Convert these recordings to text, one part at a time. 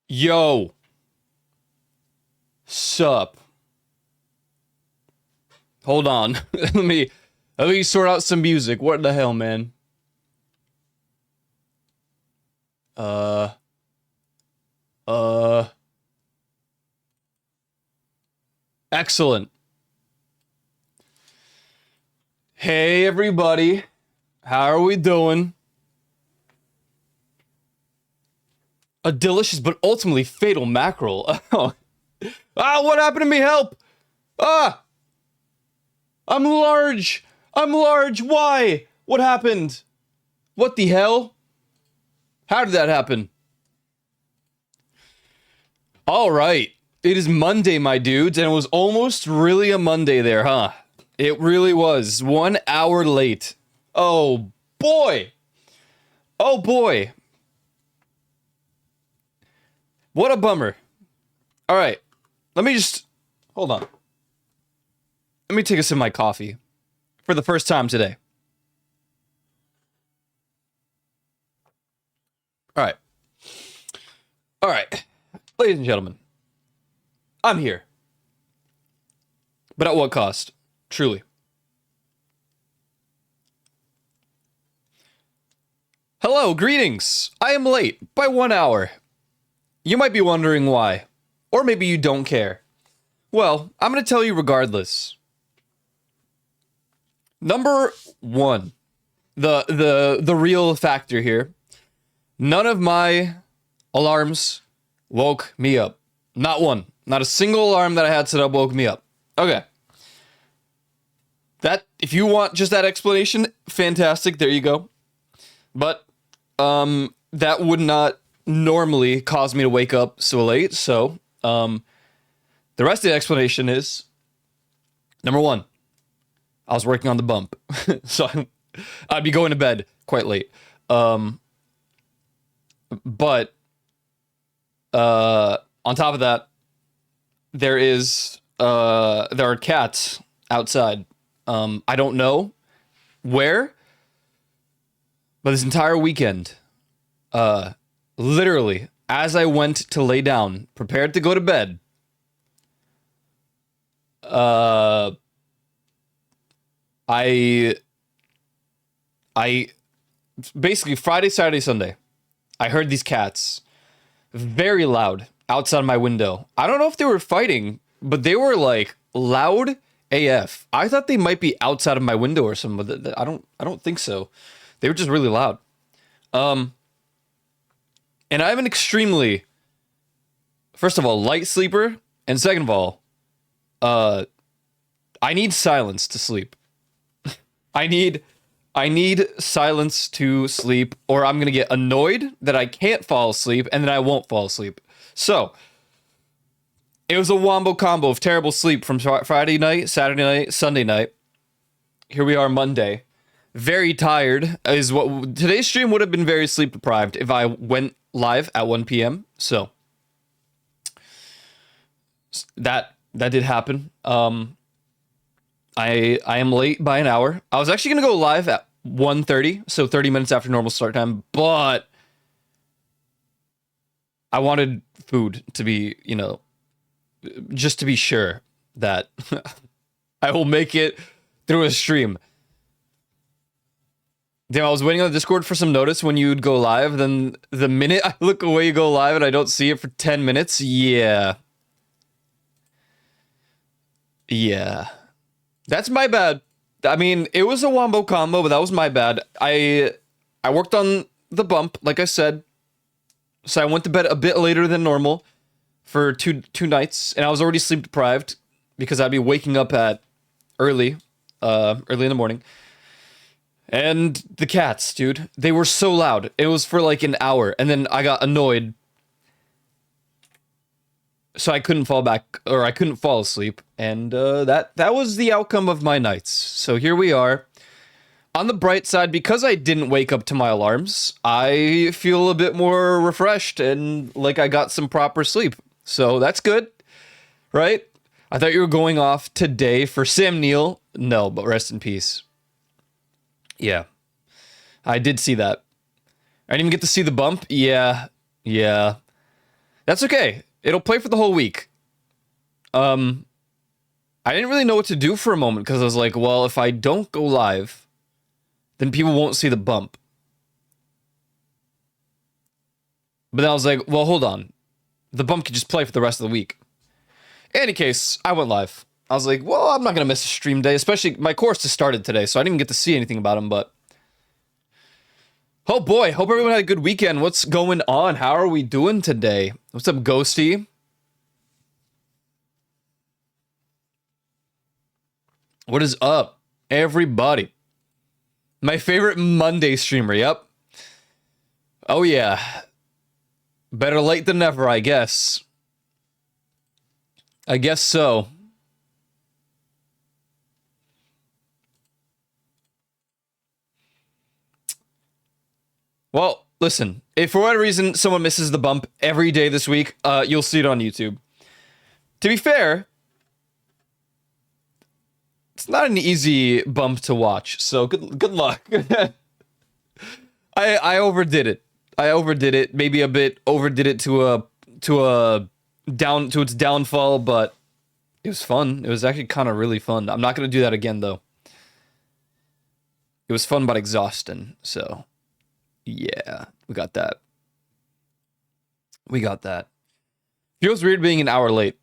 Yo, sup? Hold on. let me sort out some music. What the hell, man? Uh, uh, excellent. Hey, everybody. How are we doing? A delicious but ultimately fatal mackerel. What happened to me? Help! Ah! I'm large! I'm large! Why? What happened? What the hell? How did that happen? Alright. It is Monday, my dudes, and it was almost really a Monday there, huh? It really was. 1 hour late. Oh boy! Oh boy! What a bummer. Alright. Let me just... Hold on. Let me take a sip of my coffee. For the first time today. Alright. Alright. Ladies and gentlemen. I'm here. But at what cost? Truly. Hello, greetings. I am late by 1 hour. You might be wondering why. Or maybe you don't care. Well, I'm going to tell you regardless. Number one. The real factor here. None of my alarms woke me up. Not one. Not a single alarm that I had set up woke me up. Okay. That, if you want just that explanation, fantastic. There you go. But, that would not normally cause me to wake up so late. So, the rest of the explanation is, number one, I was working on the bump. So I'd be going to bed quite late. But on top of that, there are cats outside. I don't know where, but this entire weekend, literally, as I went to lay down, prepared to go to bed, I basically Friday, Saturday, Sunday, I heard these cats very loud outside my window. I don't know if they were fighting, but they were like loud AF. I thought they might be outside of my window or something, but I don't think so. They were just really loud. And I'm an extremely, first of all, light sleeper, and second of all, I need silence to sleep. I need silence to sleep, or I'm gonna get annoyed that I can't fall asleep, and then I won't fall asleep. So, it was a wombo combo of terrible sleep from Friday night, Saturday night, Sunday night. Here we are Monday. Very tired is what today's stream would have been very sleep deprived if I went live at 1 p.m. So that did happen. I am late by an hour. I was actually gonna go live at 1:30, so 30 minutes after normal start time, but I wanted food to be, just to be sure that I will make it through a stream. Damn, I was waiting on the Discord for some notice when you'd go live, then the minute I look away, you go live, and I don't see it for 10 minutes. Yeah. Yeah. That's my bad. I mean, it was a wombo combo, but that was my bad. I worked on the bump, like I said. So I went to bed a bit later than normal for two nights, and I was already sleep deprived because I'd be waking up at early in the morning. And the cats, dude, they were so loud. It was for like an hour, and then I got annoyed. So I couldn't I couldn't fall asleep, and that was the outcome of my nights. So here we are. On the bright side, because I didn't wake up to my alarms, I feel a bit more refreshed and like I got some proper sleep. So that's good, right? I thought you were going off today for Sam Neill. No, but rest in peace. Yeah, I did see that. I didn't even get to see the bump. Yeah. That's okay. It'll play for the whole week. I didn't really know what to do for a moment because I was like, well, if I don't go live, then people won't see the bump. But then I was like, well, hold on. The bump could just play for the rest of the week. In any case, I went live. I was like, well, I'm not going to miss a stream day, especially my course just started today, so I didn't even get to see anything about him, but... Oh boy, hope everyone had a good weekend. What's going on? How are we doing today? What's up, Ghosty? What is up, everybody? My favorite Monday streamer, yep. Oh yeah. Better late than never, I guess. I guess so. Well, listen, if for whatever reason someone misses the bump every day this week, you'll see it on YouTube. To be fair, it's not an easy bump to watch, so good luck. I overdid it. I overdid it. Maybe a bit overdid it to its downfall, but it was fun. It was actually kind of really fun. I'm not gonna do that again though. It was fun but exhausting, so yeah, we got that. We got that. Feels weird being an hour late.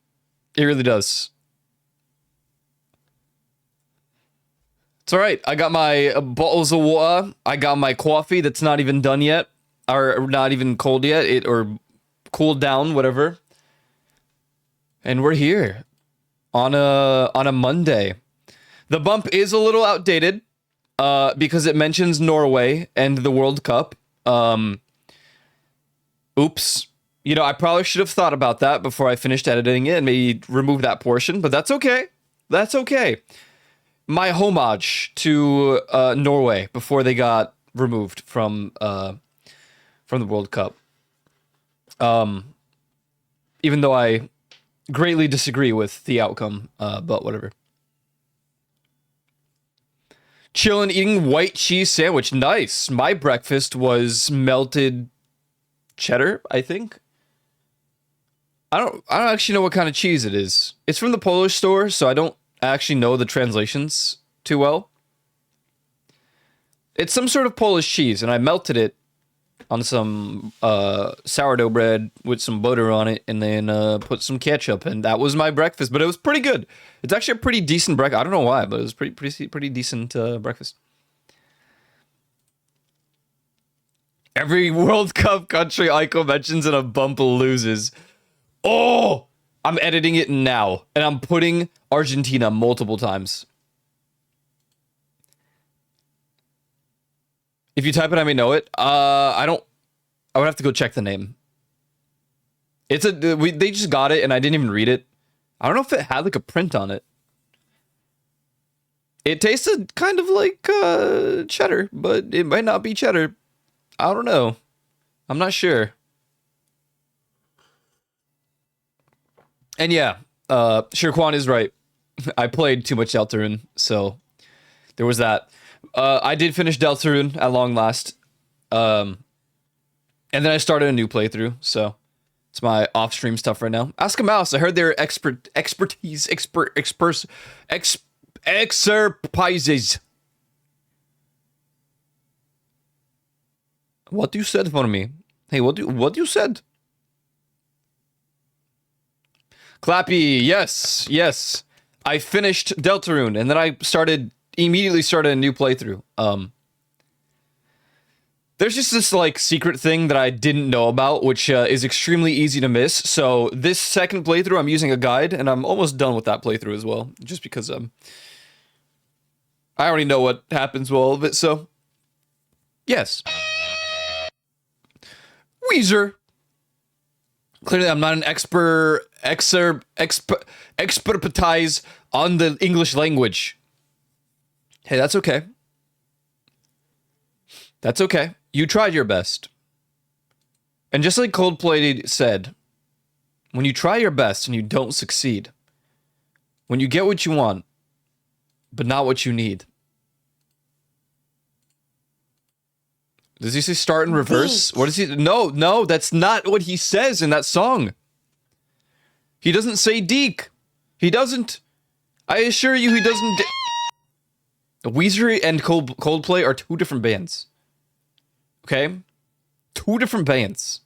It really does. It's all right. I got my bottles of water. I got my coffee that's not even done yet, or not even cold yet, or cooled down, whatever. And we're here on a Monday. The bump is a little outdated, because it mentions Norway and the World Cup. Oops. You know, I probably should have thought about that before I finished editing it and maybe remove that portion, but that's okay. That's okay. My homage to Norway before they got removed from the World Cup. Even though I greatly disagree with the outcome, but whatever. Chillin' eating white cheese sandwich. Nice. My breakfast was melted cheddar, I think. I don't actually know what kind of cheese it is. It's from the Polish store, so I don't actually know the translations too well. It's some sort of Polish cheese, and I melted it on some sourdough bread with some butter on it, and then put some ketchup, and that was my breakfast. But it was pretty good. It's actually a pretty decent breakfast. I don't know why, but it was pretty decent breakfast. Every World Cup country Aiko mentions and a bump loses. Oh, I'm editing it now, and I'm putting Argentina multiple times. If you type it, I may know it. I would have to go check the name. They just got it, and I didn't even read it. I don't know if it had like a print on it. It tasted kind of like cheddar, but it might not be cheddar. I don't know. I'm not sure. And yeah, Shirkwan is right. I played too much Deltarune, so there was that. I did finish Deltarune at long last. And then I started a new playthrough, so it's my off-stream stuff right now. Ask a Mouse. I heard their expertise. What you said for me? Hey, what you said? Clappy, yes. I finished Deltarune, and then I immediately started a new playthrough. There's just this like secret thing that I didn't know about, which is extremely easy to miss. So this second playthrough, I'm using a guide, and I'm almost done with that playthrough as well, just because I already know what happens with all of it. So yes, Weezer. Clearly, I'm not an expertise on the English language. Hey, that's okay. That's okay. You tried your best. And just like Coldplay said, when you try your best and you don't succeed, when you get what you want, but not what you need, Does he say start in reverse? What does he? No, that's not what he says in that song. He doesn't say Deke. He doesn't. I assure you, he doesn't. Weezer and Coldplay are two different bands. Okay? Two different bands.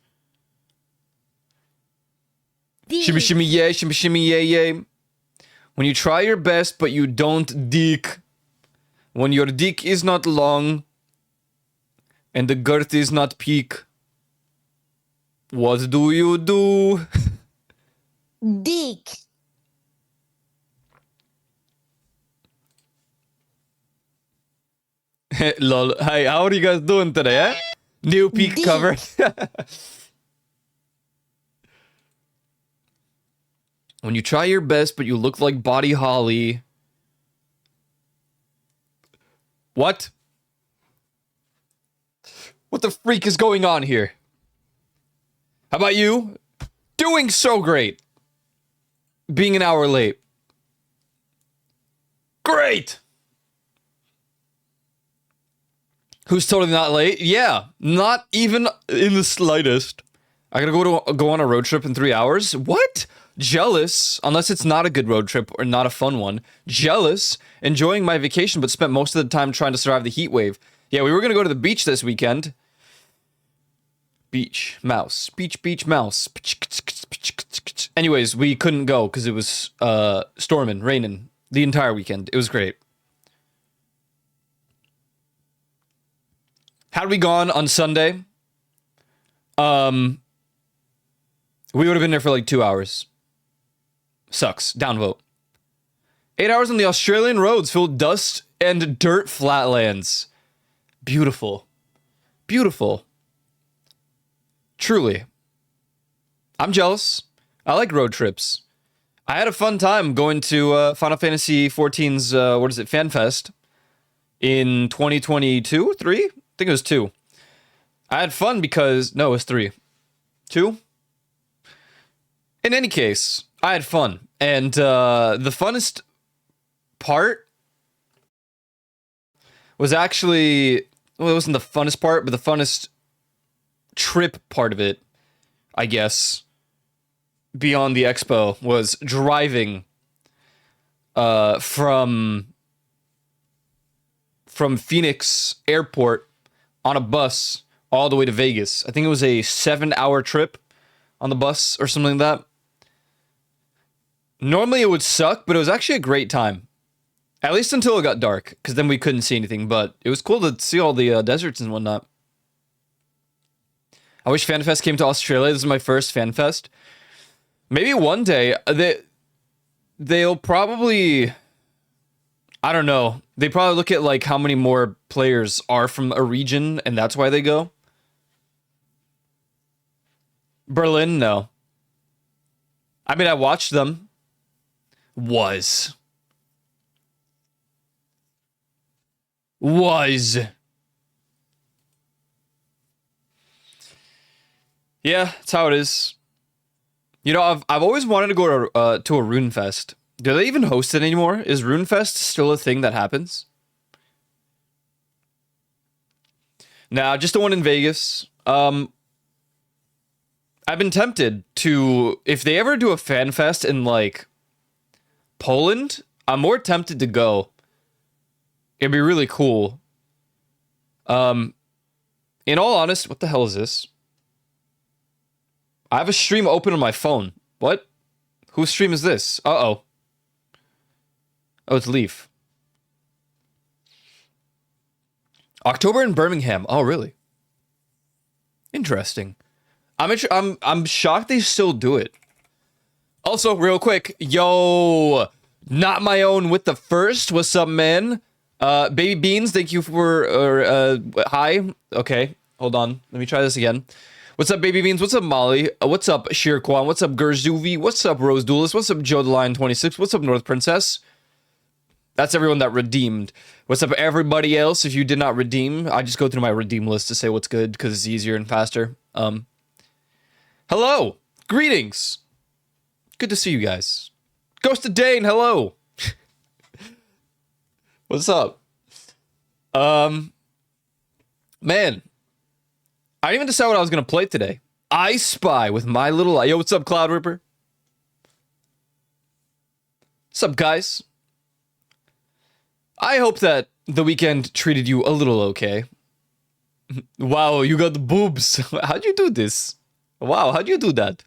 Shimmy, shimmy, yay, shimmy, shimmy, yay, yay. When you try your best, but you don't Deke. When your dick is not long, and the girth is not peak, what do you do? Deke. Lol. Hey, how are you guys doing today, eh? New peak Deke. cover. When you try your best, but you look like Buddy Holly. What? What the freak is going on here? How about you? Doing so great. Being an hour late. Great. Who's totally not late? Yeah, not even in the slightest. I gotta go on a road trip in 3 hours? What? Jealous, unless it's not a good road trip or not a fun one. Jealous, enjoying my vacation, but spent most of the time trying to survive the heat wave. Yeah, we were gonna go to the beach this weekend. Beach, mouse. Beach, mouse. Anyways, we couldn't go because it was storming, raining the entire weekend. It was great. Had we gone on Sunday, we would have been there for like 2 hours. Sucks. Downvote. 8 hours on the Australian roads filled with dust and dirt flatlands. Beautiful. Beautiful. Truly. I'm jealous. I like road trips. I had a fun time going to Final Fantasy XIV's, FanFest in 2022? 3? I think it was 2. I had fun because... No, it was 3. 2? In any case, I had fun. And the funnest part was actually... Well, it wasn't the funnest part, but the funnest trip part of it, I guess, beyond the expo, was driving from Phoenix Airport on a bus all the way to Vegas. I think it was a 7-hour trip on the bus or something like that. Normally it would suck, but it was actually a great time. At least until it got dark, because then we couldn't see anything, but it was cool to see all the deserts and whatnot. I wish FanFest came to Australia. This is my first FanFest. Maybe one day, they'll probably... I don't know. They probably look at like how many more players are from a region, and that's why they go. Berlin, no. I mean, I watched them. Was. Yeah, that's how it is. You know, I've always wanted to go to a RuneFest. Do they even host it anymore? Is RuneFest still a thing that happens? Nah, just the one in Vegas. I've been tempted to, if they ever do a fan fest in like Poland, I'm more tempted to go. It'd be really cool. In all honesty, what the hell is this? I have a stream open on my phone. What? Whose stream is this? Uh-oh. Oh, it's Leaf. October in Birmingham. Oh, really? Interesting. I'm shocked they still do it. Also, real quick, yo, not my own with the first. What's up, man? Baby Beans, thank you for hi. Okay, hold on. Let me try this again. What's up, Baby Beans? What's up, Molly? What's up, Shirkwan? What's up, Gerzuvi? What's up, Rose Duelist? What's up, Joe the Lion 26? What's up, North Princess? That's everyone that redeemed. What's up, everybody else? If you did not redeem, I just go through my redeem list to say what's good because it's easier and faster. Hello, greetings. Good to see you guys. Ghosted Dane, hello. What's up? Man, I didn't even decide what I was going to play today. I Spy with my little... Yo, what's up, Cloud Ripper? What's up, guys? I hope that the weekend treated you a little okay. Wow, you got the boobs. How'd you do this? Wow, how'd you do that?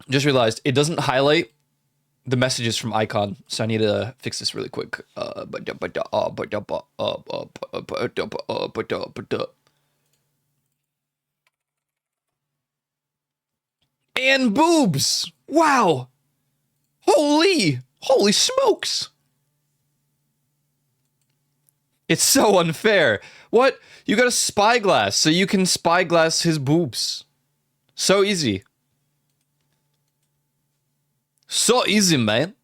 Just realized it doesn't highlight the messages from Icon, so I need to fix this really quick. And boobs! Wow! Holy smokes! It's so unfair. What? You got a spyglass, so you can spyglass his boobs. So easy. So easy, man.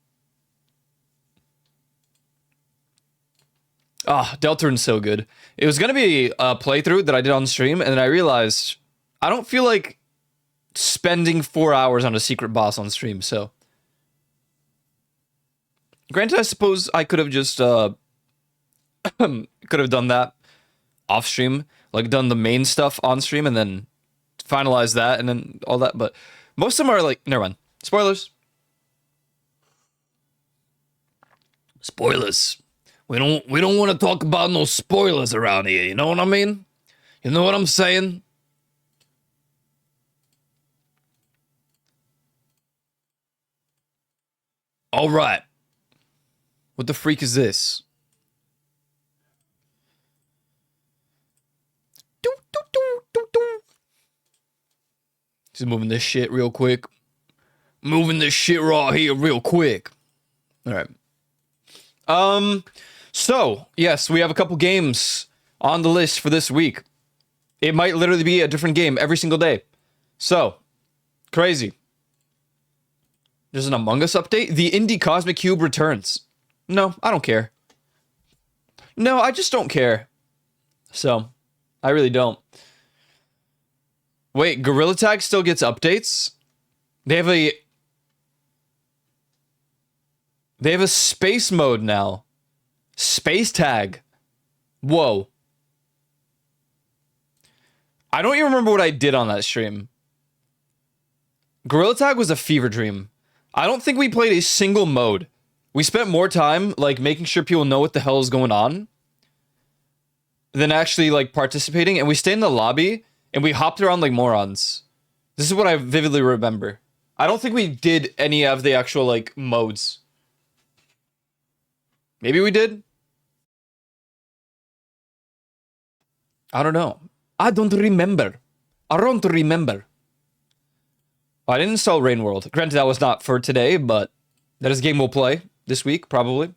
Ah, Deltarun's so good. It was gonna be a playthrough that I did on stream, and then I realized I don't feel like spending 4 hours on a secret boss on stream, so... Granted, I suppose I could have just, could have done that off stream, like done the main stuff on stream, and then finalize that, and then all that, but most of them are like, never mind. Spoilers. Spoilers. We don't want to talk about no spoilers around here, you know what I mean? You know what I'm saying? All right. What the freak is this? Just moving this shit real quick. Moving this shit right here real quick. All right. So, yes, we have a couple games on the list for this week. It might literally be a different game every single day. So, crazy. There's an Among Us update. The Indie Cosmic Cube returns. No, I don't care. No, I just don't care. So, I really don't. Wait, Gorilla Tag still gets updates? They have a space mode now. Space Tag. Whoa. I don't even remember what I did on that stream. Gorilla Tag was a fever dream. I don't think we played a single mode. We spent more time, like, making sure people know what the hell is going on than actually, like, participating. And we stayed in the lobby, and we hopped around like morons. This is what I vividly remember. I don't think we did any of the actual, like, modes. Maybe we did? I don't know. I don't remember. I don't remember. I didn't install Rain World. Granted, that was not for today, but that is a game we'll play this week, probably.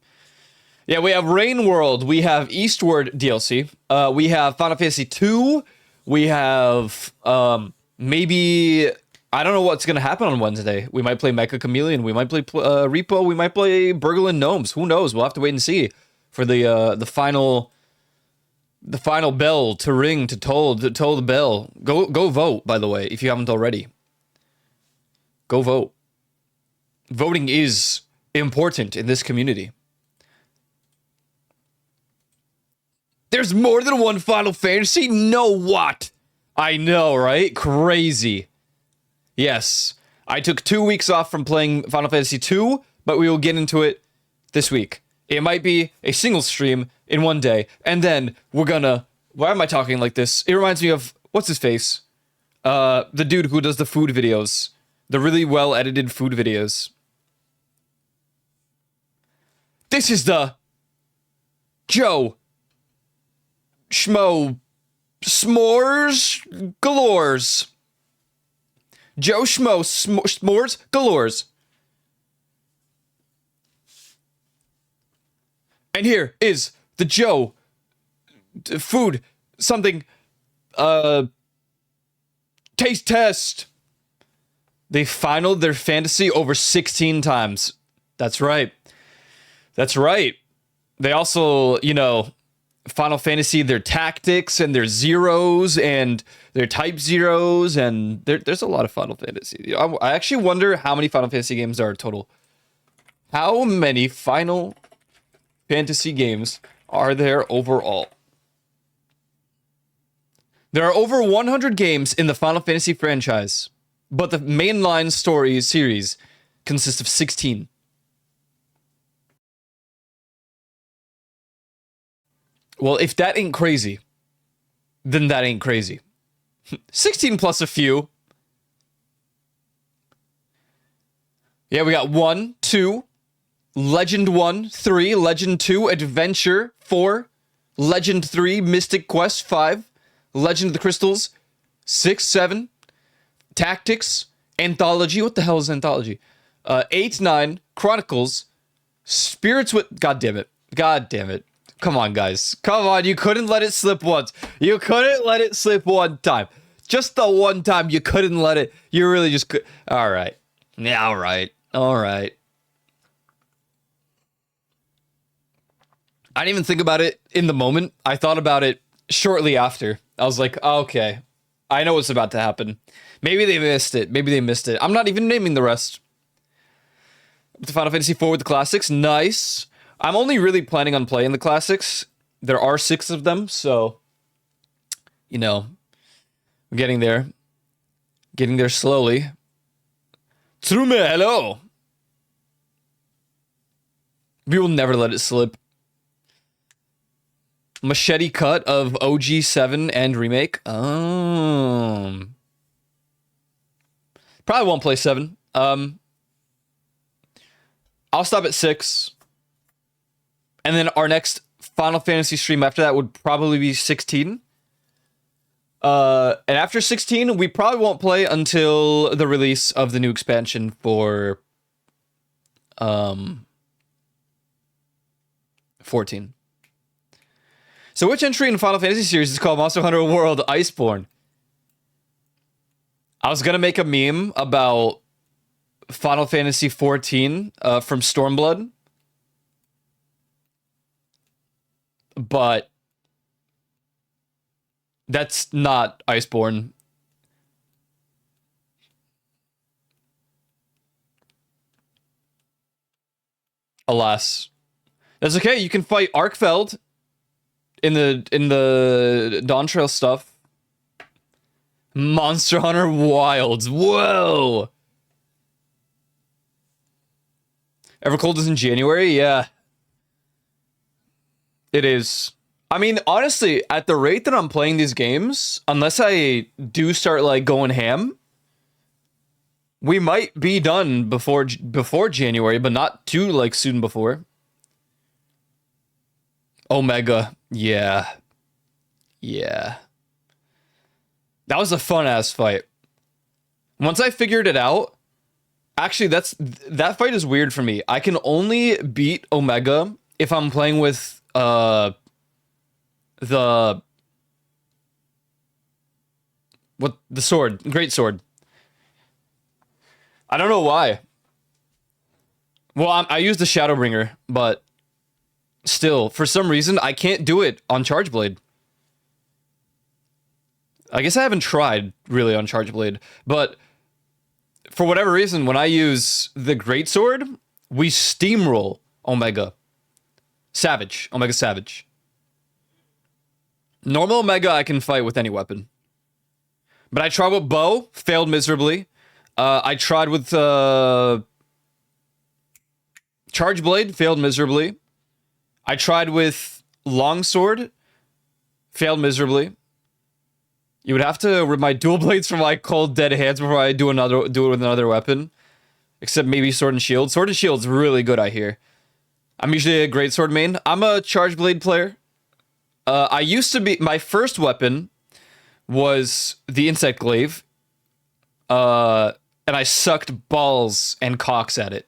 Yeah, we have Rain World. We have Eastward DLC. We have Final Fantasy 2. We have, maybe... I don't know what's going to happen on Wednesday. We might play Mecha Chameleon. We might play Repo. We might play Burgle Gnomes. Who knows? We'll have to wait and see for the final bell to ring, to toll the bell. Go vote, by the way, if you haven't already. Go vote. Voting is important in this community. There's more than one Final Fantasy? No, what? I know, right? Crazy. Yes, I took 2 weeks off from playing Final Fantasy 2, but we will get into it this week. It might be a single stream in one day, and then we're gonna... Why am I talking like this? It reminds me of... What's his face? The dude who does the food videos. The really well-edited food videos. This is the... Joe... Schmo... S'mores... Galores... Joe Schmo S'mores Galores. And here is the Joe food something taste test. They finaled their fantasy over 16 times. That's right. That's right. They also, you know, Final Fantasy, their tactics and their zeros and their type zeros, and there's a lot of Final Fantasy. I actually wonder how many Final Fantasy games there are total. How many Final Fantasy games are there overall? There are over 100 games in the Final Fantasy franchise, but the mainline story series consists of 16. Well, if that ain't crazy, then that ain't crazy. 16 plus a few. Yeah, we got 1, 2, Legend 1, 3, Legend 2, Adventure 4, Legend 3, Mystic Quest 5, Legend of the Crystals 6, 7, Tactics, Anthology. What the hell is Anthology? 8, 9, Chronicles, Spirits with... God damn it. God damn it. Come on, guys. Come on, you couldn't let it slip once. You couldn't let it slip one time. Just the one time you couldn't let it. You really just could. All right. Yeah, all right. All right. I didn't even think about it in the moment. I thought about it shortly after. I was like, okay, I know what's about to happen. Maybe they missed it. Maybe they missed it. I'm not even naming the rest. The Final Fantasy IV with the classics. Nice. I'm only really planning on playing the classics. There are 6 of them, so, you know, I'm getting there. Getting there slowly. Tsurume, hello! We will never let it slip. Machete cut of OG 7 and remake. Probably won't play 7. I'll stop at 6. And then our next Final Fantasy stream after that would probably be 16. And after 16, we probably won't play until the release of the new expansion for 14. So which entry in the Final Fantasy series is called Monster Hunter World Iceborne? I was going to make a meme about Final Fantasy 14 from Stormblood. But that's not Iceborne. Alas. That's okay. You can fight Arkfeld in the Dawn Trail stuff. Monster Hunter Wilds. Whoa. Evercold is in January? Yeah. It is. I mean, honestly, at the rate that I'm playing these games, unless I do start like going ham, we might be done before January, but not too like soon before. Omega, yeah, yeah. That was a fun ass fight. Once I figured it out, actually, that fight is weird for me. I can only beat Omega if I'm playing with the sword, great sword. I don't know why. Well, I use the Shadowbringer, but still, for some reason, I can't do it on Chargeblade. I guess I haven't tried really on Chargeblade, but for whatever reason, when I use the greatsword, we steamroll Omega. Savage. Omega Savage. Normal Omega I can fight with any weapon. But I tried with bow, failed miserably. I tried with Chargeblade, failed miserably. I tried with longsword, failed miserably. You would have to rip my dual blades from my cold dead hands before I do it with another weapon. Except maybe sword and shield. Sword and shield's really good, I hear. I'm usually a greatsword main. I'm a Chargeblade player. I used to be... My first weapon was the Insect Glaive. And I sucked balls and cocks at it.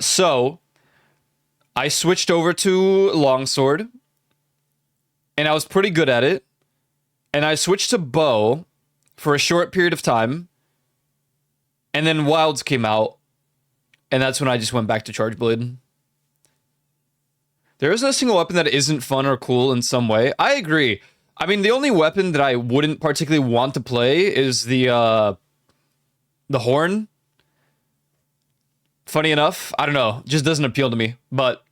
So, I switched over to longsword. And I was pretty good at it. And I switched to bow for a short period of time. And then Wilds came out. And that's when I just went back to Chargeblade. There isn't a single weapon that isn't fun or cool in some way. I agree. I mean, the only weapon that I wouldn't particularly want to play is the horn. Funny enough, I don't know. Just doesn't appeal to me. But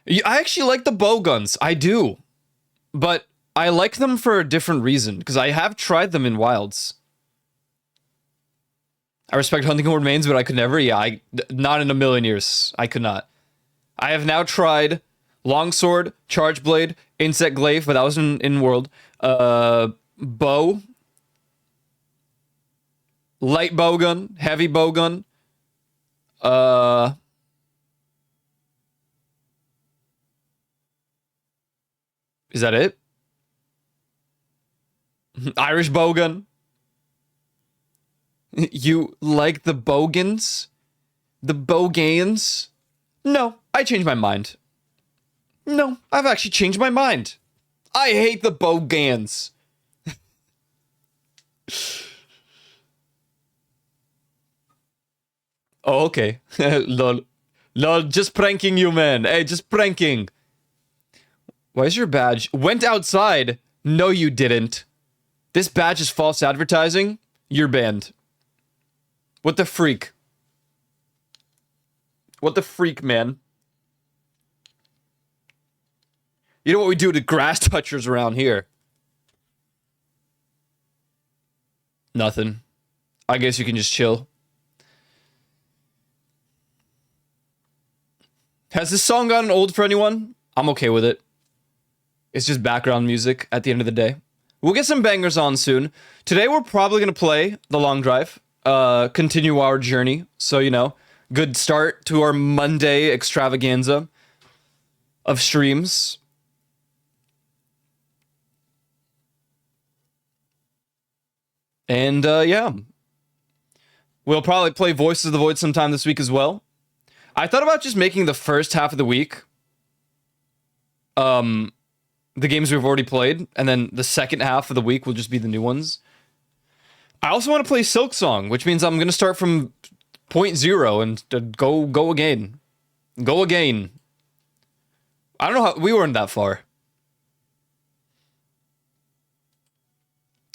I actually like the bow guns. I do. But I like them for a different reason, because I have tried them in wilds. I respect Hunting Horn mains, but I could never. Yeah, not in a million years. I could not. I have now tried Longsword, Charge Blade, Insect Glaive, but that was in World. Bow. Light bowgun, heavy bowgun. Is that it? Irish bowgun. You like the bogans? The bogans? No, I changed my mind. No, I've actually changed my mind. I hate the bogans. Oh, okay. Lol. Lol, just pranking you, man. Hey, just pranking. Why is your badge? Went outside? No, you didn't. This badge is false advertising. You're banned. What the freak? What the freak, man? You know what we do to grass touchers around here? Nothing. I guess you can just chill. Has this song gotten old for anyone? I'm okay with it. It's just background music at the end of the day. We'll get some bangers on soon. Today we're probably going to play The Long Drive. Continue our journey. So, you know, good start to our Monday extravaganza of streams. And, yeah. We'll probably play Voices of the Void sometime this week as well. I thought about just making the first half of the week the games we've already played, and then the second half of the week will just be the new ones. I also want to play Silksong, which means I'm going to start from point zero and go again. Go again. I don't know how... We weren't that far.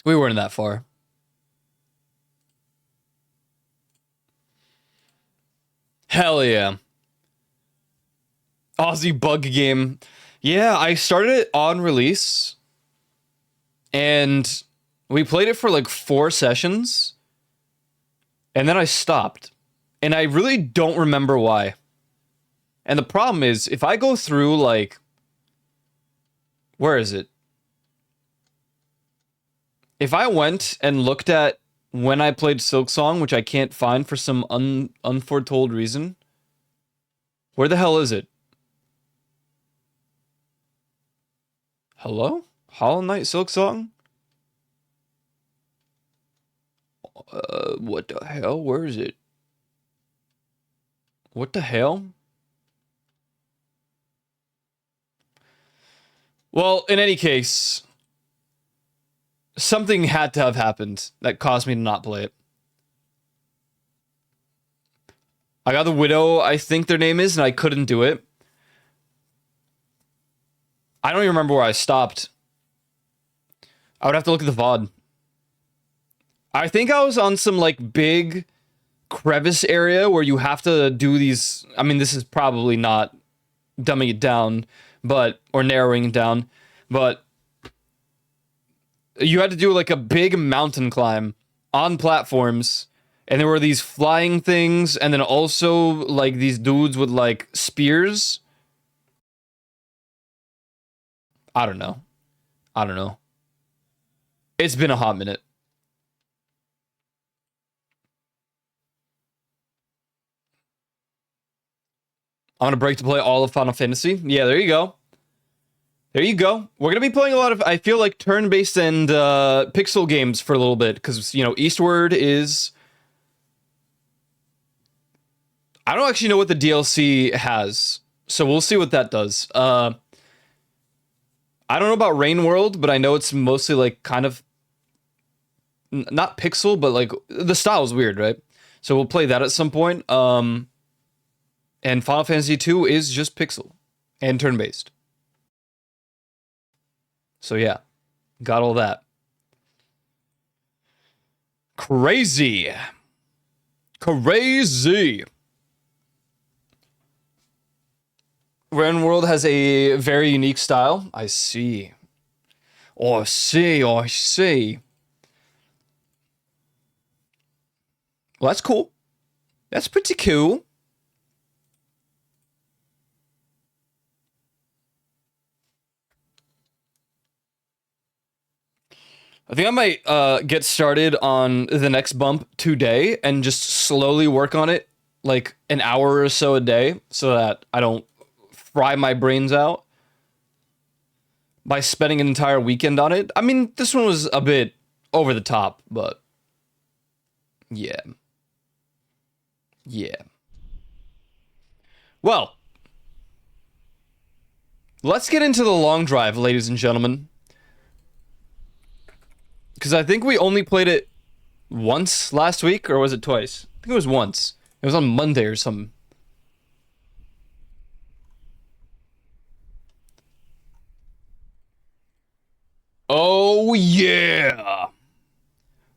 We weren't that far. Hell yeah. Aussie bug game. Yeah, I started it on release. And we played it for like 4 sessions. And then I stopped. And I really don't remember why. And the problem is, if I go through like... Where is it? If I went and looked at when I played Silksong, which I can't find for some unforetold reason. Where the hell is it? Hello? Hollow Knight Silksong? What the hell? Where is it? What the hell? Well, in any case, something had to have happened that caused me to not play it. I got the Widow, I think their name is, and I couldn't do it. I don't even remember where I stopped. I would have to look at the VOD. I think I was on some, like, big crevice area where you have to do these... I mean, this is probably not dumbing it down, but... Or narrowing it down, but... You had to do, like, a big mountain climb on platforms, and there were these flying things, and then also, like, these dudes with, like, spears... I don't know. It's been a hot minute. I'm gonna break to play all of Final Fantasy. Yeah, there you go. There you go. We're gonna be playing a lot of, I feel like, turn-based and pixel games for a little bit, because, you know, Eastward is... I don't actually know what the DLC has, so we'll see what that does. I don't know about Rain World, but I know it's mostly like kind of not pixel, but like the style is weird, right? So we'll play that at some point. And Final Fantasy 2 is just pixel and turn-based. So yeah, got all that. Crazy. Ren World has a very unique style. I see. Oh, I see. Oh, I see. Well, that's cool. That's pretty cool. I think I might get started on the next bump today and just slowly work on it like an hour or so a day so that I don't fry my brains out by spending an entire weekend on it. I mean, this one was a bit over the top, but yeah. Yeah. Well, let's get into the long drive, ladies and gentlemen. Because I think we only played it once last week, or was it twice? I think it was once. It was on Monday or something. Oh, yeah.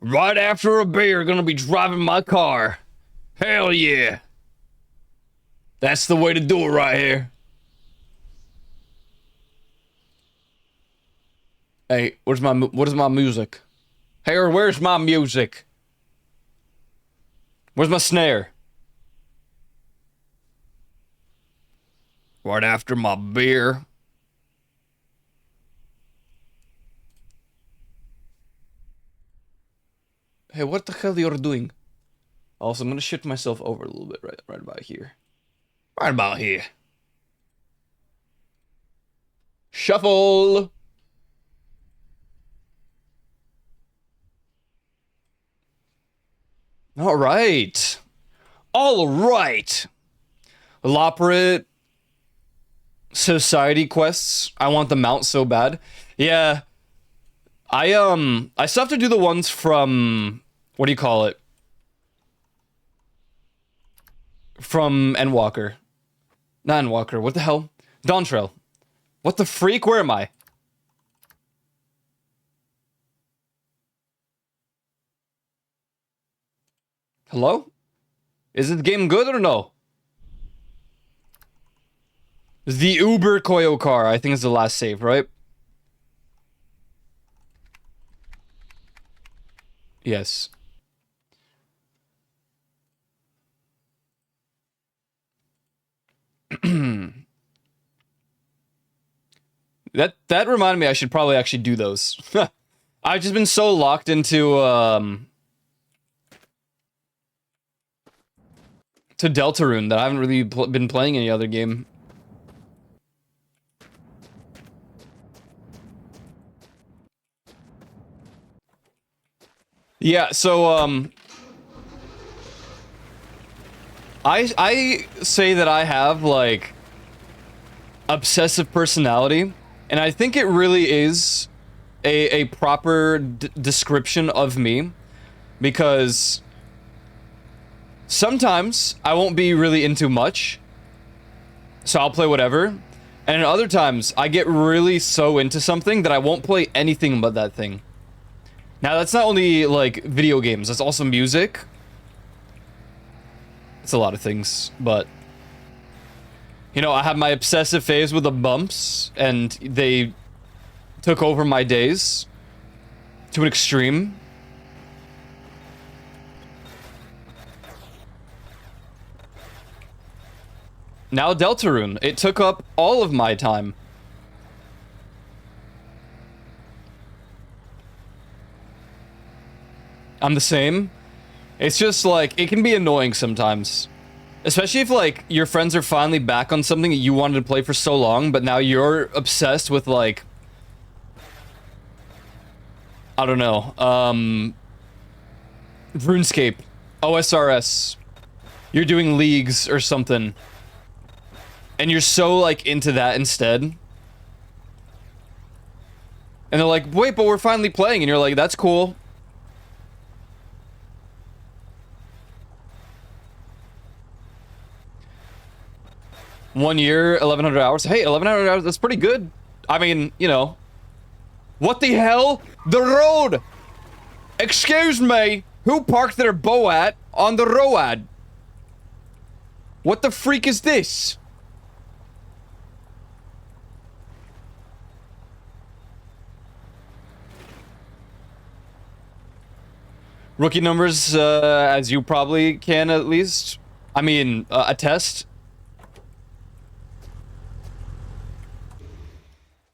Right after a beer, gonna be driving my car. Hell yeah. That's the way to do it right here. Hey, what is my music? Hey, or where's my music? Where's my snare? Right after my beer. Hey, what the hell you're doing? Also, I'm gonna shift myself over a little bit right about here. Right about here. Shuffle! Alright. Alright! Loporrit Society quests. I want the mount so bad. Yeah. I still have to do the ones from, what do you call it? From Endwalker. Not Endwalker, what the hell? Dawntrail. What the freak? Where am I? Hello? Is the game good or no? The Uber Koyo car, I think is the last save, right? Yes. That reminded me I should probably actually do those. I've just been so locked into to Deltarune that I haven't really been playing any other game. Yeah, so I say that I have like obsessive personality, and I think it really is a proper description of me, because sometimes I won't be really into much, so I'll play whatever, and other times I get really so into something that I won't play anything but that thing. Now that's not only like video games, that's also music. It's a lot of things, but you know, I have my obsessive phase with the bumps, and they took over my days to an extreme. Now Deltarune, it took up all of my time. I'm the same. It's just like, it can be annoying sometimes. Especially if like your friends are finally back on something that you wanted to play for so long, but now you're obsessed with like, I don't know, RuneScape, OSRS. You're doing leagues or something. And you're so like into that instead. And they're like, wait, but we're finally playing. And you're like, that's cool. One year, 1,100 hours. Hey, 1,100 hours, that's pretty good. I mean, you know. What the hell? The road! Excuse me! Who parked their Boat on the road? What the freak is this? Rookie numbers, as you probably can at least. I mean, attest.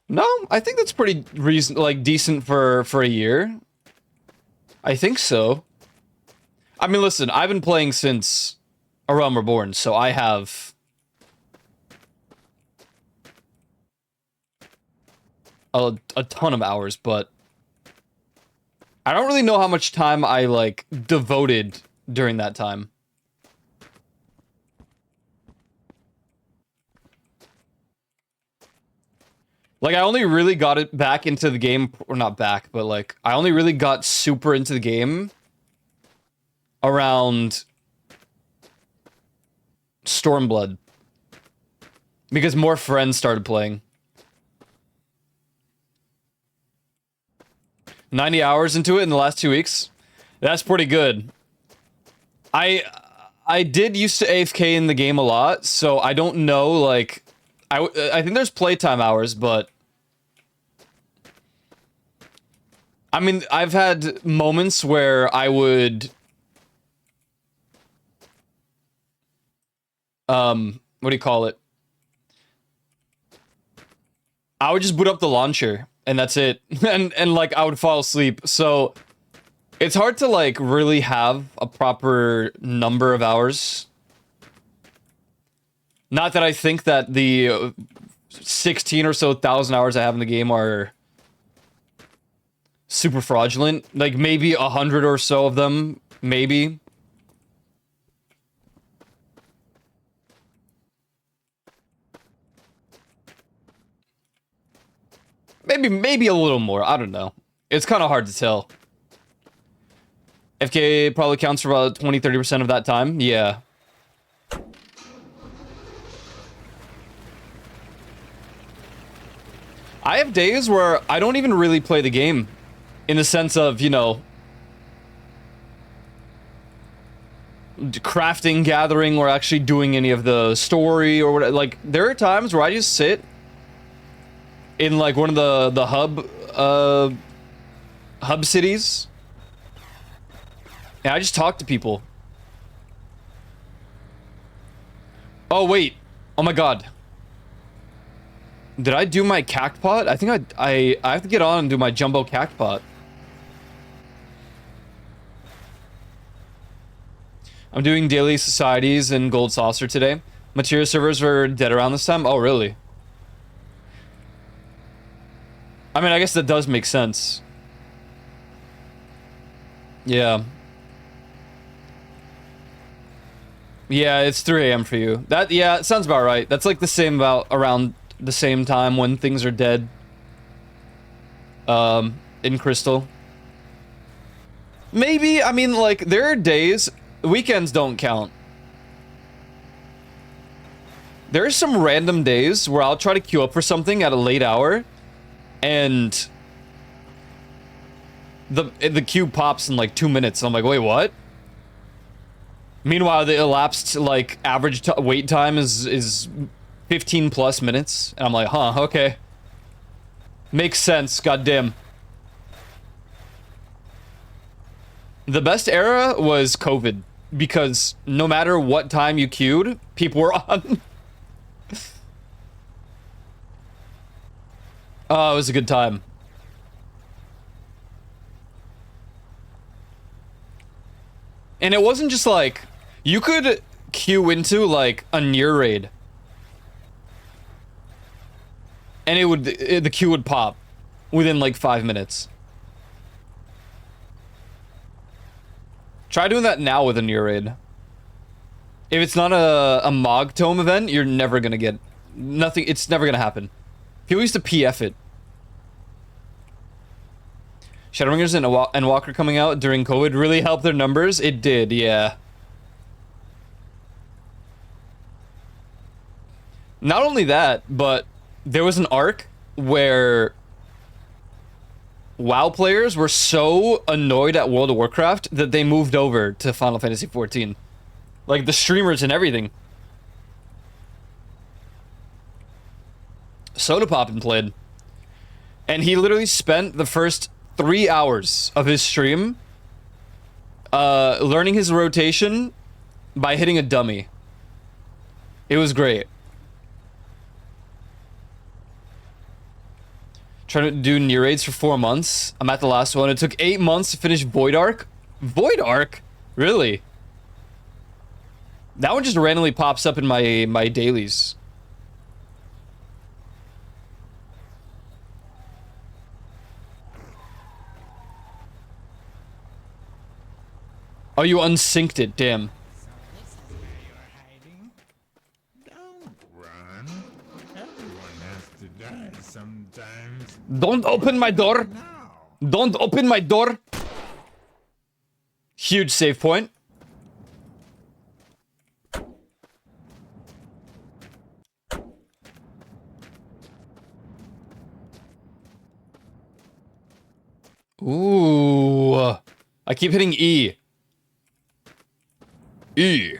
No, I think that's pretty decent for a year. I think so. I mean, listen, I've been playing since A Realm Reborn, so I have a ton of hours, but I don't really know how much time I like devoted during that time. Like, I only really got it back into the game, or not back, but like, I only really got super into the game around Stormblood. Because more friends started playing. 90 hours into it in the last 2 weeks. That's pretty good. I did used to AFK in the game a lot, so I don't know, like... I think there's playtime hours, but... I mean, I've had moments where I would... what do you call it? I would just boot up the launcher, and that's it. and like, I would fall asleep, so... It's hard to, like, really have a proper number of hours. Not that I think that the 16 or so thousand hours I have in the game are super fraudulent. Like, maybe 100 or so of them, maybe. Maybe a little more, I don't know. It's kind of hard to tell. FK probably counts for about 20-30% of that time, yeah. I have days where I don't even really play the game. In the sense of, you know... crafting, gathering, or actually doing any of the story or whatever. Like, there are times where I just sit... in, like, one of the hub cities. And I just talk to people. Oh, wait. Oh my god. Did I do my cactpot? I think I have to get on and do my jumbo cactpot. I'm doing daily societies in Gold Saucer today. Materia servers were dead around this time? Oh, really? I mean, I guess that does make sense. Yeah. Yeah, it's 3 a.m. for you. That, yeah, it sounds about right. That's like the same around the same time when things are dead. In Crystal. Maybe, I mean, like, there are days, weekends don't count. There are some random days where I'll try to queue up for something at a late hour, and the queue pops in like 2 minutes, and I'm like, wait, what? Meanwhile, the elapsed, like, average wait time is 15 plus minutes. And I'm like, huh, okay. Makes sense, goddamn. The best era was COVID. Because no matter what time you queued, people were on. Oh, it was a good time. And it wasn't just like... You could queue into, like, a near raid. And the queue would pop within, like, 5 minutes. Try doing that now with a near raid. If it's not a Mog Tome event, you're never gonna get... Nothing, it's never gonna happen. People used to PF it. Shadowbringers and Endwalker coming out during COVID really helped their numbers? It did, yeah. Not only that, but there was an arc where WoW players were so annoyed at World of Warcraft that they moved over to Final Fantasy XIV. Like, the streamers and everything. Sodapoppin played. And he literally spent the first 3 hours of his stream learning his rotation by hitting a dummy. It was great. Trying to do near raids for 4 months. I'm at the last one. It took 8 months to finish Void Arc. Void Arc? Really? That one just randomly pops up in my dailies. Oh, you unsynced it, damn. Don't open my door. Don't open my door. Huge save point. Ooh. I keep hitting E. E.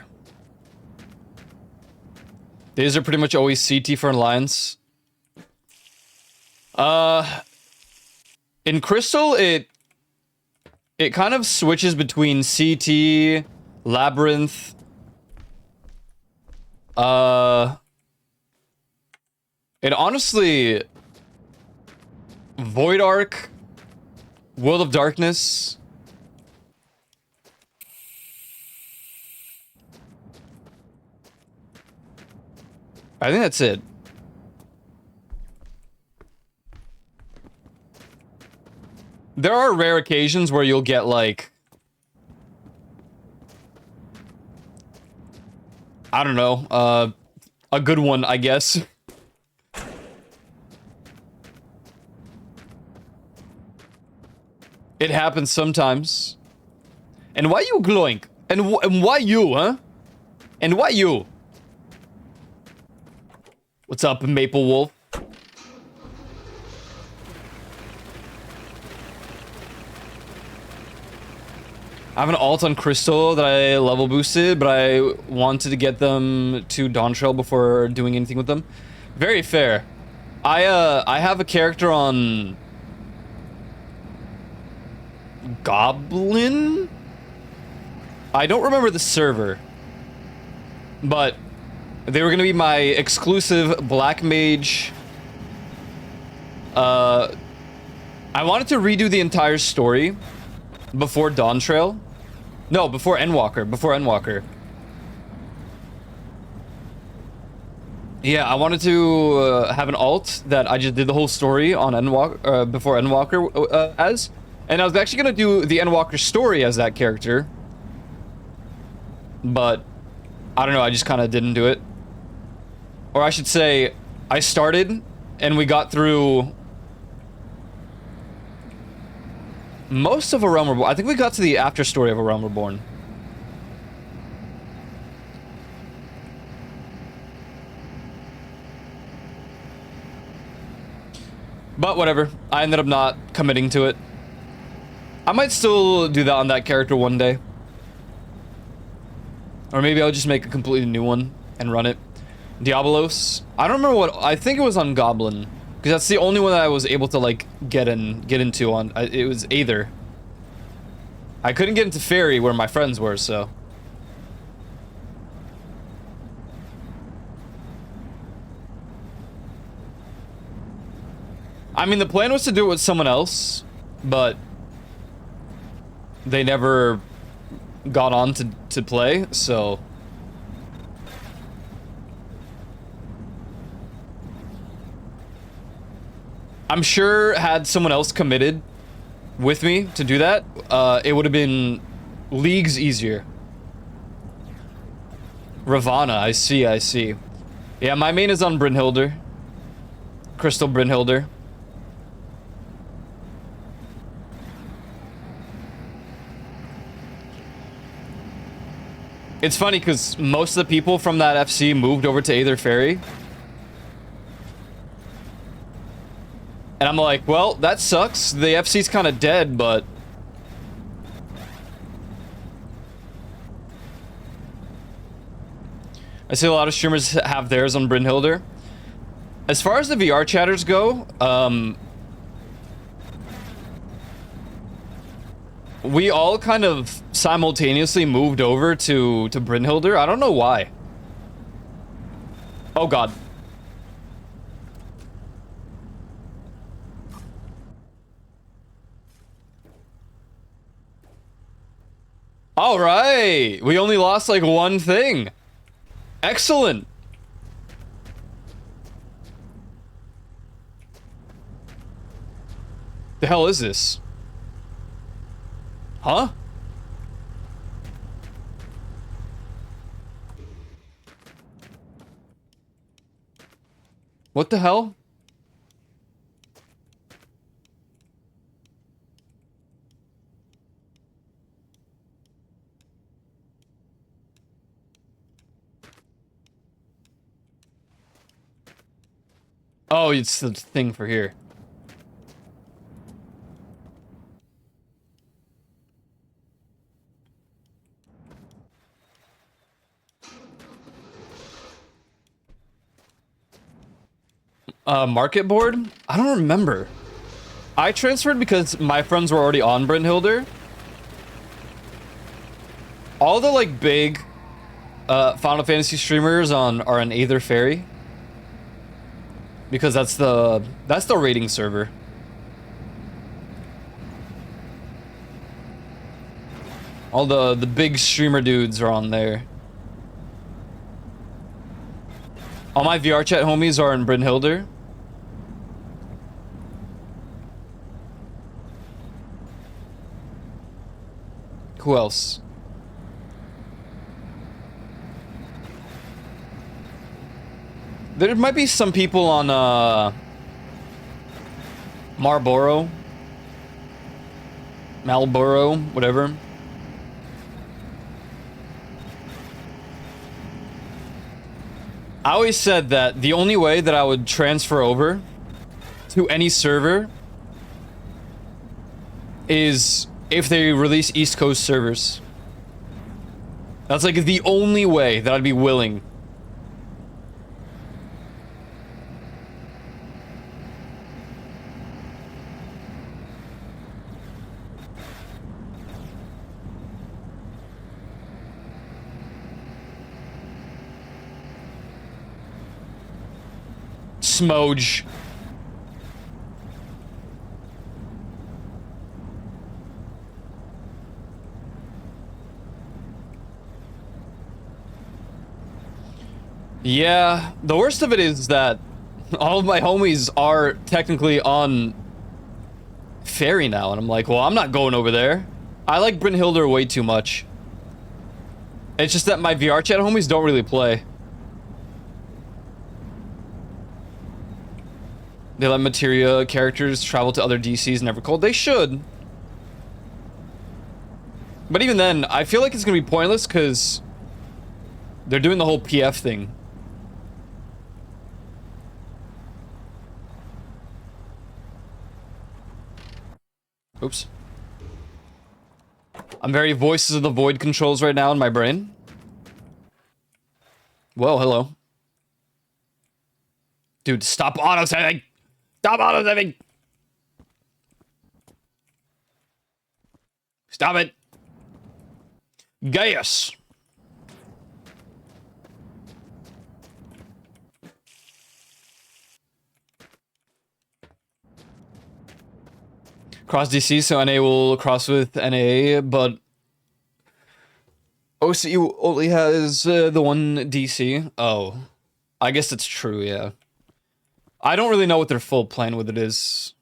These are pretty much always CT for Alliance. In Crystal, it kind of switches between CT, Labyrinth, it honestly, Void Arc, World of Darkness. I think that's it. There are rare occasions where you'll get, like, I don't know, a good one, I guess. It happens sometimes. And why you glowing? And why you, huh? And why you? What's up, Maple Wolf? I have an alt on Crystal that I level boosted, but I wanted to get them to Dawntrail before doing anything with them. Very fair. I have a character on Goblin? I don't remember the server, but they were gonna be my exclusive Black Mage. I wanted to redo the entire story before Dawntrail. No, before Endwalker. Before Endwalker. Yeah, I wanted to have an alt that I just did the whole story on Endwalker, before Endwalker as. And I was actually gonna do the Endwalker story as that character. But, I don't know, I just kind of didn't do it. Or I should say, I started, and we got through most of A Realm Reborn. I think we got to the after story of A Realm Reborn. But whatever, I ended up not committing to it. I might still do that on that character one day. Or maybe I'll just make a completely new one and run it. Diabolos. I don't remember what, I think it was on Goblin. Because that's the only one that I was able to, like, get into on. It was Aether. I couldn't get into Fairy where my friends were, so. I mean, the plan was to do it with someone else, but they never got on to play, so. I'm sure had someone else committed with me to do that, it would have been leagues easier. Ravana, I see. Yeah, my main is on Brynhildr. Crystal Brynhildr. It's funny because most of the people from that FC moved over to Aether Fairy. And I'm like, well, that sucks. The FC's kind of dead, but I see a lot of streamers have theirs on Brynhildr. As far as the VR chatters go, we all kind of simultaneously moved over to Brynhildr. I don't know why. Oh god. All right, we only lost like one thing. Excellent. The hell is this? Huh? What the hell? Oh, it's the thing for here. Market board? I don't remember. I transferred because my friends were already on Brynhildr. All the like big Final Fantasy streamers are on Aether Ferry. Because that's the rating server. All the big streamer dudes are on there. All my VR chat homies are in Brynhildr. Who else? There might be some people on Marlboro, whatever. I always said that the only way that I would transfer over to any server is if they release East Coast servers. That's like the only way that I'd be willing. Smoge. Yeah, the worst of it is that all of my homies are technically on Ferry now, and I'm like, well, I'm not going over there. I like Brynhildr way too much. It's just that my VR chat homies don't really play. They let materia characters travel to other DCs never cold. They should. But even then, I feel like it's gonna be pointless because they're doing the whole PF thing. Oops. I'm very Voices of the Void controls right now in my brain. Well, hello. Dude, stop auto-saving! Stop auto-saving! Stop it! Gaius! Cross DC, so NA will cross with NA, but OCU only has the one DC. Oh. I guess it's true, yeah. I don't really know what their full plan with it is.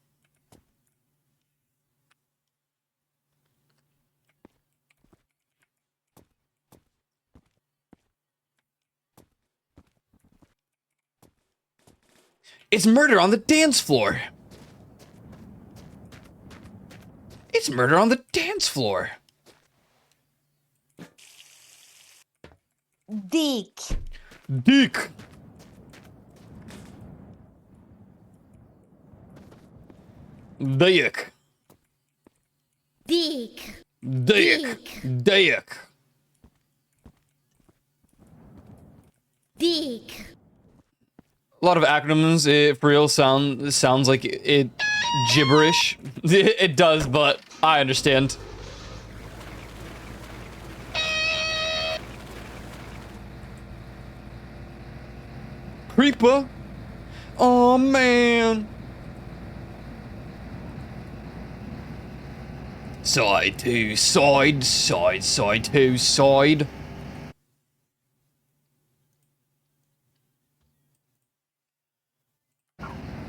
It's murder on the dance floor. It's murder on the dance floor. Dick. Dick. Dick. Dick. Dick. Dick. Dick. A lot of acronyms. It for real sounds like it gibberish. It does, but I understand. Creeper. Oh, man. Side to side, side to side.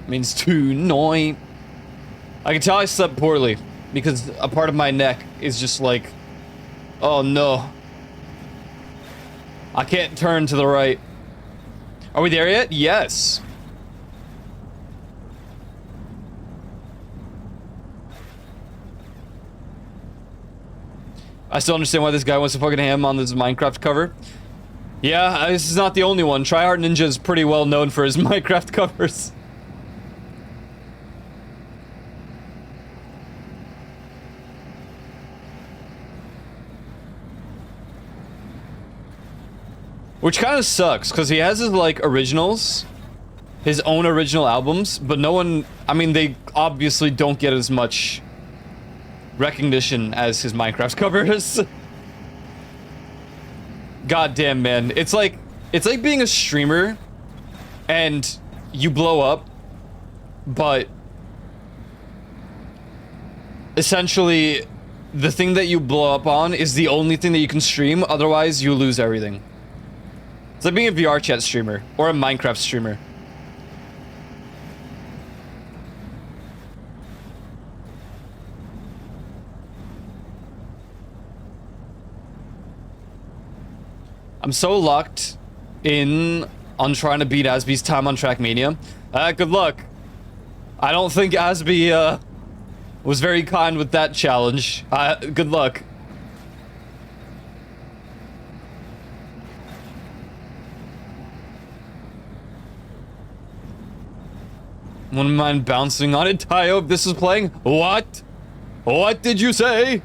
Means tonight. I can tell I slept poorly because a part of my neck is just like, oh no. I can't turn to the right. Are we there yet? Yes. I still understand why this guy wants to fucking ham on this Minecraft cover. Yeah, this is not the only one. Tryhard Ninja is pretty well known for his Minecraft covers. Which kind of sucks, because he has his, like, originals. His own original albums, but no one... I mean, they obviously don't get as much recognition as his Minecraft covers. God damn, man. It's like being a streamer, and you blow up, but... essentially, the thing that you blow up on is the only thing that you can stream, otherwise you lose everything. It's like being a VR chat streamer, or a Minecraft streamer. I'm so locked in on trying to beat Asby's time on Trackmania. Good luck. I don't think Asby, was very kind with that challenge. Good luck. Wouldn't mind bouncing on it, Tayo, if this is playing. What? What did you say?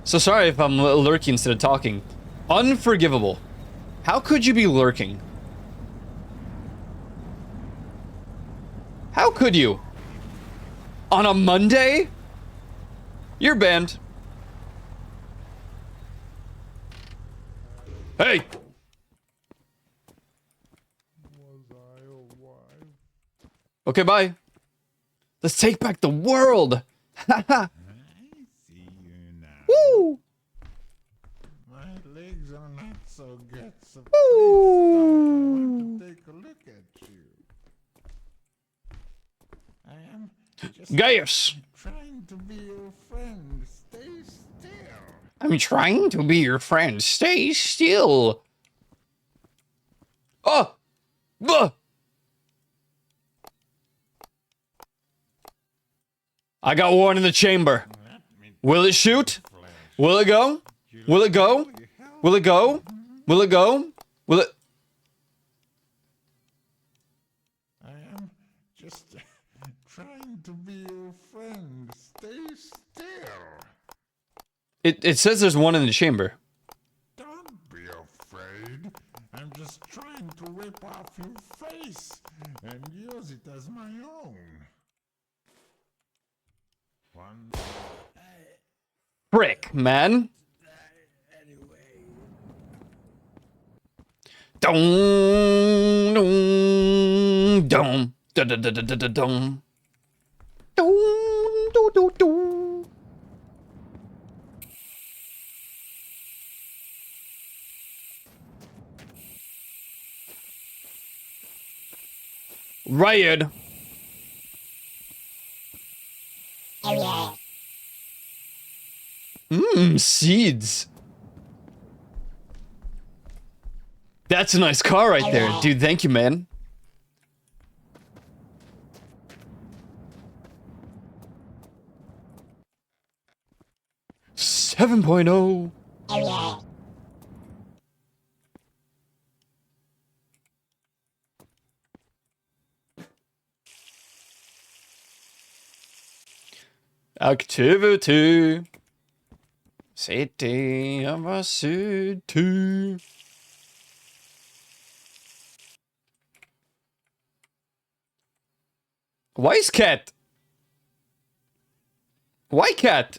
So sorry if I'm lurking instead of talking. Unforgivable. How could you be lurking? How could you? On a Monday? You're banned. Hey! Okay, bye. Let's take back the world! Haha! See you now. Woo! My legs are not so good, so Woo! I want to take a look at you. I am just Gaius! trying to be your friend. Stay still. I'm trying to be your friend. Stay still. Oh! Buh! I got one in the chamber. Will it shoot? Will it go? Will it go? Will it go? Will it go? Will it... I am just trying to be your friend. Stay still. It says there's one in the chamber. Don't be afraid. I'm just trying to rip off your face and use it as my own. One. Frick, man. Dong, dong, dong, da da da da da da dong. Dong, do do do. Riot. Seeds. That's a nice car right there. Dude, thank you, man. Seven point oh. Activity. City of a city. Wise cat. Why cat?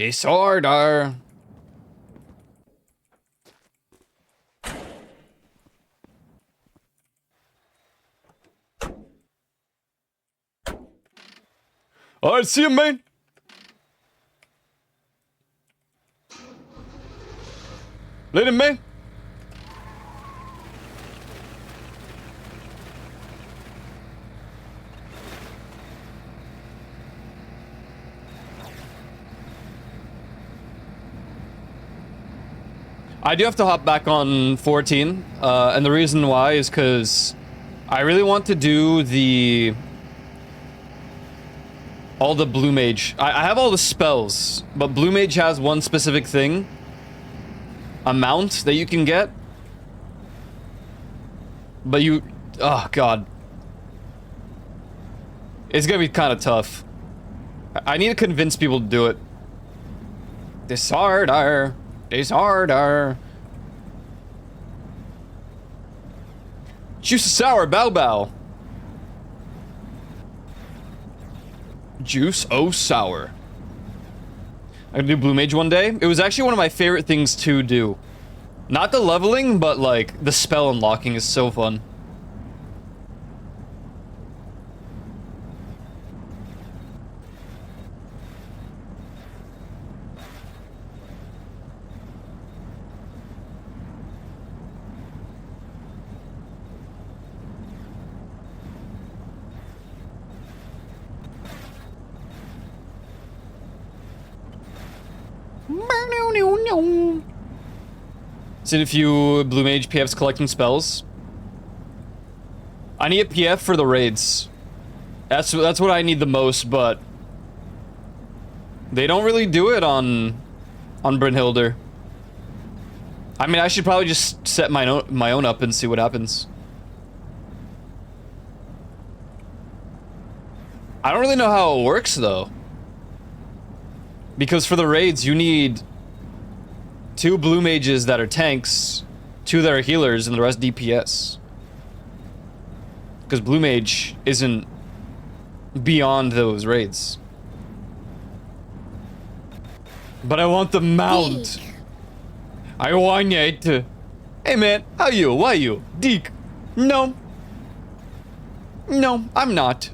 Disorder. Alright, see you, man. Later, man. I do have to hop back on 14, and the reason why is because I really want to do all the Blue Mage. I have all the spells, but Blue Mage has one specific thing, a mount that you can get, but oh god. It's gonna be kind of tough. I need to convince people to do it. Disorder. Disorder. Juice sour bow bow. Juice sour. I'm gonna do Blue Mage one day. It was actually one of my favorite things to do. Not the leveling, but like the spell unlocking is so fun. Seen a few Blue Mage PFs collecting spells. I need a PF for the raids. That's what I need the most, but they don't really do it on Brynhildr. I mean, I should probably just set my own up and see what happens. I don't really know how it works though. Because for the raids, you need 2 Blue Mages that are tanks, 2 that are healers, and the rest DPS. Because Blue Mage isn't beyond those raids. But I want the mount. Deek. I want it. Hey man, how you? Why you? Deek. No. No, I'm not.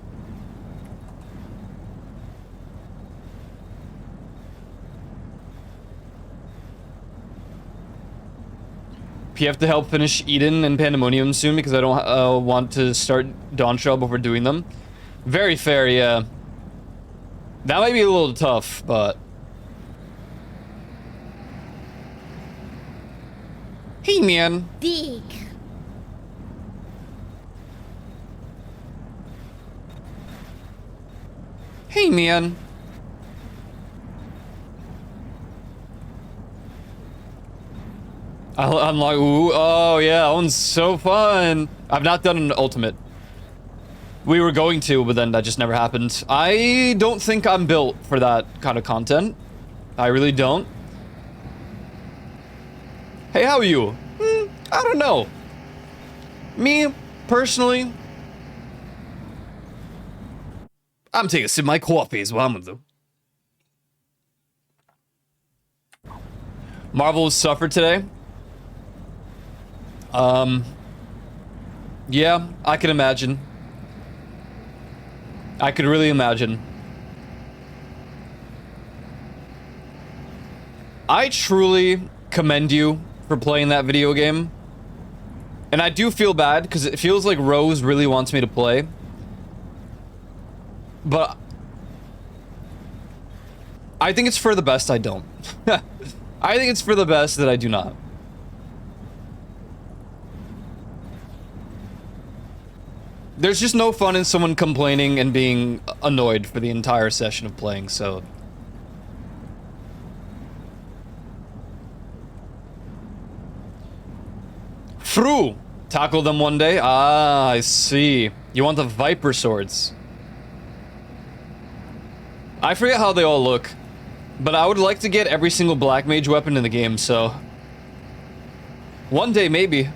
PF to help finish Eden and Pandemonium soon because I don't want to start Dawntrail before doing them. Very fair, yeah. That might be a little tough, but... Hey, man. Deek. Hey, man. I'll unlock. Ooh, oh yeah, that one's so fun. I've not done an ultimate. We were going to, but then that just never happened. I don't think I'm built for that kind of content. I really don't. Hey, how are you? I don't know. Me, personally, I'm taking a sip of my coffee is what I'm gonna do. Marvel suffered today. Yeah, I can imagine. I could really imagine. I truly commend you for playing that video game. And I do feel bad because it feels like Rose really wants me to play. But I think it's for the best I don't. I think it's for the best that I do not. There's just no fun in someone complaining and being annoyed for the entire session of playing, so... Fru! Tackle them one day? Ah, I see. You want the Viper swords. I forget how they all look. But I would like to get every single Black Mage weapon in the game, so... One day, maybe.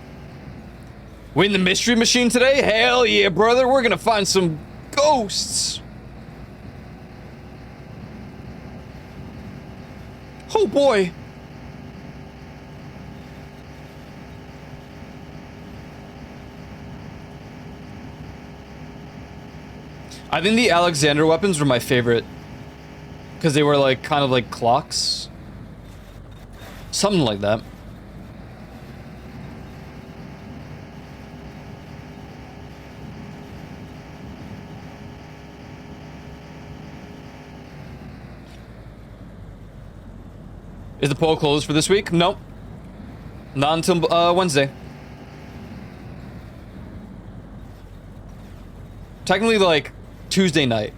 Win the Mystery Machine today? Hell yeah, brother! We're gonna find some ghosts! Oh boy. I think the Alexander weapons were my favorite. Because they were like, kind of like clocks. Something like that. Is the poll closed for this week? Nope. Not until Wednesday. Technically, like, Tuesday night.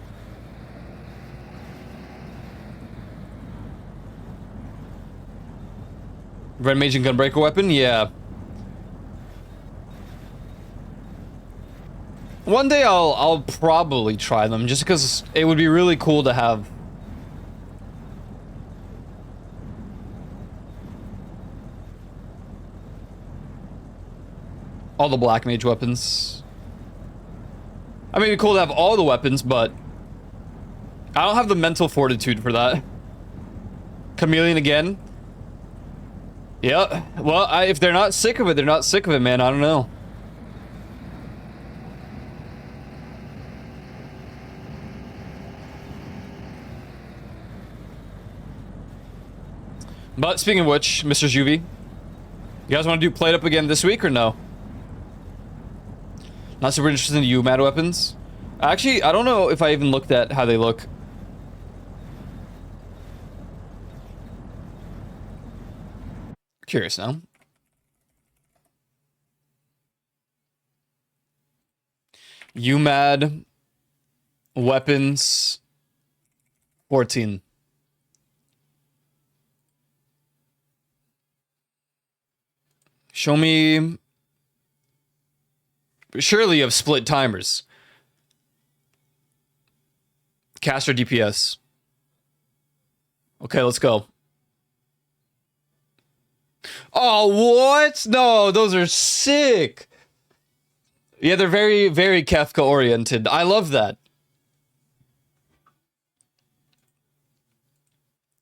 Red Mage and Gunbreaker weapon? Yeah. One day I'll probably try them, just because it would be really cool to have. All the Black Mage weapons. I mean, it'd be cool to have all the weapons, but I don't have the mental fortitude for that. Chameleon again? Yeah. Well, if they're not sick of it, they're not sick of it, man. I don't know. But speaking of which, Mr. Juvie, you guys want to do Plate Up again this week or no? Not super interested in UMAD weapons. Actually, I don't know if I even looked at how they look. Curious now. UMAD weapons 14. Show me. Surely you have split timers. Caster DPS. Okay, let's go. Oh, what? No, those are sick. Yeah, they're very, very Kefka oriented. I love that.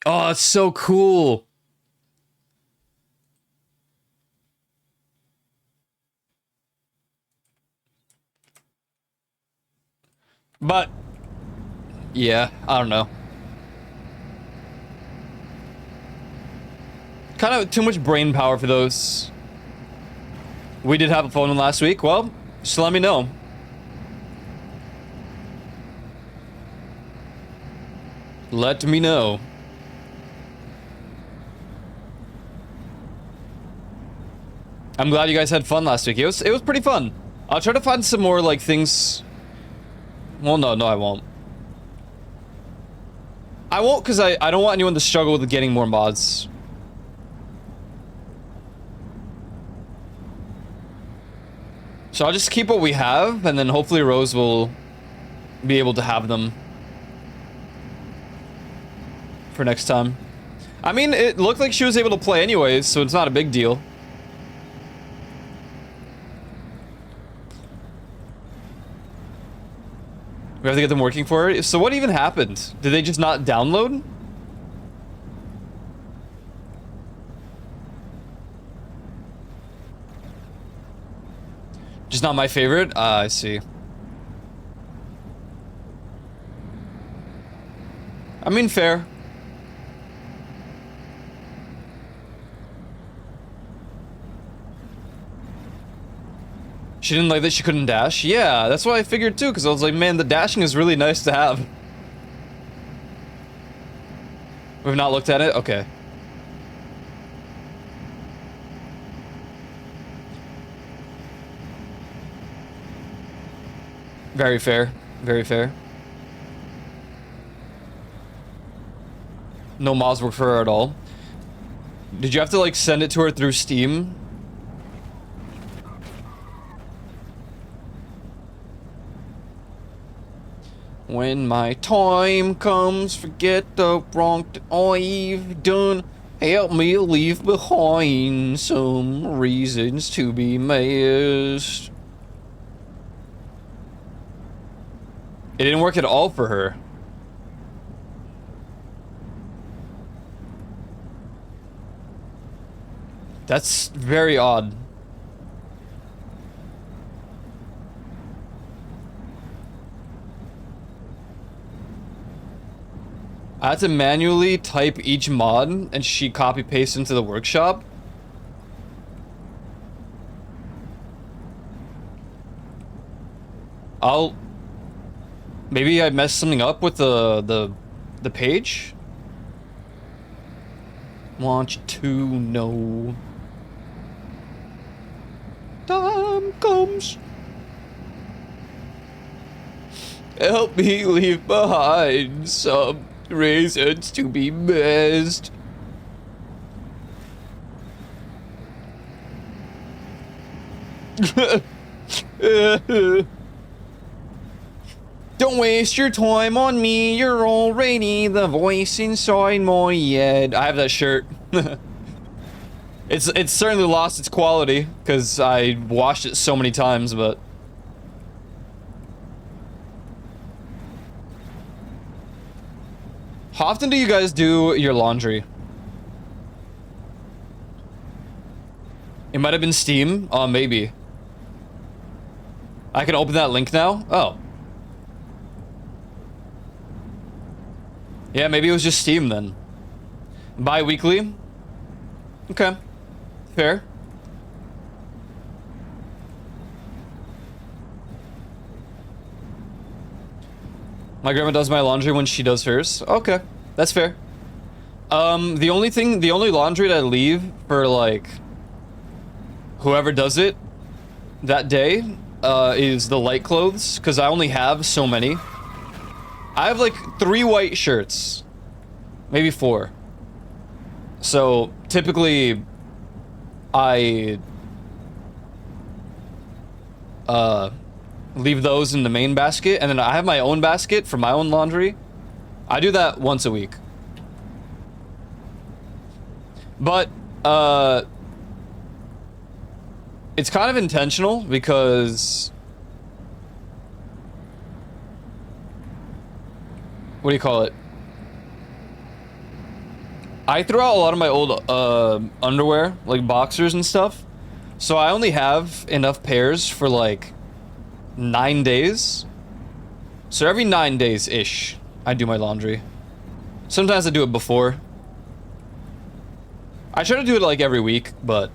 Oh, it's so cool. But yeah, I don't know. Kind of too much brain power for those. We did have a phone in last week. Well, just let me know. Let me know. I'm glad you guys had fun last week. It was pretty fun. I'll try to find some more like things. Well, no, I won't. I won't because I don't want anyone to struggle with getting more mods. So I'll just keep what we have, and then hopefully Rose will be able to have them for next time. I mean, it looked like she was able to play anyways, so it's not a big deal. We have to get them working for her. So what even happened? Did they just not download? Just not my favorite? I see. I mean, fair. She didn't like that she couldn't dash? Yeah, that's what I figured too, because I was like, man, the dashing is really nice to have. We've not looked at it? Okay. Very fair. Very fair. No mods work for her at all. Did you have to like send it to her through Steam? When my time comes, forget the wrong I've done. Help me leave behind some reasons to be missed. It didn't work at all for her. That's very odd. I had to manually type each mod and she copy paste into the workshop. Maybe I messed something up with the page. Want you to know. Time comes. Help me leave behind some reasons to be missed. Don't waste your time on me, you're already the voice inside my head. I have that shirt. It's certainly lost its quality, because I washed it so many times, but... How often do you guys do your laundry? It might have been Steam. Oh, maybe. I can open that link now? Oh. Yeah, maybe it was just Steam then. Bi-weekly? Okay. Fair. My grandma does my laundry when she does hers. Okay. That's fair. The only laundry that I leave for, like, whoever does it that day, is the light clothes, because I only have so many. I have like 3 white shirts. Maybe 4. So, typically, I leave those in the main basket, and then I have my own basket for my own laundry. I do that once a week. But, it's kind of intentional, because... What do you call it? I threw out a lot of my old underwear, like boxers and stuff. So I only have enough pairs for like 9 days. So every 9 days-ish, I do my laundry. Sometimes I do it before. I try to do it like every week, but...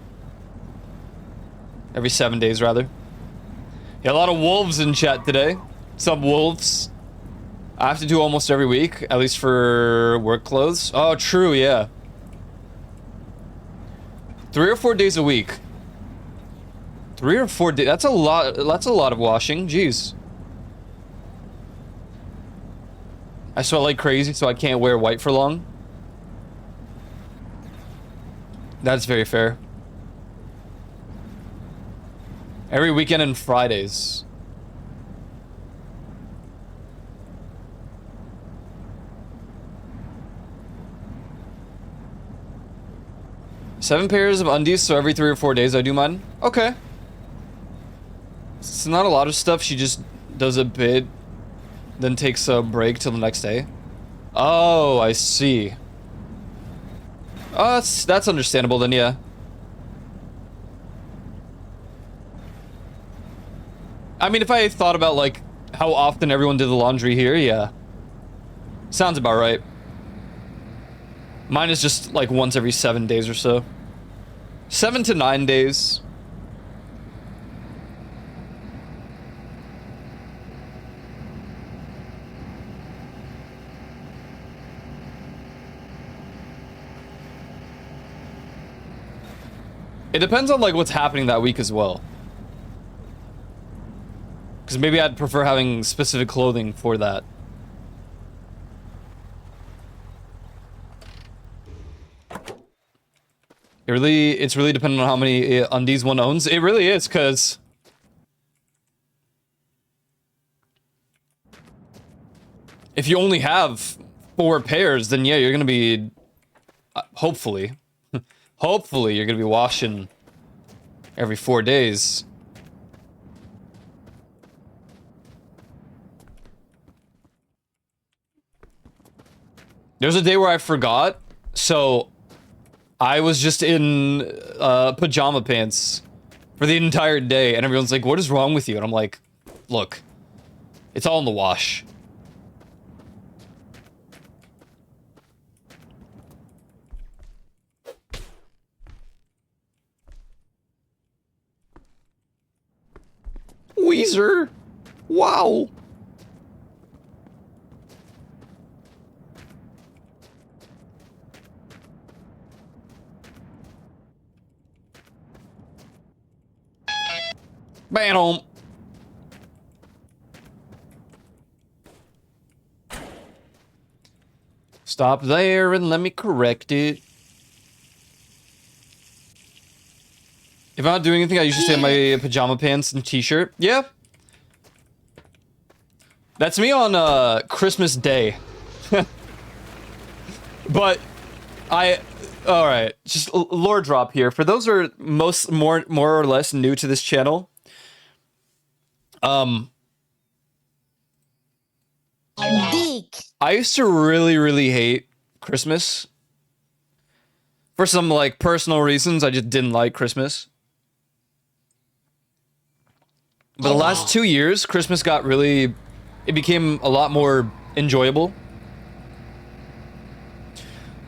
Every 7 days, rather. Yeah, a lot of wolves in chat today. What's up, wolves? I have to do almost every week, at least for work clothes. Oh, true, yeah. 3 or 4 days a week. 3 or 4 days. That's a lot of washing. Jeez. I sweat like crazy, so I can't wear white for long. That's very fair. Every weekend and Fridays. Seven pairs of undies, so every 3 or 4 days I do mine. Okay. It's not a lot of stuff. She just does a bit, then takes a break till the next day. Oh, I see. Oh, that's understandable then, yeah. I mean, if I thought about, like, how often everyone did the laundry here, yeah. Sounds about right. Mine is just, like, once every 7 days or so. 7 to 9 days. It depends on, like, what's happening that week as well. Because maybe I'd prefer having specific clothing for that. It's really dependent on how many undies one owns. It really is, because... If you only have 4 pairs, then yeah, you're gonna be... hopefully. Hopefully, you're gonna be washing every 4 days. There's a day where I forgot, so I was just in pajama pants for the entire day, and everyone's like, "What is wrong with you?" And I'm like, "Look, it's all in the wash." Weezer, wow. Bam. Stop there and let me correct it. If I'm not doing anything, I usually stay in my pajama pants and t-shirt. Yeah. That's me on Christmas Day. But all right, just lore drop here. For those who are more or less new to this channel, I used to really hate Christmas. For some like personal reasons, I just didn't like Christmas. But the last 2 years, Christmas got really, it became a lot more enjoyable.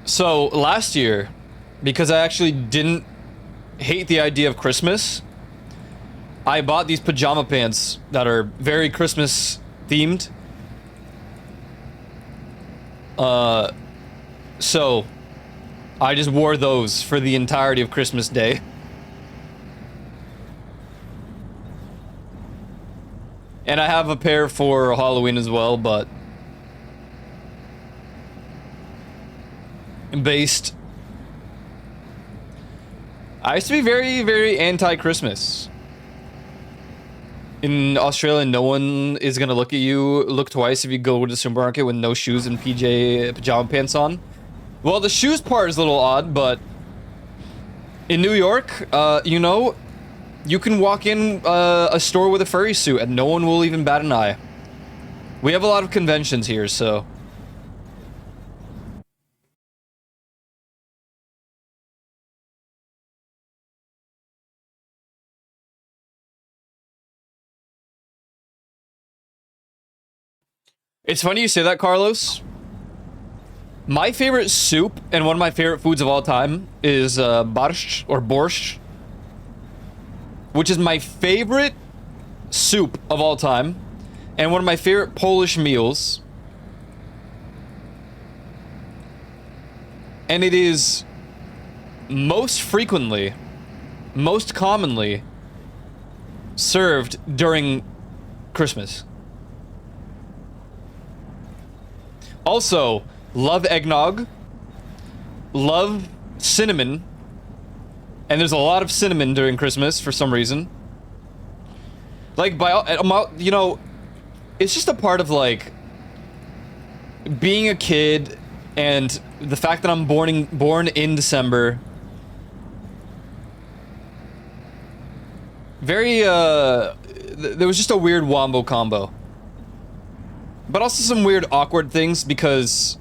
So last year, because I actually didn't hate the idea of Christmas, I bought these pajama pants that are very Christmas themed. So I just wore those for the entirety of Christmas Day. And I have a pair for Halloween as well, but based. I used to be very anti-Christmas. In Australia, no one is gonna look twice if you go to the supermarket with no shoes and pajama pants on. Well, the shoes part is a little odd, but in New York, you know, you can walk in a store with a furry suit and no one will even bat an eye. We have a lot of conventions here, so. It's funny you say that, Carlos. My favorite soup and one of my favorite foods of all time is borscht or borscht, which is my favorite soup of all time and one of my favorite Polish meals. And it is most frequently, most commonly served during Christmas. Also, love eggnog, love cinnamon, and there's a lot of cinnamon during Christmas for some reason. Like, you know, it's just a part of, like, being a kid and the fact that I'm born in December. Very, there was just a weird wombo combo. But also some weird awkward things because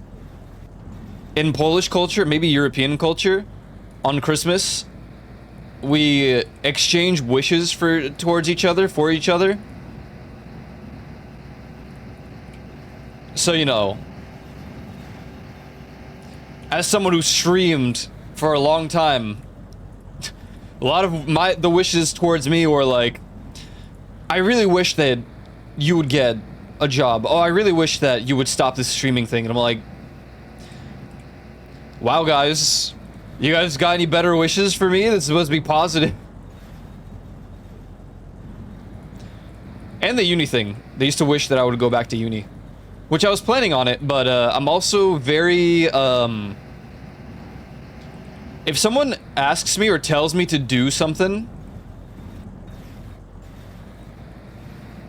in Polish culture, maybe European culture, on Christmas, we exchange wishes towards each other, for each other. So, you know, as someone who streamed for a long time, a lot of the wishes towards me were like, I really wish that you would get a job. Oh, I really wish that you would stop this streaming thing. And I'm like, wow, guys, you guys got any better wishes for me? That's supposed to be positive. And the uni thing. They used to wish that I would go back to uni, which I was planning on it, but I'm also very, if someone asks me or tells me to do something,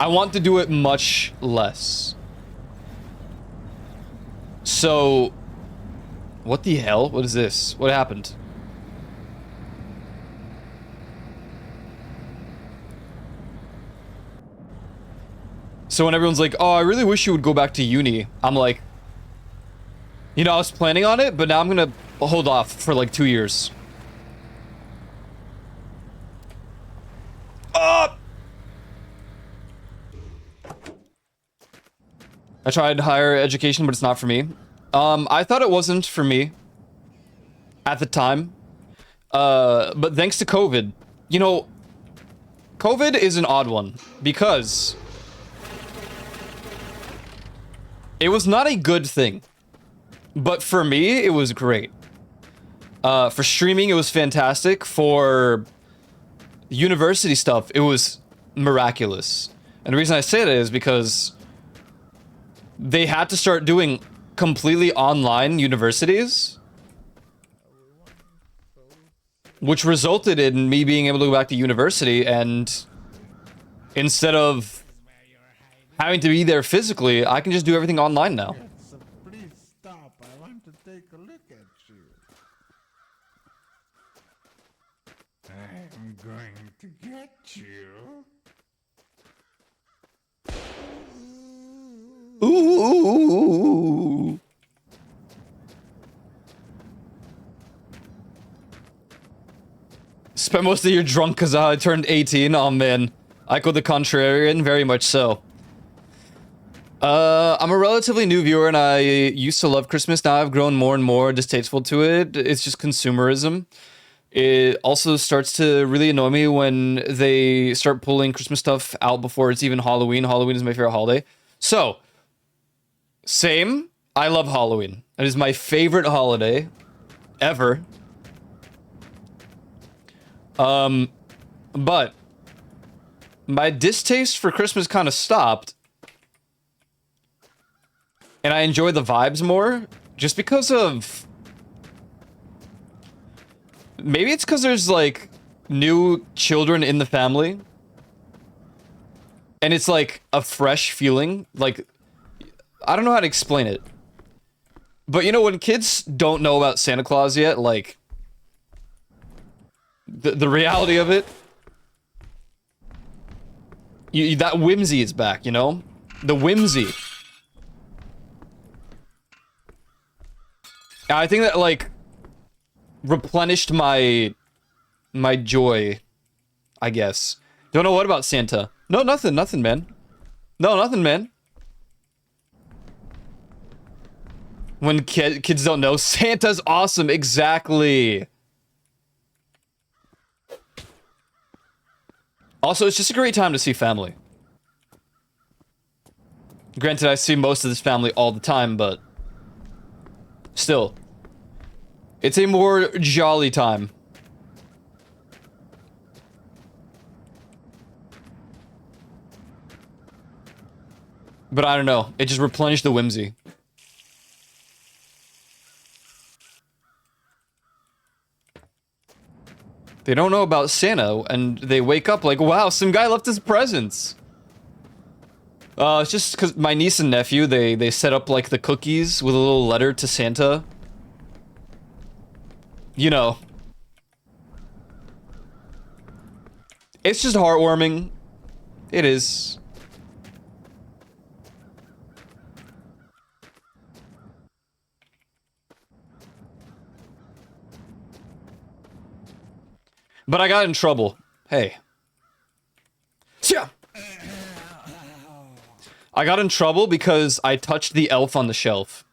I want to do it much less. So, what the hell? What is this? What happened? So when everyone's like, oh, I really wish you would go back to uni, I'm like, you know, I was planning on it, but now I'm gonna hold off for like 2 years. I tried higher education, but it's not for me. I thought it wasn't for me at the time. But thanks to COVID, you know, COVID is an odd one because it was not a good thing, but for me, it was great. For streaming, it was fantastic. For university stuff, it was miraculous. And the reason I say that is because they had to start doing completely online universities, which resulted in me being able to go back to university, and instead of having to be there physically, I can just do everything online now. So please stop. I want to take a look at you. I'm going to get you. Ooh. Spent most of the year drunk because I turned 18. Oh man, I go the contrarian, very much so. I'm a relatively new viewer and I used to love Christmas. Now I've grown more and more distasteful to it. It's just consumerism. It also starts to really annoy me when they start pulling Christmas stuff out before it's even Halloween. Halloween is my favorite holiday. So, same. I love Halloween. It is my favorite holiday ever. But my distaste for Christmas kind of stopped. And I enjoy the vibes more just because of... Maybe it's because there's, like, new children in the family. And it's, like, a fresh feeling. Like, I don't know how to explain it. But, you know, when kids don't know about Santa Claus yet, like... The reality of it... that whimsy is back, you know? The whimsy. I think that, like... replenished my joy, I guess. Don't know what about Santa. No, nothing, man. No, nothing, man. When kids don't know, Santa's awesome, exactly. Also, it's just a great time to see family. Granted, I see most of this family all the time, but still. It's a more jolly time. But I don't know. It just replenished the whimsy. They don't know about Santa, and they wake up like, wow, some guy left us presents. It's just because my niece and nephew, they set up, like, the cookies with a little letter to Santa. You know. It's just heartwarming. It is. But I got in trouble. Hey. Yeah. I got in trouble because I touched the elf on the shelf.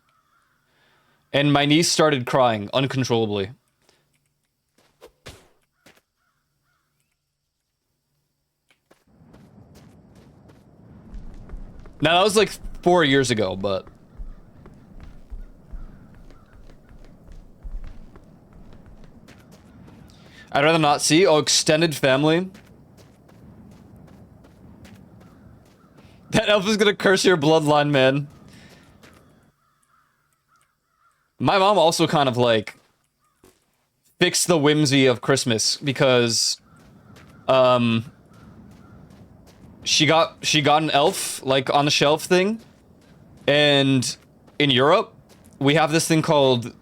And my niece started crying uncontrollably. Now, that was like 4 years ago, but... I'd rather not see. Oh, extended family. That elf is gonna curse your bloodline, man. My mom also kind of, like, fixed the whimsy of Christmas because, she got an elf, like, on the shelf thing. And in Europe, we have this thing called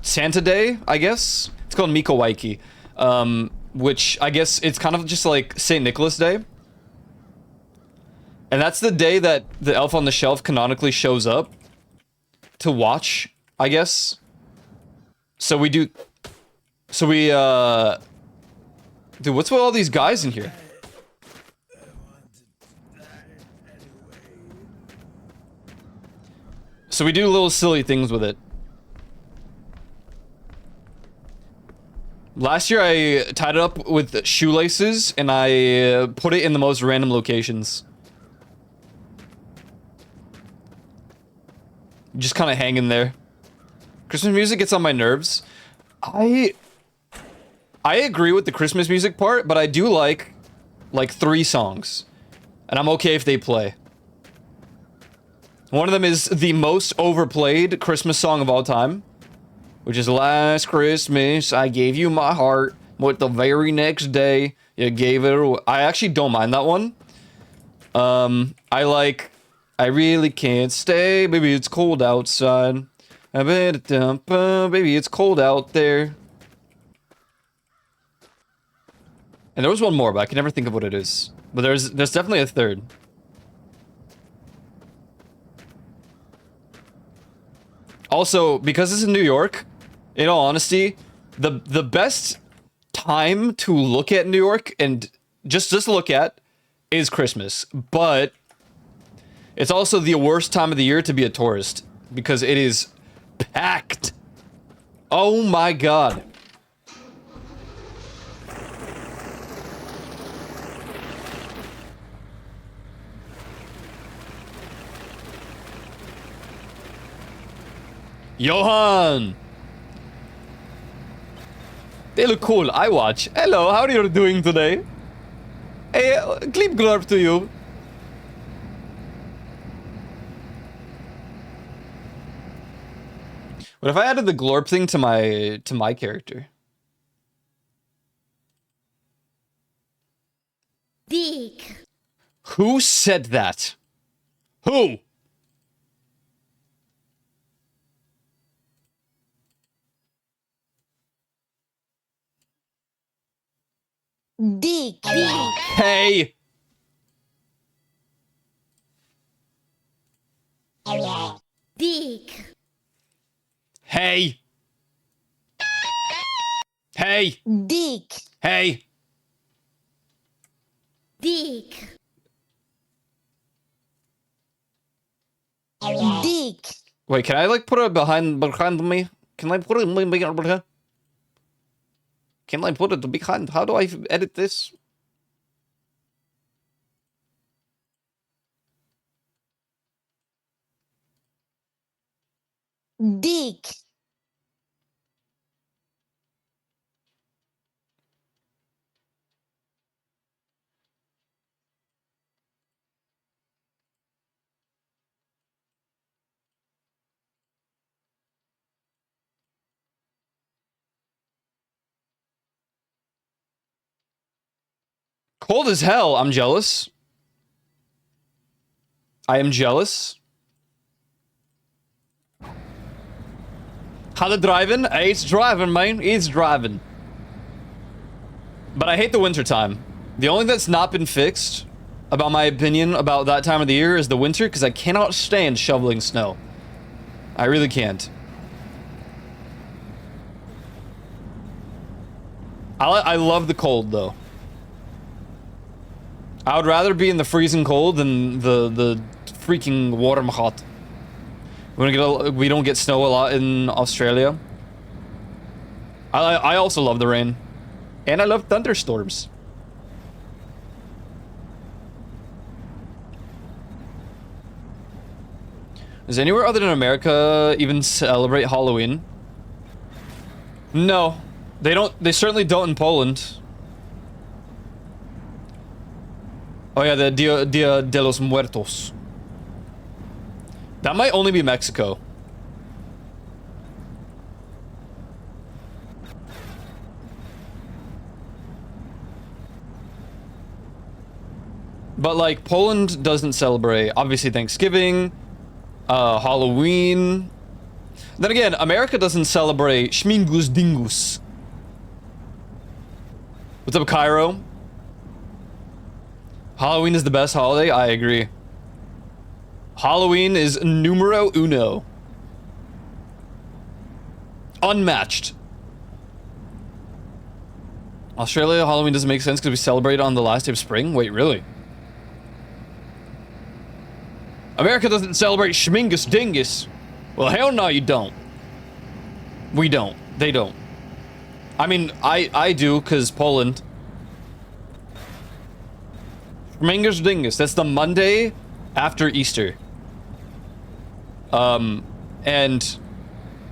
Santa Day, I guess. It's called Mikowaiki. Which I guess it's kind of just like St. Nicholas Day. And that's the day that the elf on the shelf canonically shows up to watch, I guess. So we do. So we dude, what's with all these guys in here? So we do little silly things with it. Last year I tied it up with shoelaces and I put it in the most random locations. Just kind of hanging there. Christmas music gets on my nerves. I agree with the Christmas music part, but I do like 3 songs. And I'm okay if they play. One of them is the most overplayed Christmas song of all time, which is Last Christmas, I gave you my heart, but the very next day, you gave it away. I actually don't mind that one. I really can't stay, baby, it's cold outside. I bet baby, it's cold out there. And there was one more, but I can never think of what it is. But there's definitely a third. Also, because it's in New York, in all honesty, the best time to look at New York and just look at is Christmas. But it's also the worst time of the year to be a tourist because it is packed. Oh my god. Johan! They look cool. I watch. Hello, how are you doing today? Hey, clip glurp to you. What if I added the glorp thing to my character? Dick. Who said that? Who? Dick. Hey! Dick. Hey! Hey! Dick. Hey! Dick. Dick. Wait, can I like put it behind me? Can I put it behind? Can I put it behind? How do I edit this? Dick. Cold as hell. I'm jealous. I am jealous. How the driving? It's driving, man. It's driving. But I hate the winter time. The only thing that's not been fixed about my opinion about that time of the year is the winter, because I cannot stand shoveling snow. I really can't. I love the cold, though. I would rather be in the freezing cold than the freaking warm hot. We don't get snow a lot in Australia. I also love the rain. And I love thunderstorms. Does anywhere other than America even celebrate Halloween? No. They don't. They certainly don't in Poland. Oh yeah, the Dia de los Muertos. That might only be Mexico. But like Poland doesn't celebrate obviously Thanksgiving, Halloween. Then again, America doesn't celebrate Schmingus Dingus. What's up, Cairo? Halloween is the best holiday? I agree. Halloween is numero uno. Unmatched. Australia Halloween doesn't make sense because we celebrate on the last day of spring? Wait, really? America doesn't celebrate Schmingus Dingus. Well, hell no, you don't. We don't. They don't. I mean, I do, because Poland. Schmingus Dingus. That's the Monday after Easter. And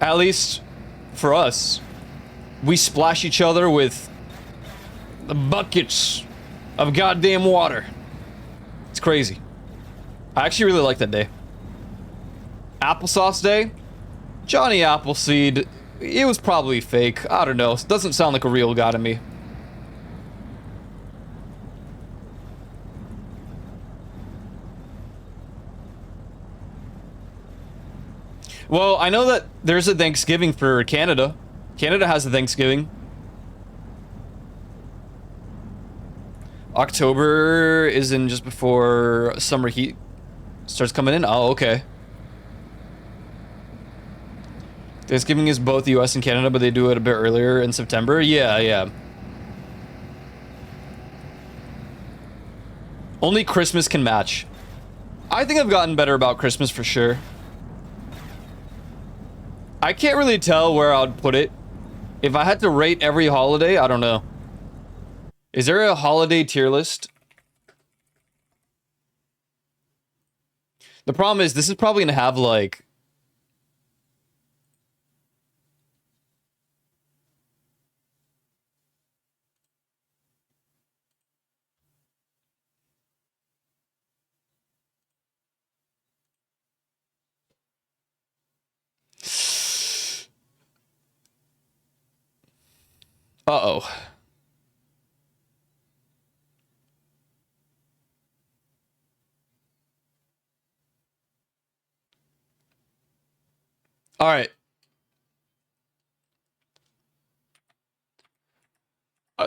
at least for us, we splash each other with the buckets of goddamn water. It's crazy. I actually really like that day. Applesauce Day? Johnny Appleseed, it was probably fake. I don't know. It doesn't sound like a real guy to me. Well, I know that there's a Thanksgiving for Canada. Canada has a Thanksgiving. October is in just before summer heat starts coming in. Oh, okay. Thanksgiving is both US and Canada, but they do it a bit earlier in September. Yeah, yeah. Only Christmas can match. I think I've gotten better about Christmas for sure. I can't really tell where I'd put it. If I had to rate every holiday, I don't know. Is there a holiday tier list? The problem is, this is probably gonna have like... Uh-oh. All right.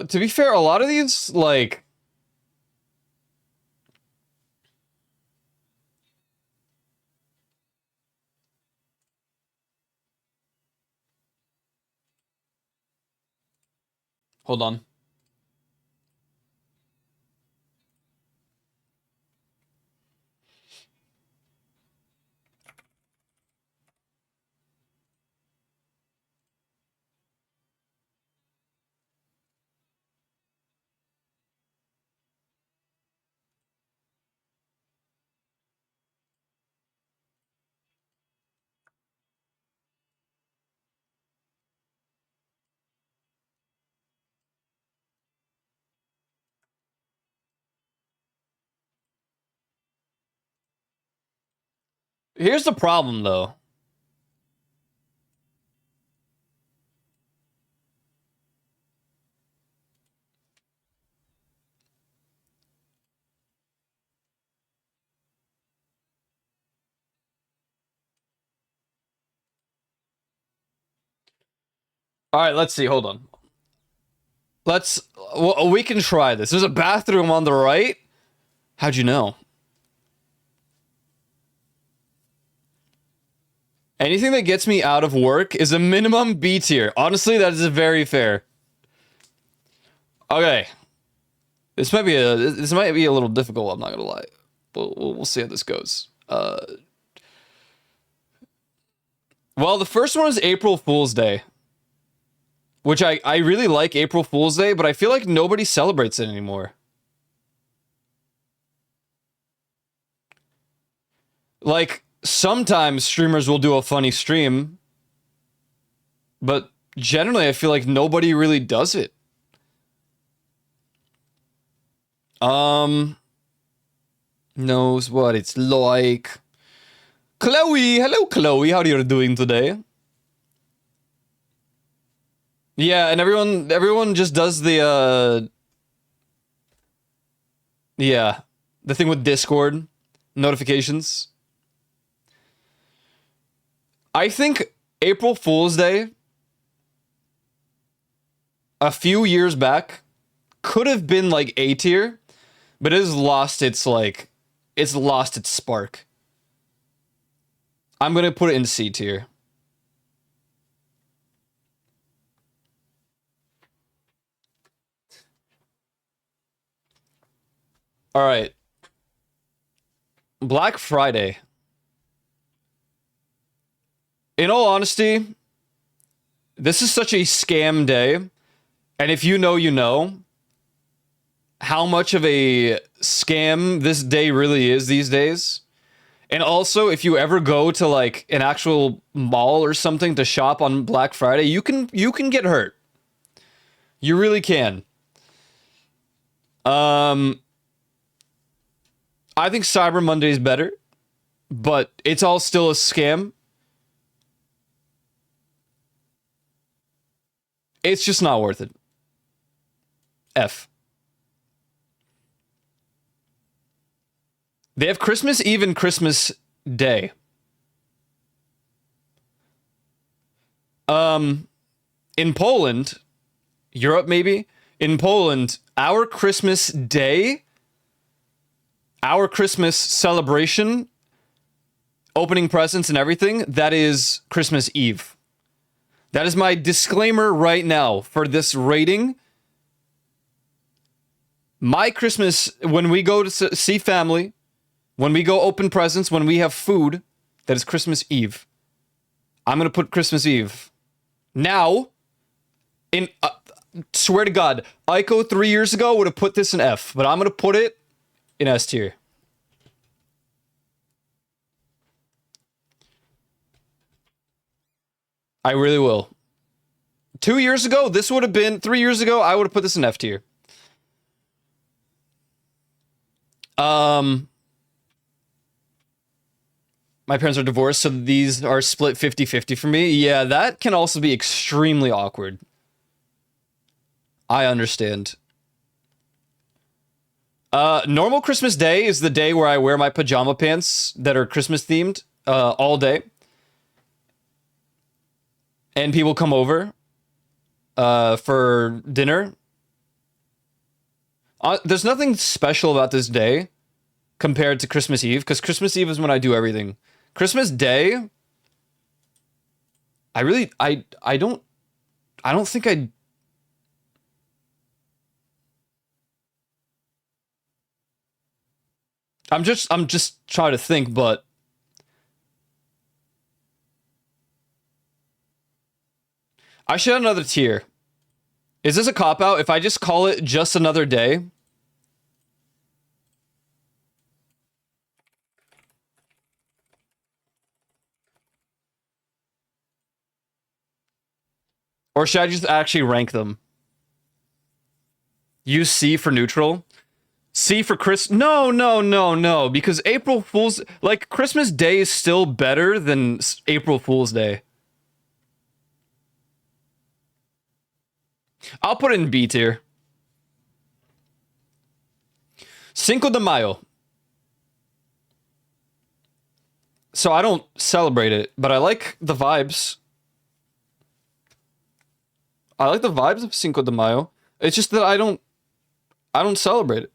To be fair, a lot of these, like... Hold on. Here's the problem, though. All right, let's see. Hold on. Well, we can try this. There's a bathroom on the right. How'd you know? Anything that gets me out of work is a minimum B tier. Honestly, that is very fair. Okay. This might be a little difficult, I'm not gonna lie. We'll see how this goes. Well, the first one is April Fool's Day. Which I really like April Fool's Day, but I feel like nobody celebrates it anymore. Like, sometimes streamers will do a funny stream, but generally I feel like nobody really does it. Knows what it's like. Chloe! Hello, Chloe. How are you doing today? Yeah, and everyone just does the, yeah, the thing with Discord notifications. I think April Fool's Day, a few years back, could have been like A tier, but it has lost its, like, it's lost its spark. I'm gonna put it in C tier. All right. Black Friday. In all honesty, this is such a scam day. And if you know, you know how much of a scam this day really is these days. And also, if you ever go to like an actual mall or something to shop on Black Friday, you can get hurt. You really can. I think Cyber Monday is better, but it's all still a scam. It's just not worth it. F. They have Christmas Eve and Christmas Day. In Poland, Europe maybe, in Poland, our Christmas Day, our Christmas celebration, opening presents and everything, that is Christmas Eve. That is my disclaimer right now for this rating. My Christmas, when we go to see family, when we go open presents, when we have food, that is Christmas Eve. I'm going to put Christmas Eve. Now, swear to God, Ico 3 years ago would have put this in F, but I'm going to put it in S tier. I really will. 2 years ago, this would have been, 3 years ago, I would have put this in F tier. My parents are divorced, so these are split 50-50 for me. Yeah, that can also be extremely awkward. I understand. Normal Christmas Day is the day where I wear my pajama pants that are Christmas themed all day. And people come over for dinner. There's nothing special about this day compared to Christmas Eve, because Christmas Eve is when I do everything. Christmas Day, I don't think I'm just trying to think, but I should have another tier. Is this a cop-out if I just call it just another day? Or should I just actually rank them? Use C for neutral? C for Chris? No, because April Fool's... Like, Christmas Day is still better than April Fool's Day. I'll put it in B tier. Cinco de Mayo. So I don't celebrate it, but I like the vibes. I like the vibes of Cinco de Mayo. It's just that I don't celebrate it.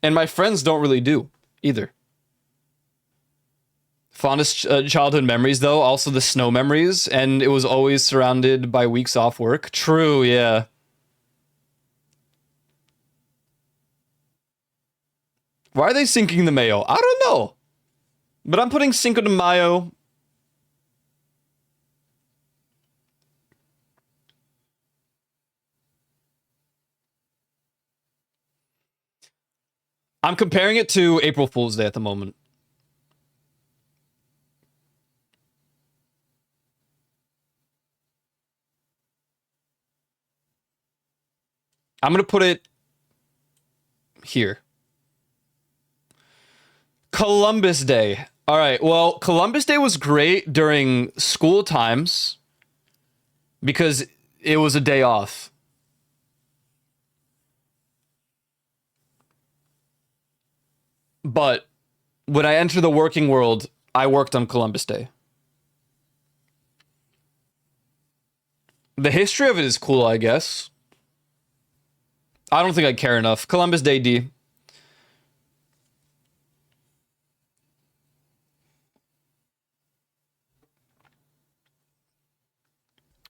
And my friends don't really do either. Fondest childhood memories, though, also the snow memories, and it was always surrounded by weeks off work. True, yeah. Why are they sinking the Mayo? I don't know. But I'm putting Cinco de Mayo. I'm comparing it to April Fool's Day at the moment. I'm going to put it here. Columbus Day. All right, well, Columbus Day was great during school times because it was a day off. But when I entered the working world, I worked on Columbus Day. The history of it is cool, I guess. I don't think I care enough. Columbus Day D.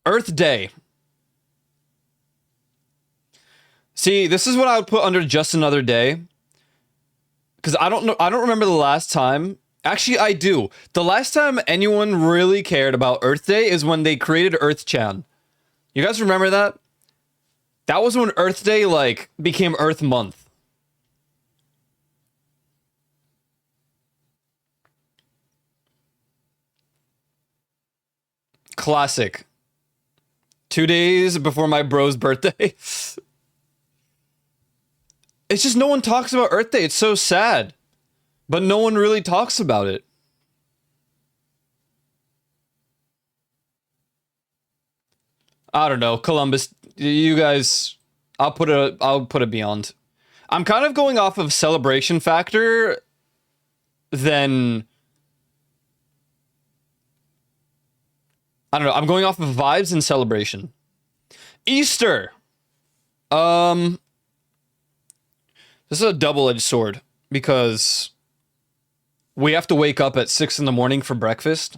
Earth Day. See, this is what I would put under just another day. because I don't remember the last time. Actually, I do. The last time anyone really cared about Earth Day is when they created Earth Chan. You guys remember that? That was when Earth Day like became Earth Month. Classic. 2 days before my bro's birthday. It's just no one talks about Earth Day. It's so sad. But no one really talks about it. I don't know. Columbus, you guys, I'll put it beyond. I'm kind of going off of celebration factor than I don't know. I'm going off of vibes and celebration. Easter. This is a double-edged sword because we have to wake up at 6 in the morning for breakfast.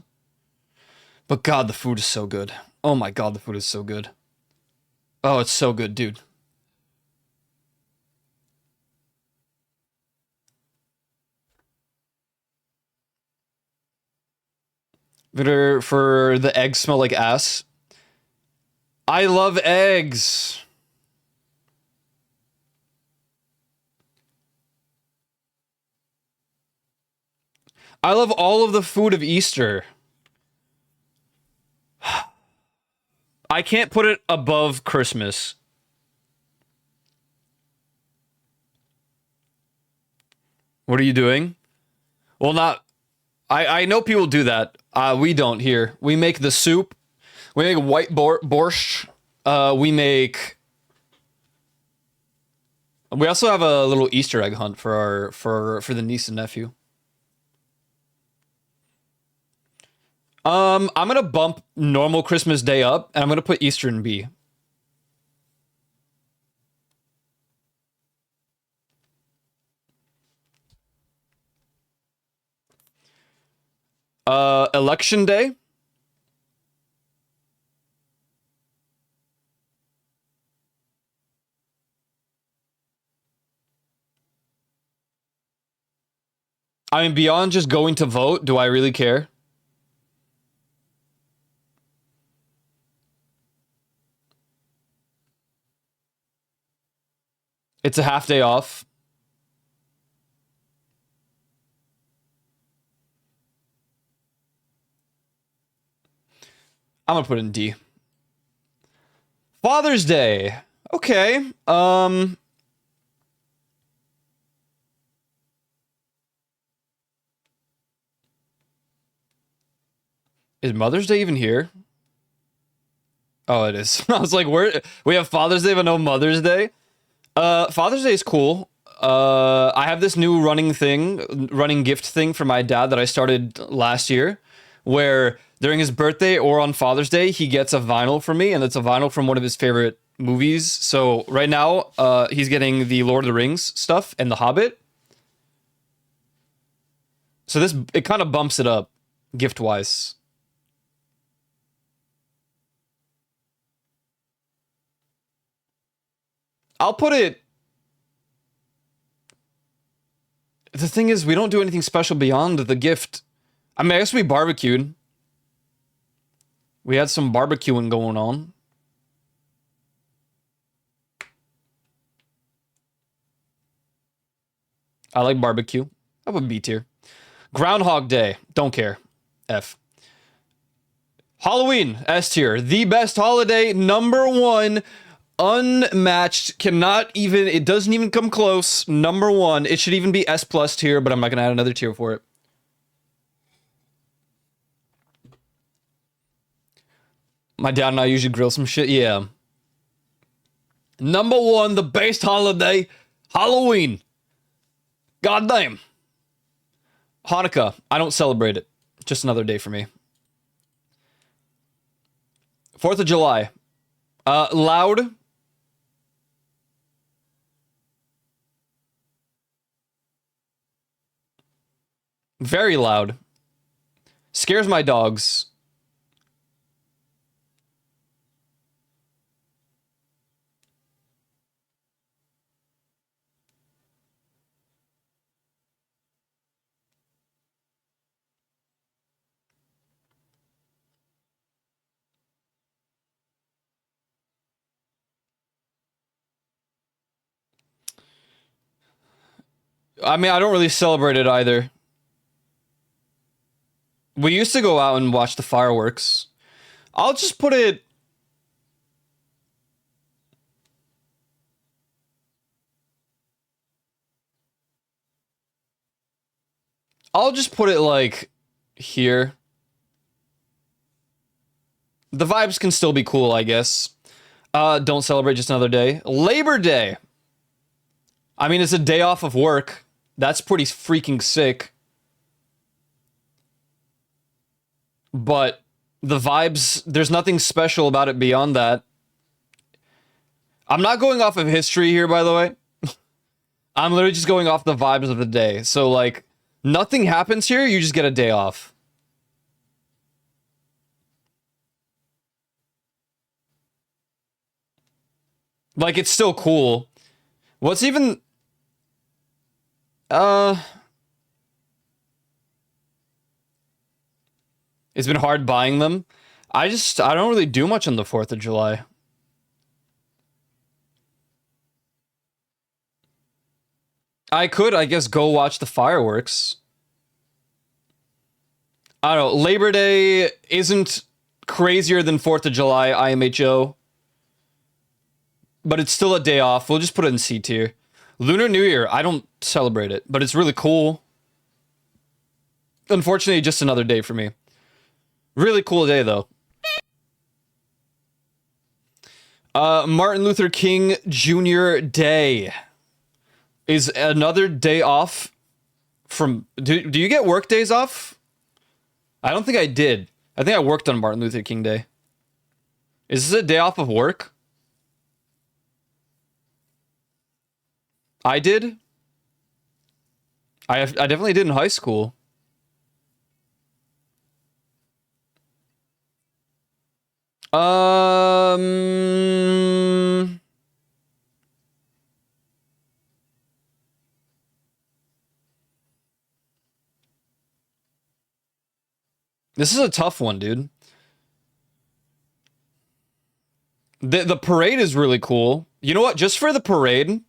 But God, the food is so good. Oh my God, the food is so good. Oh, it's so good, dude. Victor, for the eggs smell like ass. I love eggs. I love all of the food of Easter. I can't put it above Christmas. What are you doing? Well, not... I know people do that. We don't here. We make the soup. We make white borscht. We make... We also have a little Easter egg hunt for our for the niece and nephew. I'm gonna bump normal Christmas Day up, and I'm gonna put Easter in B. Election Day. I mean, beyond just going to vote, do I really care? It's a half day off. I'm gonna put it in D. Father's Day. Okay. Is Mother's Day even here? Oh, it is. I was like, where we have Father's Day but no Mother's Day? Father's Day is cool. I have this new running gift thing for my dad that I started last year, where during his birthday or on Father's Day, he gets a vinyl from me, and it's a vinyl from one of his favorite movies. So right now, he's getting the Lord of the Rings stuff and The Hobbit. So it kind of bumps it up, gift-wise. I'll put it... The thing is, we don't do anything special beyond the gift. I mean, I guess we barbecued. We had some barbecuing going on. I like barbecue. I put B tier. Groundhog Day. Don't care. F. Halloween. S tier. The best holiday. Number one. Unmatched. Cannot even... It doesn't even come close. Number one. It should even be S plus tier, but I'm not going to add another tier for it. My dad and I usually grill some shit. Yeah. Number one, the best holiday, Halloween. Goddamn. Hanukkah. I don't celebrate it. Just another day for me. 4th of July. Loud. Very loud. Scares my dogs. I mean, I don't really celebrate it either. We used to go out and watch the fireworks. I'll just put it. I'll just put it like here. The vibes can still be cool, I guess. Don't celebrate just another day. Labor Day. I mean, it's a day off of work. That's pretty freaking sick. But the vibes, there's nothing special about it beyond that. I'm not going off of history here, by the way. I'm literally just going off the vibes of the day. So, like, nothing happens here, you just get a day off. Like, it's still cool. What's even... It's been hard buying them. I don't really do much on the 4th of July. I could, I guess, go watch the fireworks. I don't know. Labor Day isn't crazier than 4th of July, IMHO. But it's still a day off. We'll just put it in C tier. Lunar New Year, I don't celebrate it, but it's really cool. Unfortunately, just another day for me. Really cool day, though. Martin Luther King Jr. Day is another day off from... Do you get work days off? I don't think I did. I think I worked on Martin Luther King Day. Is this a day off of work? I did. I definitely did in high school. This is a tough one, dude. The parade is really cool. You know what? Just for the parade.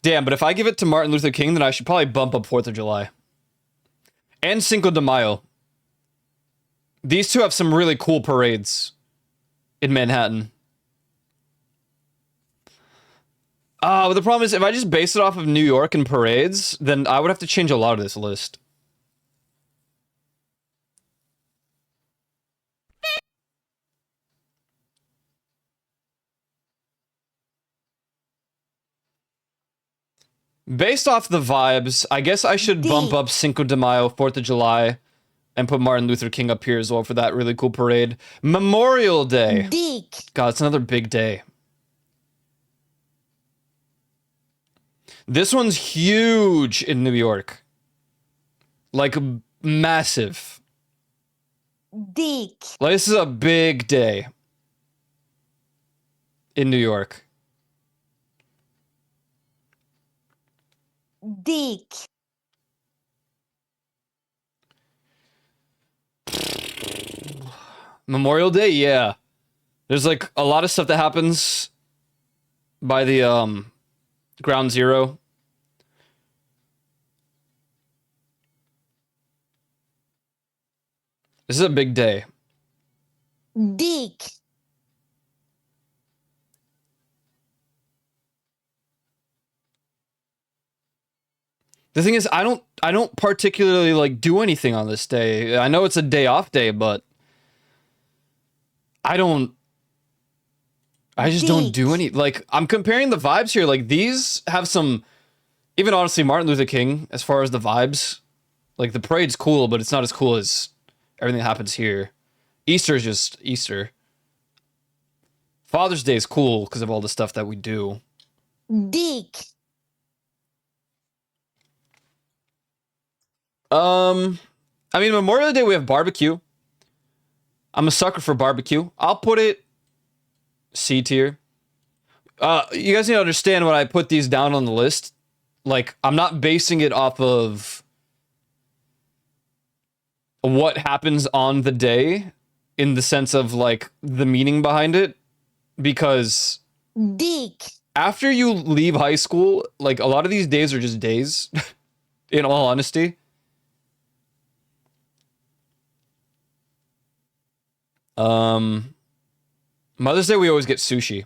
Damn, but if I give it to Martin Luther King, then I should probably bump up 4th of July. And Cinco de Mayo. These two have some really cool parades in Manhattan. But the problem is, if I just base it off of New York and parades, then I would have to change a lot of this list. Based off the vibes, I guess I should bump up Cinco de Mayo, 4th of July, and put Martin Luther King up here as well for that really cool parade. Memorial Day. Dick. God, it's another big day. This one's huge in New York. Like, massive. Dick. Like, this is a big day in New York. Dick. Memorial Day, yeah. There's like a lot of stuff that happens by the Ground Zero. This is a big day. Dick. The thing is, I don't particularly like do anything on this day. I know it's a day off day, but I just don't do any, like, I'm comparing the vibes here. Like, these have some, even honestly, Martin Luther King, as far as the vibes, like, the parade's cool, but it's not as cool as everything that happens here. Easter is just Easter. Father's Day is cool because of all the stuff that we do. Dick. I mean, Memorial Day, we have barbecue. I'm a sucker for barbecue. I'll put it C tier. You guys need to understand when I put these down on the list. Like, I'm not basing it off of what happens on the day in the sense of, like, the meaning behind it. Because Dick. after you leave high school, like a lot of these days are just days, in all honesty. Mother's Day, we always get sushi.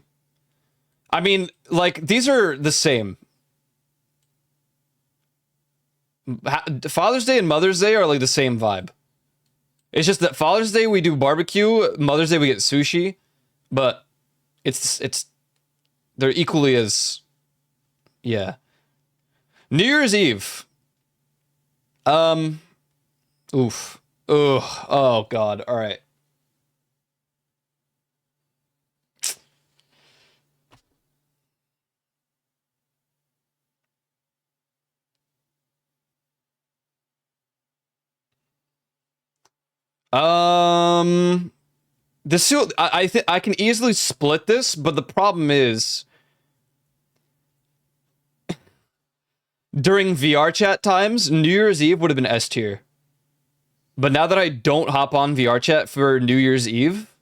I mean, like, these are the same. Father's Day and Mother's Day are like the same vibe. It's just that Father's Day we do barbecue, Mother's Day we get sushi, but it's they're equally as, yeah. New Year's Eve. Oof. Ugh. Oh God. All right. This I think I can easily split this, but the problem is during VR chat times, New Year's Eve would have been S tier. But now that I don't hop on VR chat for New Year's Eve,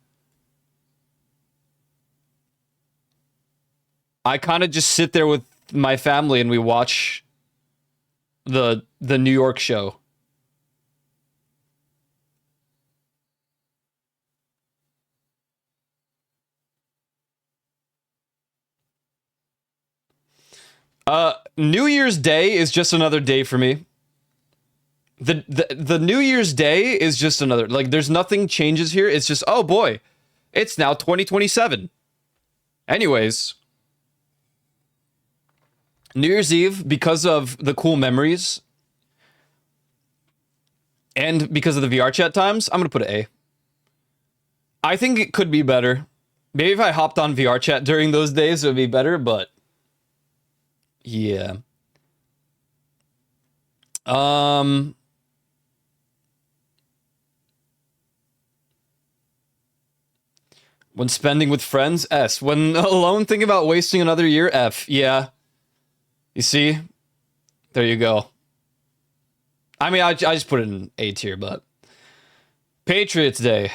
I kind of just sit there with my family and we watch the New York show. New Year's Day is just another day for me. The New Year's Day is just another, like, there's nothing changes here. It's just, oh boy, it's now 2027. Anyways, New Year's Eve, because of the cool memories and because of the VR chat times, I'm gonna put an A. I think it could be better. Maybe if I hopped on VR chat during those days, it would be better, but yeah. When spending with friends, S. When alone, think about wasting another year, F. Yeah. You see? There you go. I mean, I just put it in A tier, but Patriots Day.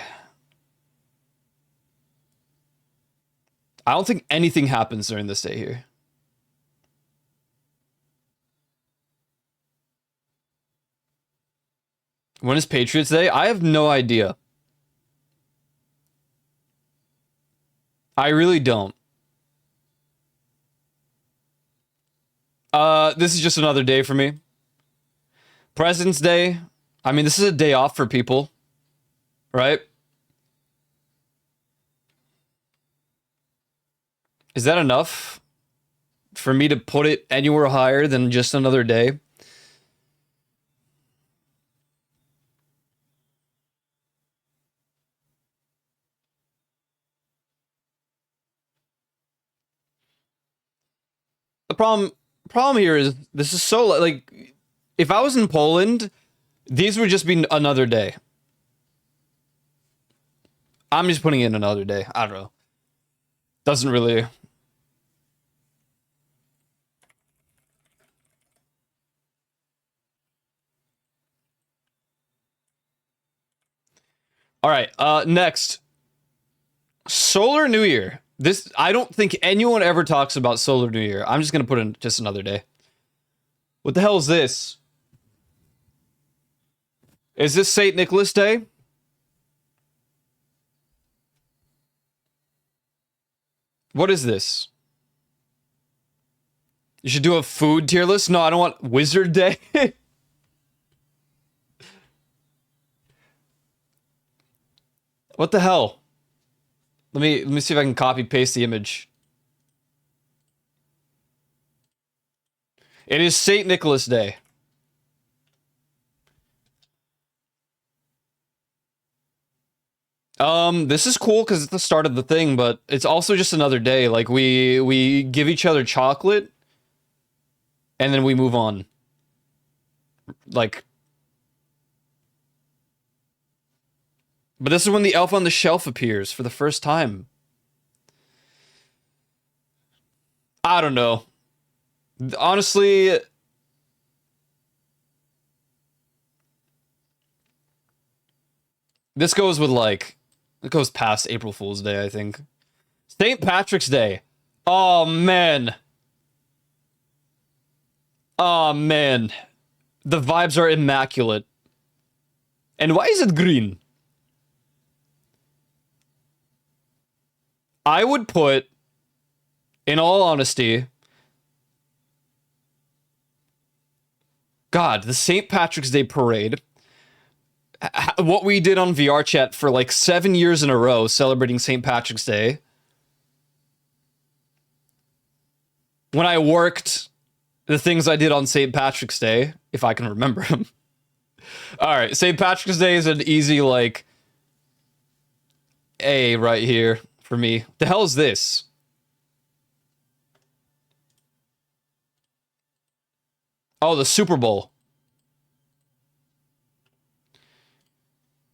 I don't think anything happens during this day here. When is Patriots Day? I have no idea. I really don't. This is just another day for me. President's Day. I mean, this is a day off for people, right? Is that enough for me to put it anywhere higher than just another day? The problem here is this is so, like, if I was in Poland, these would just be another day. I'm just putting in another day. I don't know. Doesn't really. All right. Next, Solar New Year. This, I don't think anyone ever talks about Solar New Year. I'm just gonna put in just another day. What the hell is this? Is this St. Nicholas Day? What is this? You should do a food tier list? No, I don't want Wizard Day. What the hell? Let me see if I can copy paste the image. It is St. Nicholas Day. This is cool because it's the start of the thing, but it's also just another day. Like, we give each other chocolate and then we move on. Like, but this is when the elf on the shelf appears for the first time. I don't know. Honestly, this goes with, like, it goes past April Fool's Day, I think. St. Patrick's Day. Oh, man. Oh, man. The vibes are immaculate. And why is it green? I would put, in all honesty, God, the St. Patrick's Day parade, what we did on VR chat for like 7 years in a row celebrating St. Patrick's Day. When I worked, the things I did on St. Patrick's Day, if I can remember them. All right, St. Patrick's Day is an easy, like, A right here for me. The hell is this? Oh, the Super Bowl.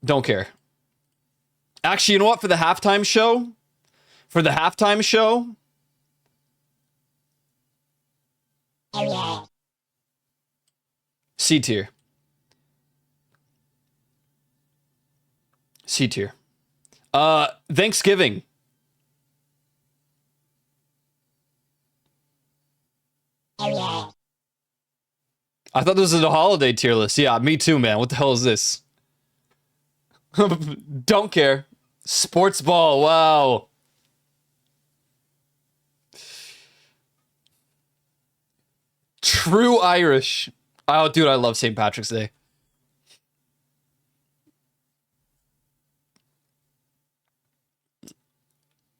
Don't care. Actually, you know what? For the halftime show, C tier. C tier. Thanksgiving. I thought this was a holiday tier list. Yeah, me too, man. What the hell is this? Don't care. Sports ball. Wow. True Irish. Oh, dude, I love St. Patrick's Day.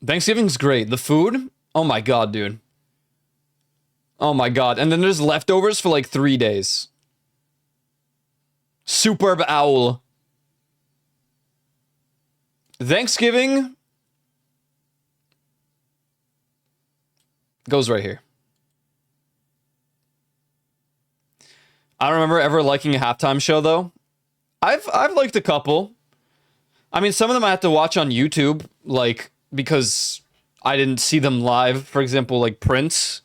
Thanksgiving's great. The food? Oh my god, dude. Oh my god. And then there's leftovers for like 3 days. Superb owl. Thanksgiving goes right here. I don't remember ever liking a halftime show though. I've liked a couple. I mean, some of them I have to watch on YouTube, like because I didn't see them live. For example, like Prince.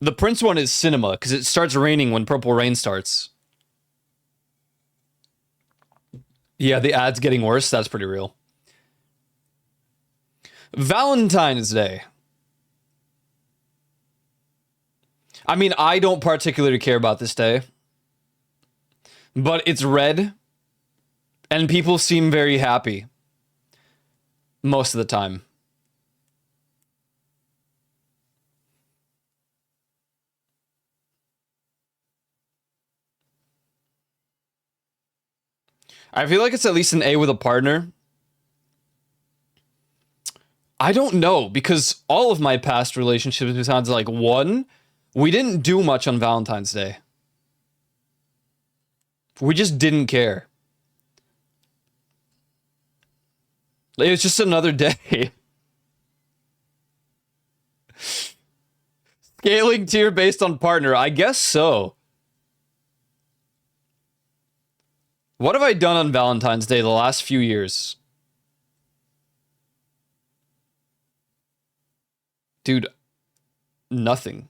The Prince one is cinema because it starts raining when Purple Rain starts. Yeah, the ad's getting worse. That's pretty real. Valentine's Day. I mean, I don't particularly care about this day. But it's red. And people seem very happy. Most of the time. I feel like it's at least an A with a partner. I don't know, because all of my past relationships, besides like one, we didn't do much on Valentine's Day. We just didn't care. It was just another day. Scaling tier based on partner. I guess so. What have I done on Valentine's Day the last few years? Dude, nothing.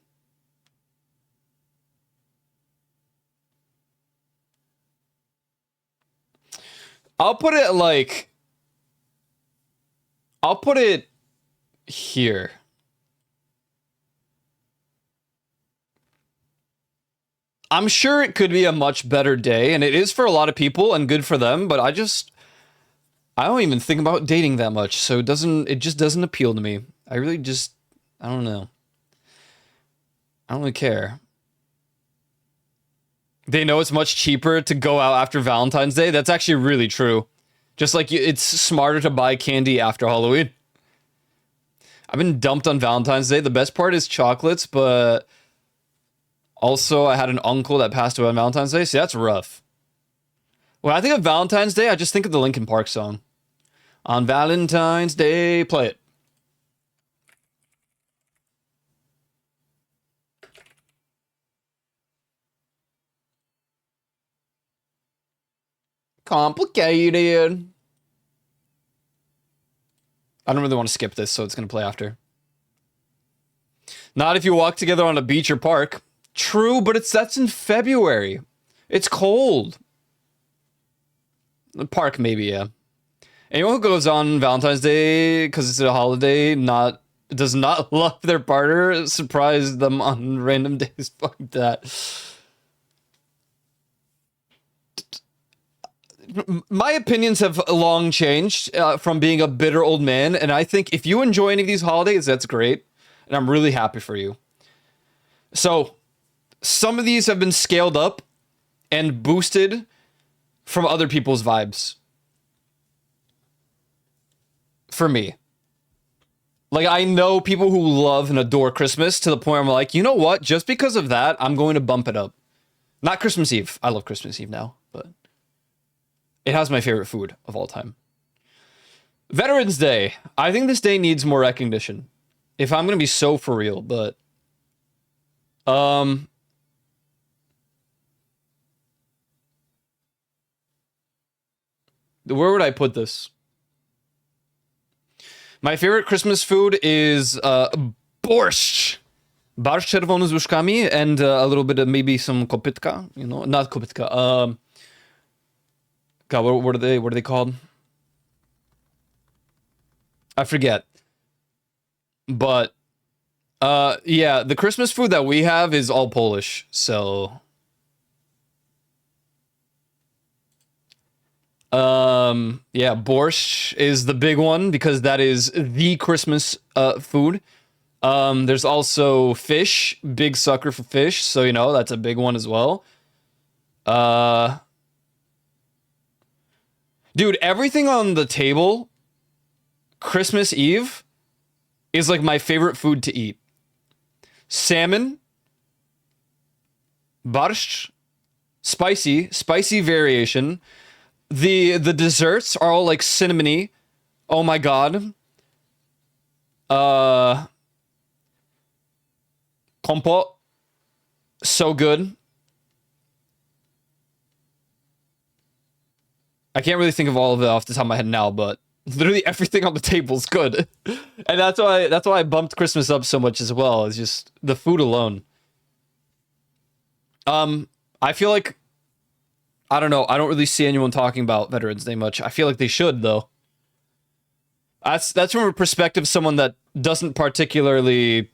I'll put it like... I'll put it here. I'm sure it could be a much better day, and it is for a lot of people, and good for them, but I don't even think about dating that much, so it just doesn't appeal to me. I don't know. I don't really care. They know it's much cheaper to go out after Valentine's Day. That's actually really true. Just like it's smarter to buy candy after Halloween. I've been dumped on Valentine's Day. The best part is chocolates, but also I had an uncle that passed away on Valentine's Day, so that's rough. When I think of Valentine's Day, I just think of the Linkin Park song. On Valentine's Day, play it. Complicated. I don't really want to skip this, so it's going to play after. Not if you walk together on a beach or park. True, but that's in February. It's cold. The park, maybe, yeah. Anyone who goes on Valentine's Day because it's a holiday, not does not love their partner, surprise them on random days. Fuck that. My opinions have long changed from being a bitter old man, and I think if you enjoy any of these holidays, that's great, and I'm really happy for you. So, some of these have been scaled up and boosted from other people's vibes. For me. Like, I know people who love and adore Christmas to the point where I'm like, you know what? Just because of that, I'm going to bump it up. Not Christmas Eve. I love Christmas Eve now, but it has my favorite food of all time. Veterans Day. I think this day needs more recognition. If I'm going to be so for real, but where would I put this? My favorite Christmas food is borscht. Barszcz czerwony z łyżkami and a little bit of maybe some kopytka, you know, not kopytka. God, what are they called? I forget. But yeah, the Christmas food that we have is all Polish, so yeah, borscht is the big one because that is the Christmas food. There's also fish, big sucker for fish, so you know, that's a big one as well. Dude, everything on the table Christmas Eve is like my favorite food to eat. Salmon, borscht, spicy variation. The desserts are all like cinnamony. Oh my god. Compote. So good. I can't really think of all of it off the top of my head now, but literally everything on the table is good. And that's why I bumped Christmas up so much as well. It's just the food alone. I feel like I don't know. I don't really see anyone talking about Veterans Day much. I feel like they should, though. That's from a perspective of someone that doesn't particularly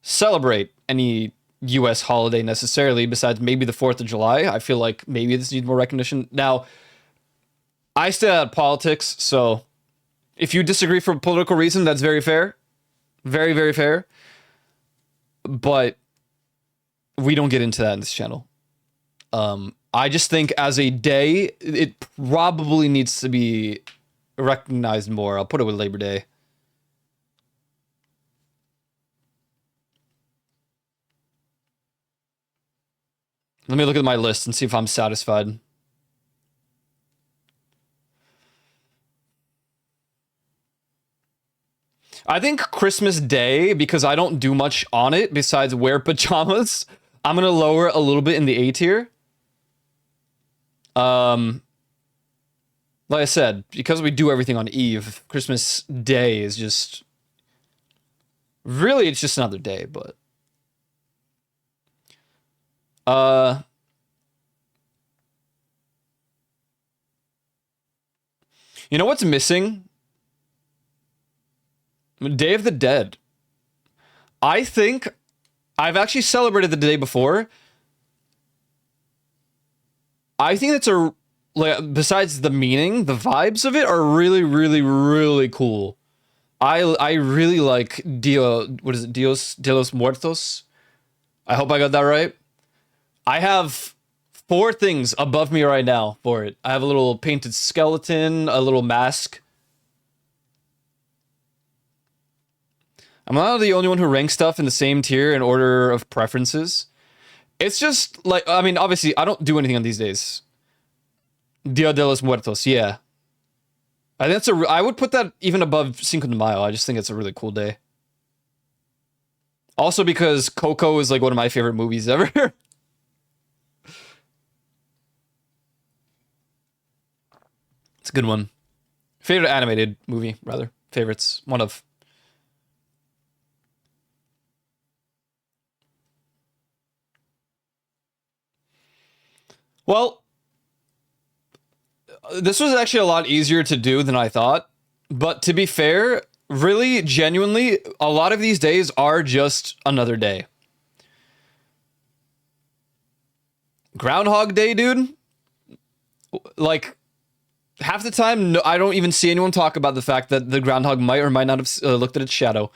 celebrate any U.S. holiday necessarily, besides maybe the 4th of July. I feel like maybe this needs more recognition. Now, I stay out of politics, so if you disagree for a political reason, that's very fair. Very, very fair. But we don't get into that in this channel. I just think as a day, it probably needs to be recognized more. I'll put it with Labor Day. Let me look at my list and see if I'm satisfied. I think Christmas Day, because I don't do much on it besides wear pajamas, I'm going to lower a little bit in the A tier. Like I said, because we do everything on Eve, Christmas Day is just... Really, it's just another day, but... You know what's missing? Day of the Dead. I think I've actually celebrated the day before. I think it's besides the meaning, the vibes of it are really, really, really cool. I really like Dios de los Muertos. I hope I got that right. I have 4 things above me right now for it. I have a little painted skeleton, a little mask. I'm not the only one who ranks stuff in the same tier in order of preferences. It's just like, I mean, obviously, I don't do anything on these days. Dia de los Muertos, yeah. I think I would put that even above Cinco de Mayo. I just think it's a really cool day. Also because Coco is like one of my favorite movies ever. It's a good one. Favorite animated movie, rather. Favorites. One of. Well, this was actually a lot easier to do than I thought. But to be fair, really, genuinely, a lot of these days are just another day. Groundhog Day, dude. Like, half the time, no, I don't even see anyone talk about the fact that the groundhog might or might not have looked at its shadow.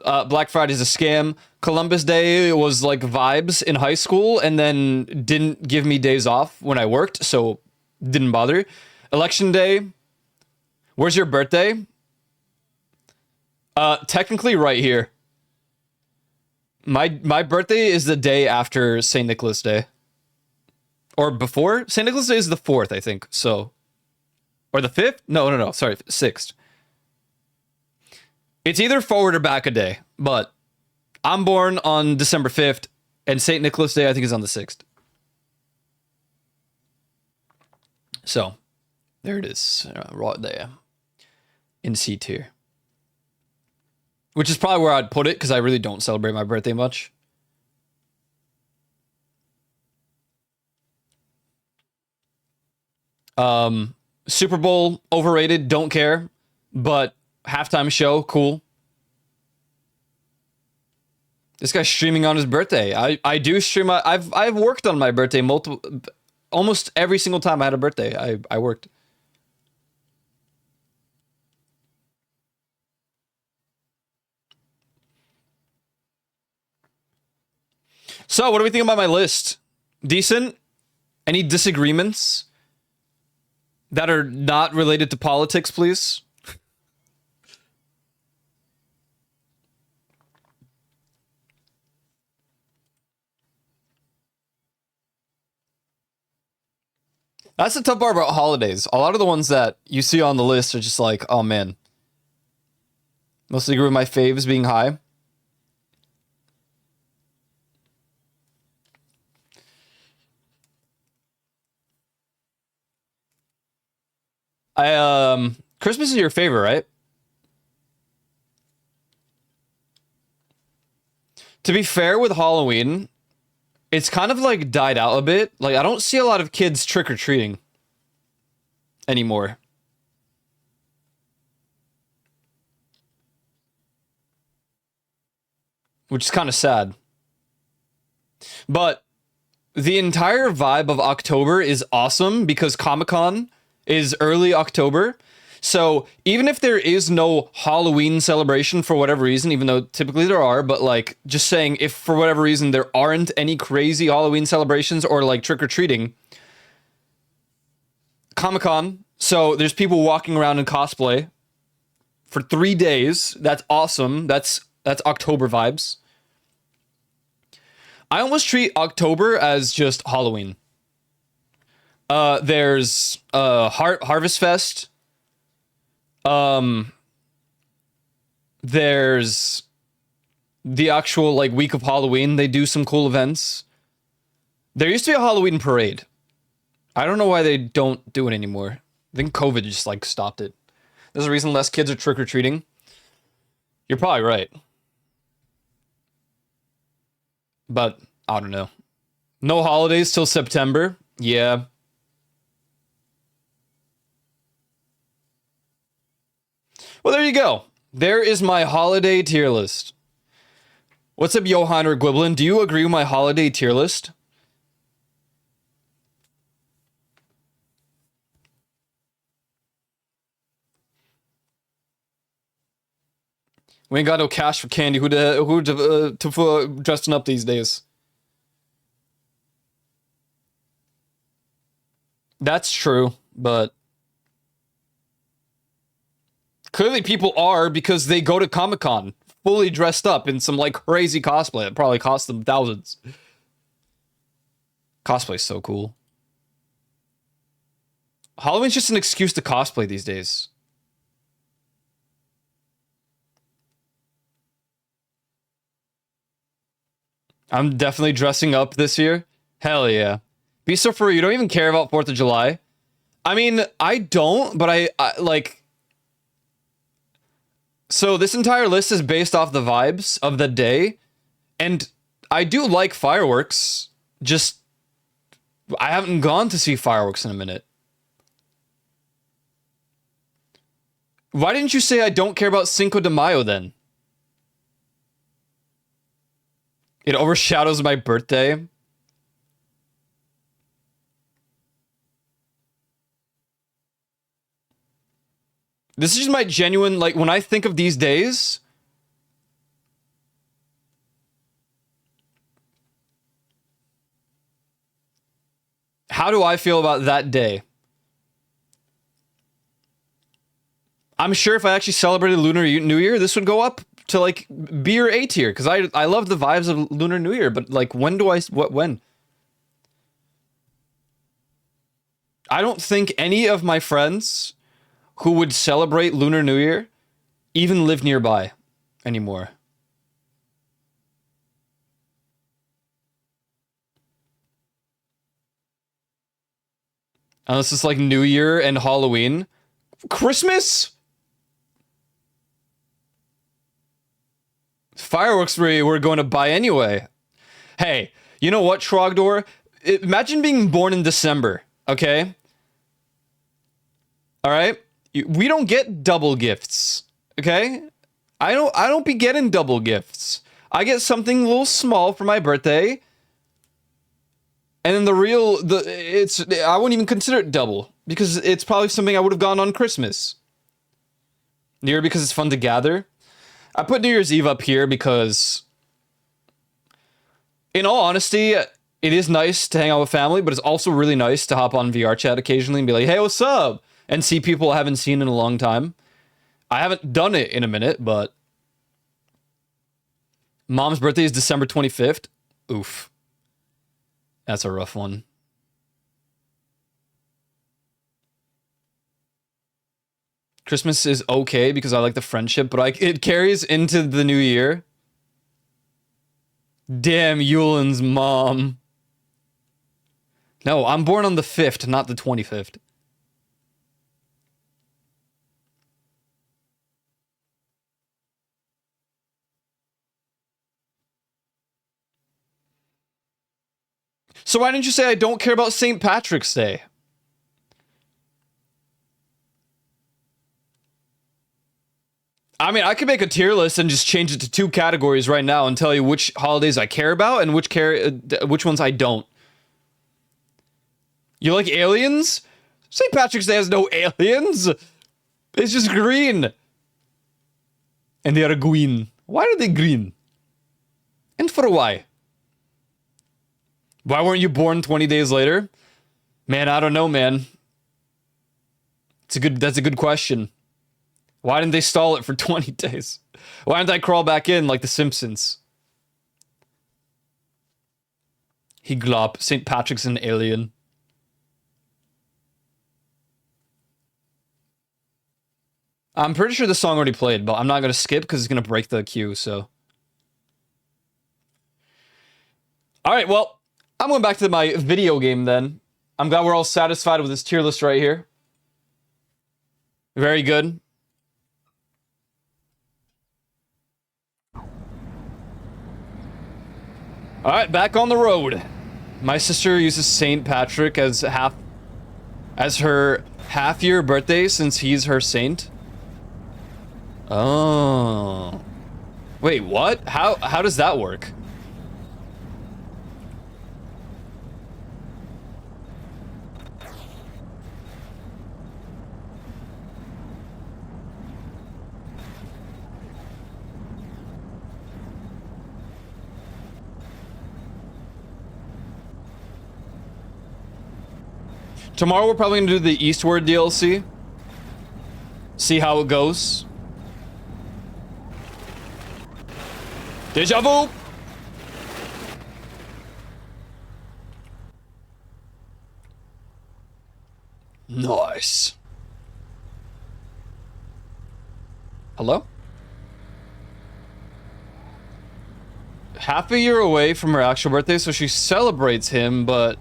Black Friday is a scam. Columbus Day was like vibes in high school and then didn't give me days off when I worked, so didn't bother. Election Day. Where's your birthday? Technically right here. My birthday is the day after St. Nicholas Day. Or before? St. Nicholas Day is the 4th, I think. So, or the 5th? No. Sorry, 6th. It's either forward or back a day, but I'm born on December 5th, and St. Nicholas Day, I think, is on the 6th. So, there it is, right there, in C tier. Which is probably where I'd put it, because I really don't celebrate my birthday much. Super Bowl, overrated, don't care, but halftime show, cool. This guy's streaming on his birthday. I do stream. I've worked on my birthday almost every single time I had a birthday. I worked. So, what do we think about my list? Decent? Any disagreements that are not related to politics, please? That's the tough part about holidays. A lot of the ones that you see on the list are just like, oh man. Mostly agree with my faves being high. Christmas is your favorite, right? To be fair with Halloween, it's kind of like died out a bit. Like, I don't see a lot of kids trick-or-treating anymore. Which is kind of sad. But the entire vibe of October is awesome because Comic-Con is early October. So even if there is no Halloween celebration for whatever reason, even though typically there are, but like just saying if for whatever reason there aren't any crazy Halloween celebrations or like trick-or-treating, Comic-Con, so there's people walking around in cosplay for 3 days. That's awesome. That's October vibes. I almost treat October as just Halloween. There's Harvest Fest. There's the actual like week of Halloween. They do some cool events. There used to be a Halloween parade. I don't know why they don't do it anymore. I think COVID just like stopped it. There's a reason less kids are trick-or-treating. You're probably right. But I don't know. No holidays till September. Yeah. Well, there you go. There is my holiday tier list. What's up, Johan or Gwiblin? Do you agree with my holiday tier list? We ain't got no cash for candy. Who dressing up these days? That's true, but clearly people are because they go to Comic-Con fully dressed up in some like crazy cosplay. It probably cost them thousands. Cosplay's so cool. Halloween's just an excuse to cosplay these days. I'm definitely dressing up this year. Hell yeah. Be so free. You don't even care about 4th of July. I mean, I don't, but I like... So this entire list is based off the vibes of the day. And I do like fireworks. Just, I haven't gone to see fireworks in a minute. Why didn't you say I don't care about Cinco de Mayo then? It overshadows my birthday. This is just my genuine, like, when I think of these days, how do I feel about that day? I'm sure if I actually celebrated Lunar New Year, this would go up to like B or A tier because I love the vibes of Lunar New Year. But like, when do when? I don't think any of my friends who would celebrate Lunar New Year even live nearby anymore. Unless it's like New Year and Halloween. Christmas? Fireworks we're going to buy anyway. Hey, you know what, Trogdor? Imagine being born in December, okay? All right? We don't get double gifts, okay? I don't be getting double gifts. I get something a little small for my birthday. And then I wouldn't even consider it double because it's probably something I would have gotten on Christmas. New Year because it's fun to gather. I put New Year's Eve up here because, in all honesty, it is nice to hang out with family, but it's also really nice to hop on VR chat occasionally and be like, hey, what's up? And see people I haven't seen in a long time. I haven't done it in a minute, but Mom's birthday is December 25th. Oof. That's a rough one. Christmas is okay because I like the friendship, but it carries into the new year. Damn, Yulin's mom. No, I'm born on the 5th, not the 25th. So why didn't you say I don't care about St. Patrick's Day? I mean, I could make a tier list and just change it to 2 categories right now and tell you which holidays I care about and which ones I don't. You like aliens? St. Patrick's Day has no aliens. It's just green. And they are green. Why are they green? And for why? Why weren't you born 20 days later? Man, I don't know, man. That's a good question. Why didn't they stall it for 20 days? Why didn't I crawl back in like the Simpsons? He glop. St. Patrick's an alien. I'm pretty sure the song already played, but I'm not going to skip because it's going to break the queue, so. Alright, well, I'm going back to my video game then. I'm glad we're all satisfied with this tier list right here. Very good. Alright, back on the road. My sister uses St. Patrick as her half-year birthday since he's her saint. Oh. Wait, what? How does that work? Tomorrow we're probably gonna do the Eastward DLC. See how it goes. Deja vu! Nice. Hello? Half a year away from her actual birthday, so she celebrates him, but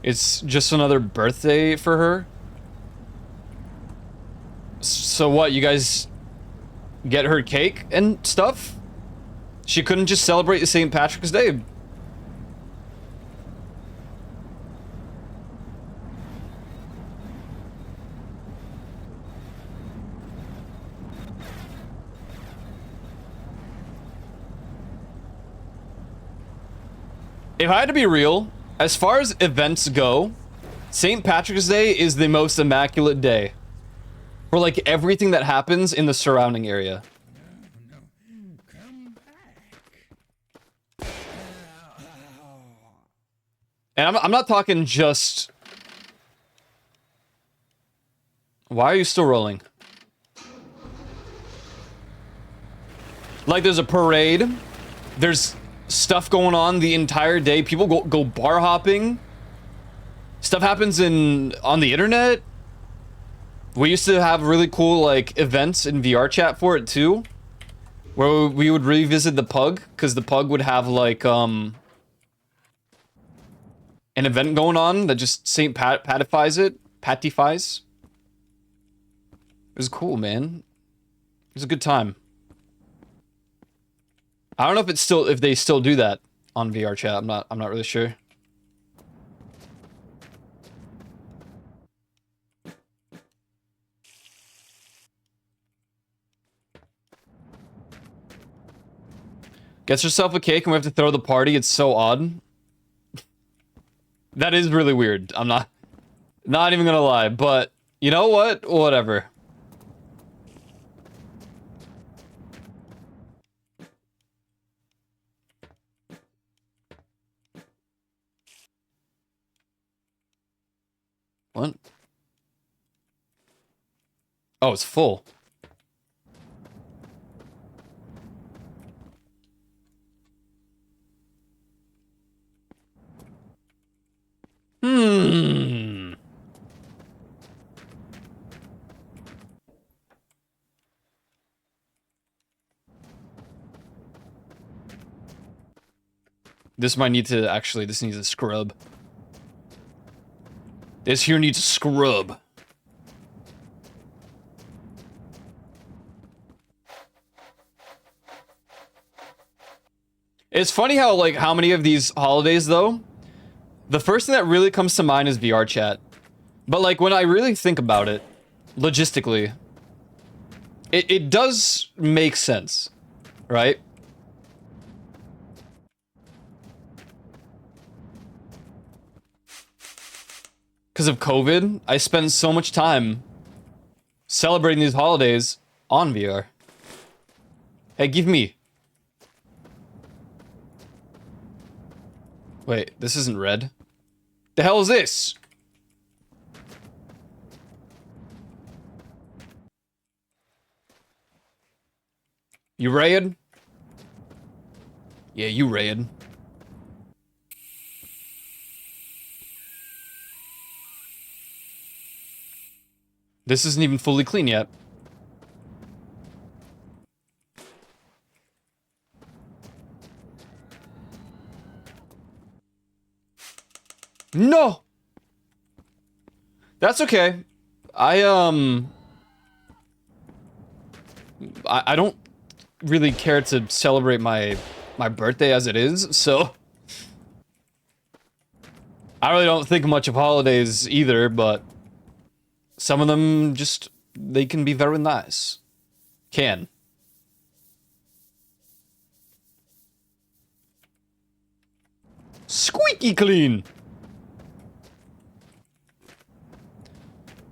it's just another birthday for her. So what, you guys get her cake and stuff? She couldn't just celebrate the St. Patrick's Day. If I had to be real, as far as events go, St. Patrick's Day is the most immaculate day for like everything that happens in the surrounding area. And I'm not talking just... Why are you still rolling? Like, there's a parade. There's stuff going on the entire day. People go bar hopping. Stuff happens on the internet. We used to have really cool, like, events in VR chat for it, too. Where we would revisit the Pug. Because the Pug would have, like, an event going on that just St. Patifies it. Patifies. It was cool, man. It was a good time. I don't know if they still do that on VR chat. I'm not really sure. Gets yourself a cake and we have to throw the party. It's so odd. That is really weird. I'm not even gonna lie, but you know what? Whatever. What? Oh, it's full. This might need to actually, this needs a scrub. This here needs a scrub. It's funny how, like, how many of these holidays, though, the first thing that really comes to mind is VR chat. But, like, when I really think about it, logistically, it does make sense, right? Because of COVID, I spend so much time celebrating these holidays on VR. Hey, give me. Wait, this isn't red. The hell is this? You raid? Yeah, you raid. This isn't even fully clean yet. No! That's okay. I don't really care to celebrate my birthday as it is, so I really don't think much of holidays either, but some of them just, they can be very nice. Can. Squeaky clean!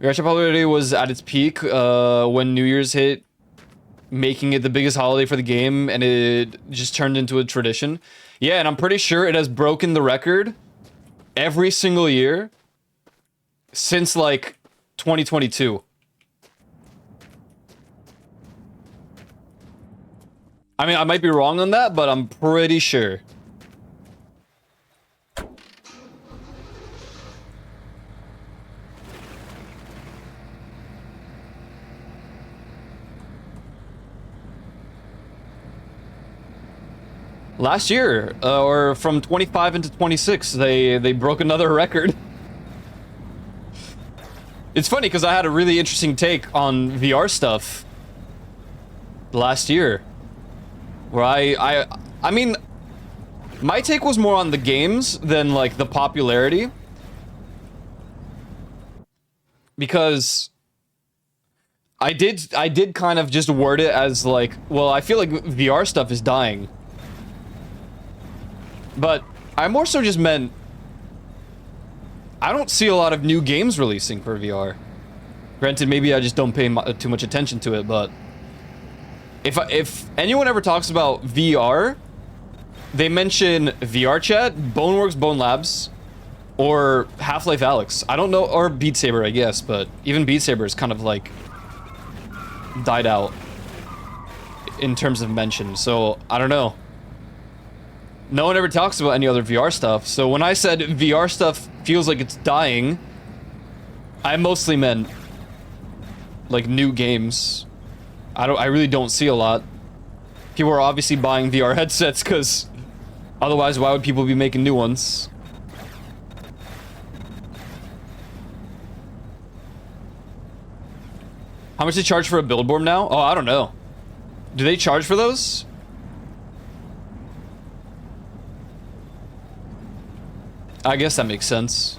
Gacha popularity was at its peak when New Year's hit, making it the biggest holiday for the game, and it just turned into a tradition. Yeah, and I'm pretty sure it has broken the record every single year since, like, 2022. I mean, I might be wrong on that, but I'm pretty sure. Last year, or from 25 into 26, they broke another record. It's funny because I had a really interesting take on VR stuff last year, where I mean, my take was more on the games than, like, the popularity, because I did kind of just word it as, like, well, I feel like VR stuff is dying. But I more so just meant I don't see a lot of new games releasing for VR. Granted, maybe I just don't pay too much attention to it, but if anyone ever talks about VR, they mention VR Chat, Boneworks, Bone Labs, or Half-Life Alyx. I don't know, or Beat Saber, I guess, but even Beat Saber is kind of like died out in terms of mention, so I don't know. No one ever talks about any other VR stuff, so when I said VR stuff feels like it's dying, I mostly meant like new games. I really don't see a lot. People are obviously buying VR headsets because otherwise why would people be making new ones? How much they charge for a billboard now? Oh, I don't know. Do they charge for those? I guess that makes sense.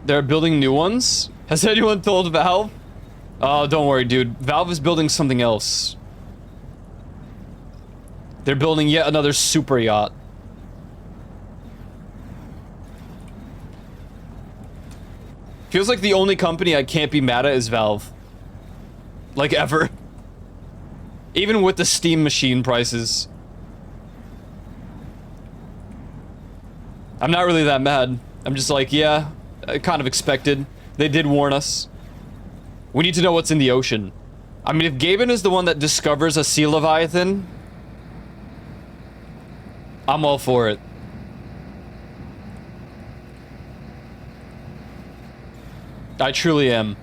They're building new ones? Has anyone told Valve? Oh, don't worry, dude. Valve is building something else. They're building yet another super yacht. Feels like the only company I can't be mad at is Valve. Like, ever. Even with the Steam machine prices. I'm not really that mad. I'm just like, yeah, I kind of expected. They did warn us. We need to know what's in the ocean. I mean, if Gaben is the one that discovers a sea leviathan, I'm all for it. I truly am.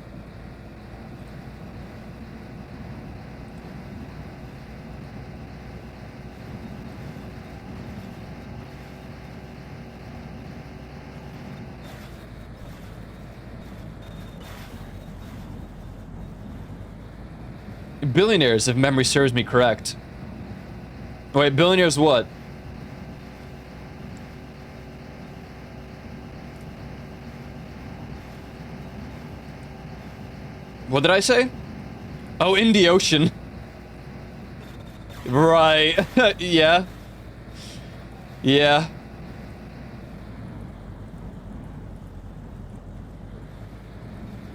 Billionaires, if memory serves me correct. Wait, billionaires what? What did I say? Oh, in the ocean. Right. Yeah. Yeah.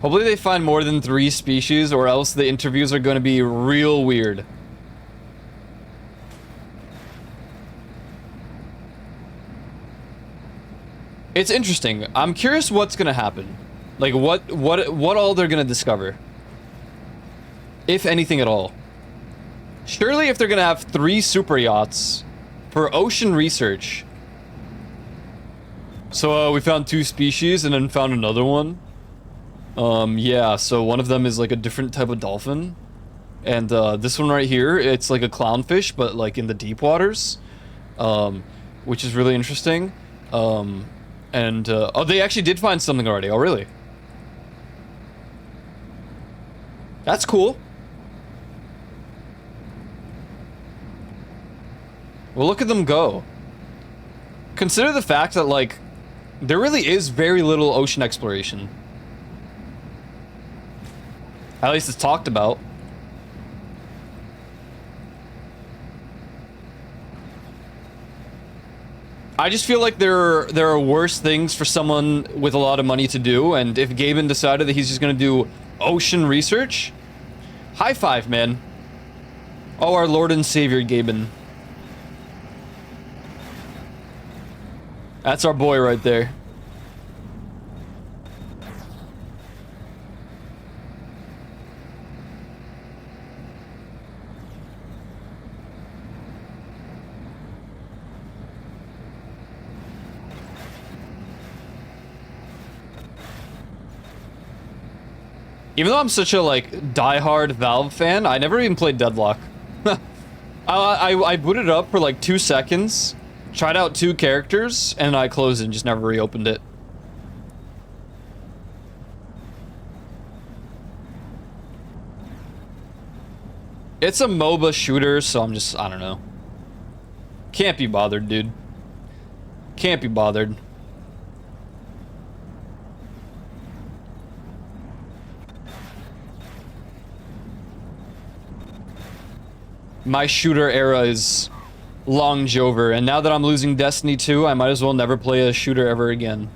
Hopefully they find more than 3 species, or else the interviews are going to be real weird. It's interesting. I'm curious what's going to happen. Like, what all they're going to discover. If anything at all. Surely if they're going to have 3 super yachts for ocean research. So, we found 2 species and then found another one. Yeah, so one of them is like a different type of dolphin. And, this one right here, it's like a clownfish, but like in the deep waters. Which is really interesting. Oh, they actually did find something already. Oh, really? That's cool. Well, look at them go. Consider the fact that, like, there really is very little ocean exploration. At least it's talked about. I just feel like there are worse things for someone with a lot of money to do, and if Gaben decided that he's just gonna do ocean research, high five, man. Oh, our Lord and Savior, Gaben. That's our boy right there. Even though I'm such a, like, diehard Valve fan, I never even played Deadlock. I booted it up for, like, 2 seconds, tried out 2 characters, and I closed it and just never reopened it. It's a MOBA shooter, so I don't know. Can't be bothered, dude. Can't be bothered. My shooter era is long over, and now that I'm losing Destiny 2, I might as well never play a shooter ever again.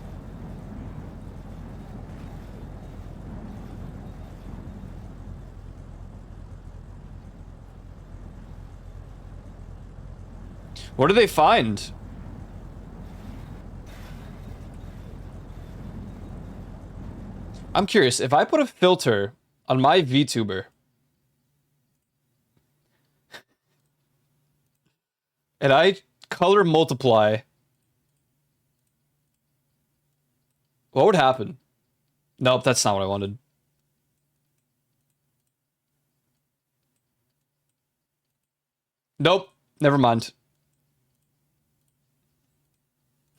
What do they find? I'm curious, if I put a filter on my VTuber and I color multiply, what would happen? Nope, that's not what I wanted. Nope, never mind.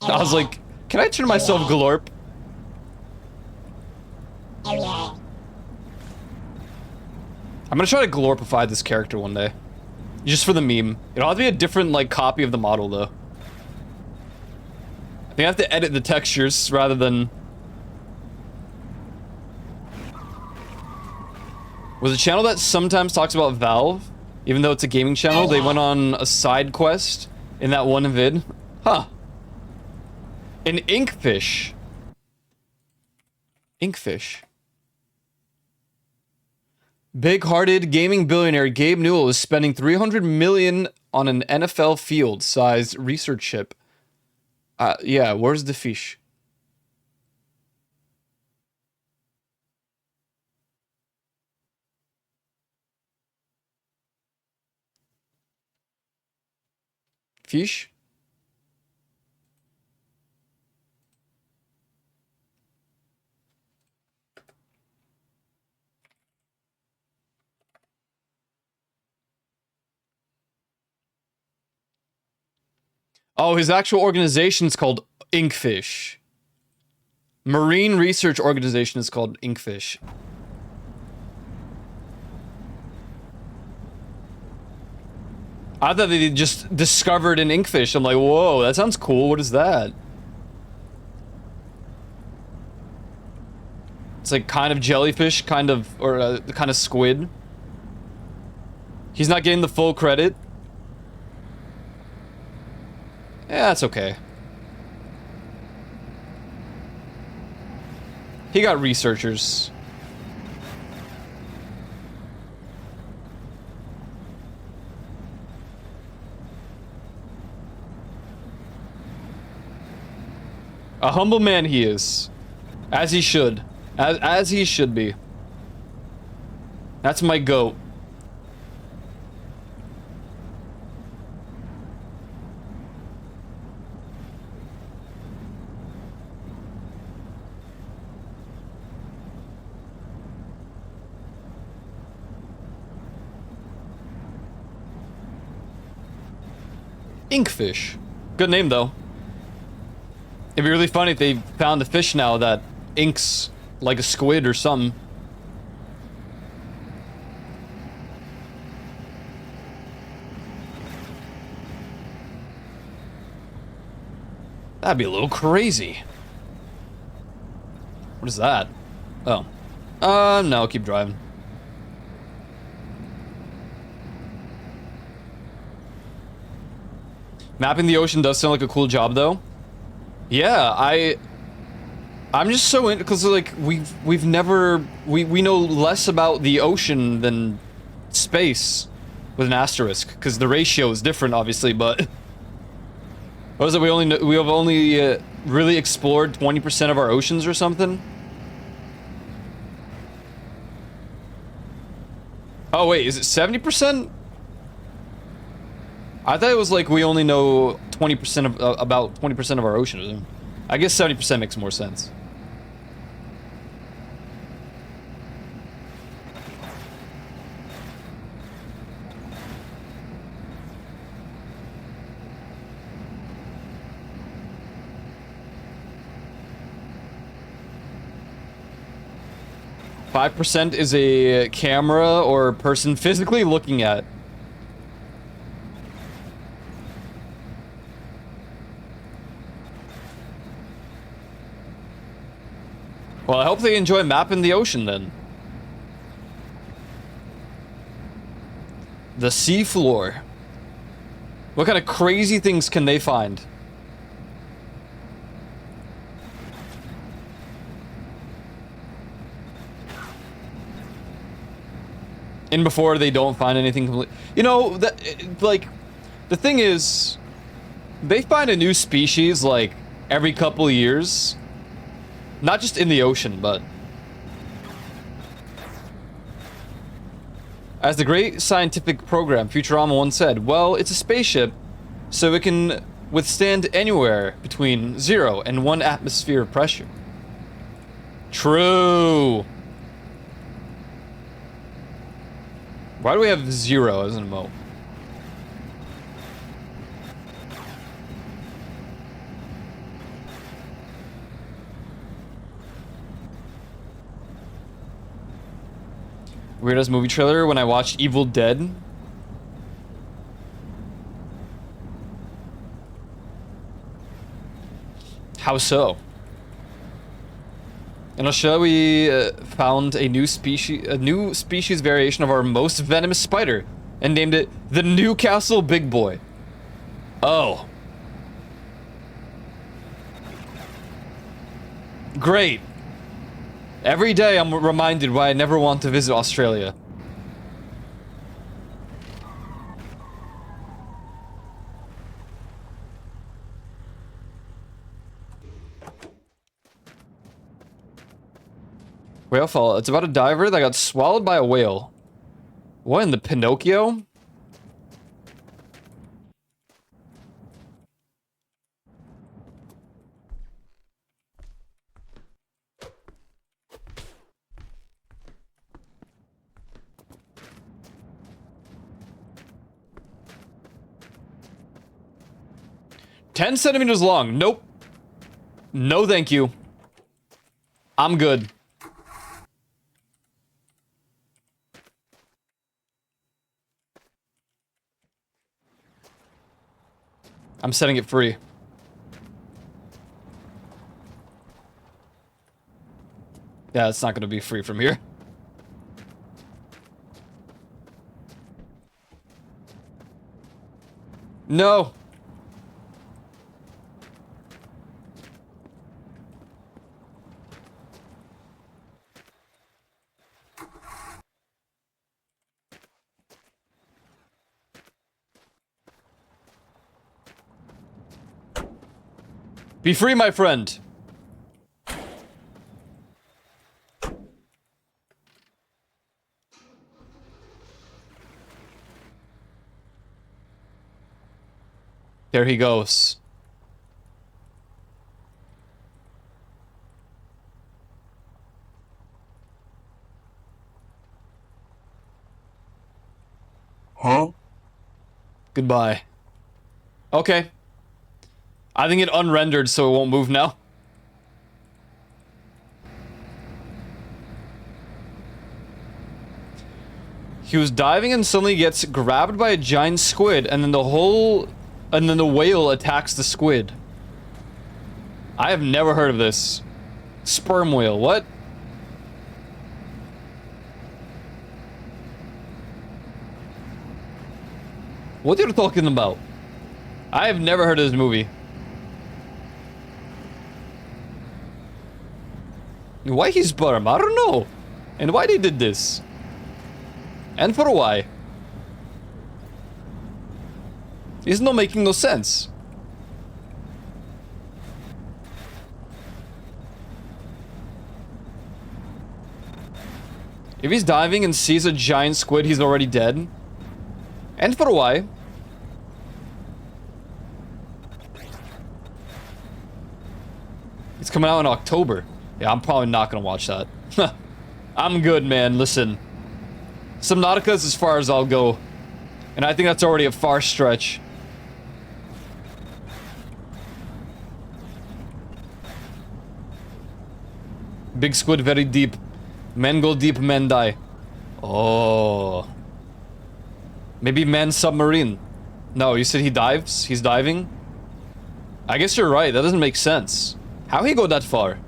I was like, can I turn myself glorp? I'm gonna try to glorpify this character one day. Just for the meme. It'll have to be a different, like, copy of the model, though. I think I have to edit the textures rather than... Was a channel that sometimes talks about Valve, even though it's a gaming channel, they went on a side quest in that one vid. Huh. An Inkfish. Inkfish. Big-hearted gaming billionaire Gabe Newell is spending $300 million on an NFL field-sized research ship. Yeah, where's the fish? Fish? Oh, his actual organization is called Inkfish. Marine Research Organization is called Inkfish. I thought they just discovered an Inkfish. I'm like, whoa, that sounds cool. What is that? It's like kind of jellyfish, kind of, or kind of squid. He's not getting the full credit. Yeah, that's okay. He got researchers. A humble man he is. As he should. As he should be. That's my goat. Inkfish. Good name, though. It'd be really funny if they found a fish now that inks like a squid or something. That'd be a little crazy. What is that? Oh. No, keep driving. Mapping the ocean does sound like a cool job, though. Yeah, I'm just so in, because like we've never we know less about the ocean than space with an asterisk, because the ratio is different, obviously. But what is it? We have only really explored 20% of our oceans or something. Oh wait, is it 70%? I thought it was like we only know 20% of about 20% of our ocean. I guess 70% makes more sense. %5 is a camera or person physically looking at. Well, I hope they enjoy mapping the ocean then. The sea floor. What kind of crazy things can they find? And before they don't find anything, you know, that, like, the thing is, they find a new species, like, every couple of years. Not just in the ocean, but... As the great scientific program Futurama once said, well, it's a spaceship, so it can withstand anywhere between 0 and 1 atmosphere of pressure. True! Why do we have 0 as an emote? Weirdest movie trailer when I watched Evil Dead. How so? In Australia, we found a new species variation of our most venomous spider, and named it the Newcastle Big Boy. Oh. Great. Every day I'm reminded why I never want to visit Australia. Whale fall. It's about a diver that got swallowed by a whale. What in the Pinocchio? "10 centimeters long. Nope. No, thank you. I'm good." I'm setting it free. Yeah, it's not gonna be free from here. No. Be free, my friend. There he goes. Huh? Goodbye. Okay. I think it unrendered, so it won't move now. He was diving and suddenly gets grabbed by a giant squid, and then the whale attacks the squid. I have never heard of this. Sperm whale, what? What are you talking about? I have never heard of this movie. Why he's sperm? I don't know. And why they did this? And for why? It's not making no sense. If he's diving and sees a giant squid, he's already dead. And for why? It's coming out in October. Yeah, I'm probably not gonna watch that. I'm good, man. Listen. Subnautica's as far as I'll go. And I think that's already a far stretch. Big squid very deep. Men go deep, men die. Oh. Maybe man submarine. No, you said he dives? He's diving? I guess you're right. That doesn't make sense. How he go that far?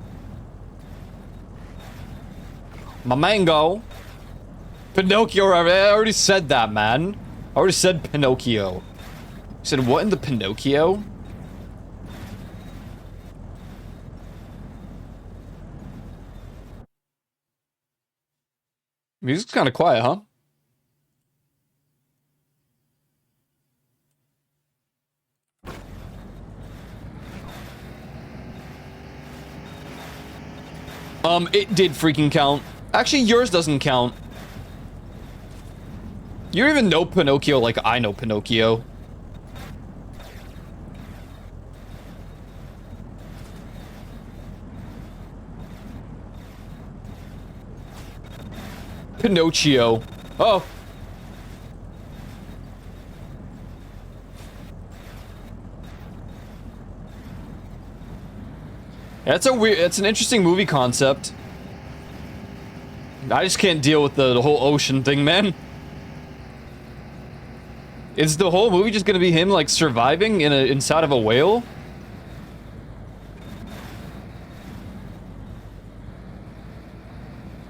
My mango. Pinocchio. I already said that, man. I already said Pinocchio. You said what in the Pinocchio? Music's kind of quiet, huh? It did freaking count. Actually, yours doesn't count. You don't even know Pinocchio like I know Pinocchio. Pinocchio. Oh. That's a weird, it's an interesting movie concept. I just can't deal with the whole ocean thing, man. Is the whole movie just gonna be him, like, surviving inside of a whale?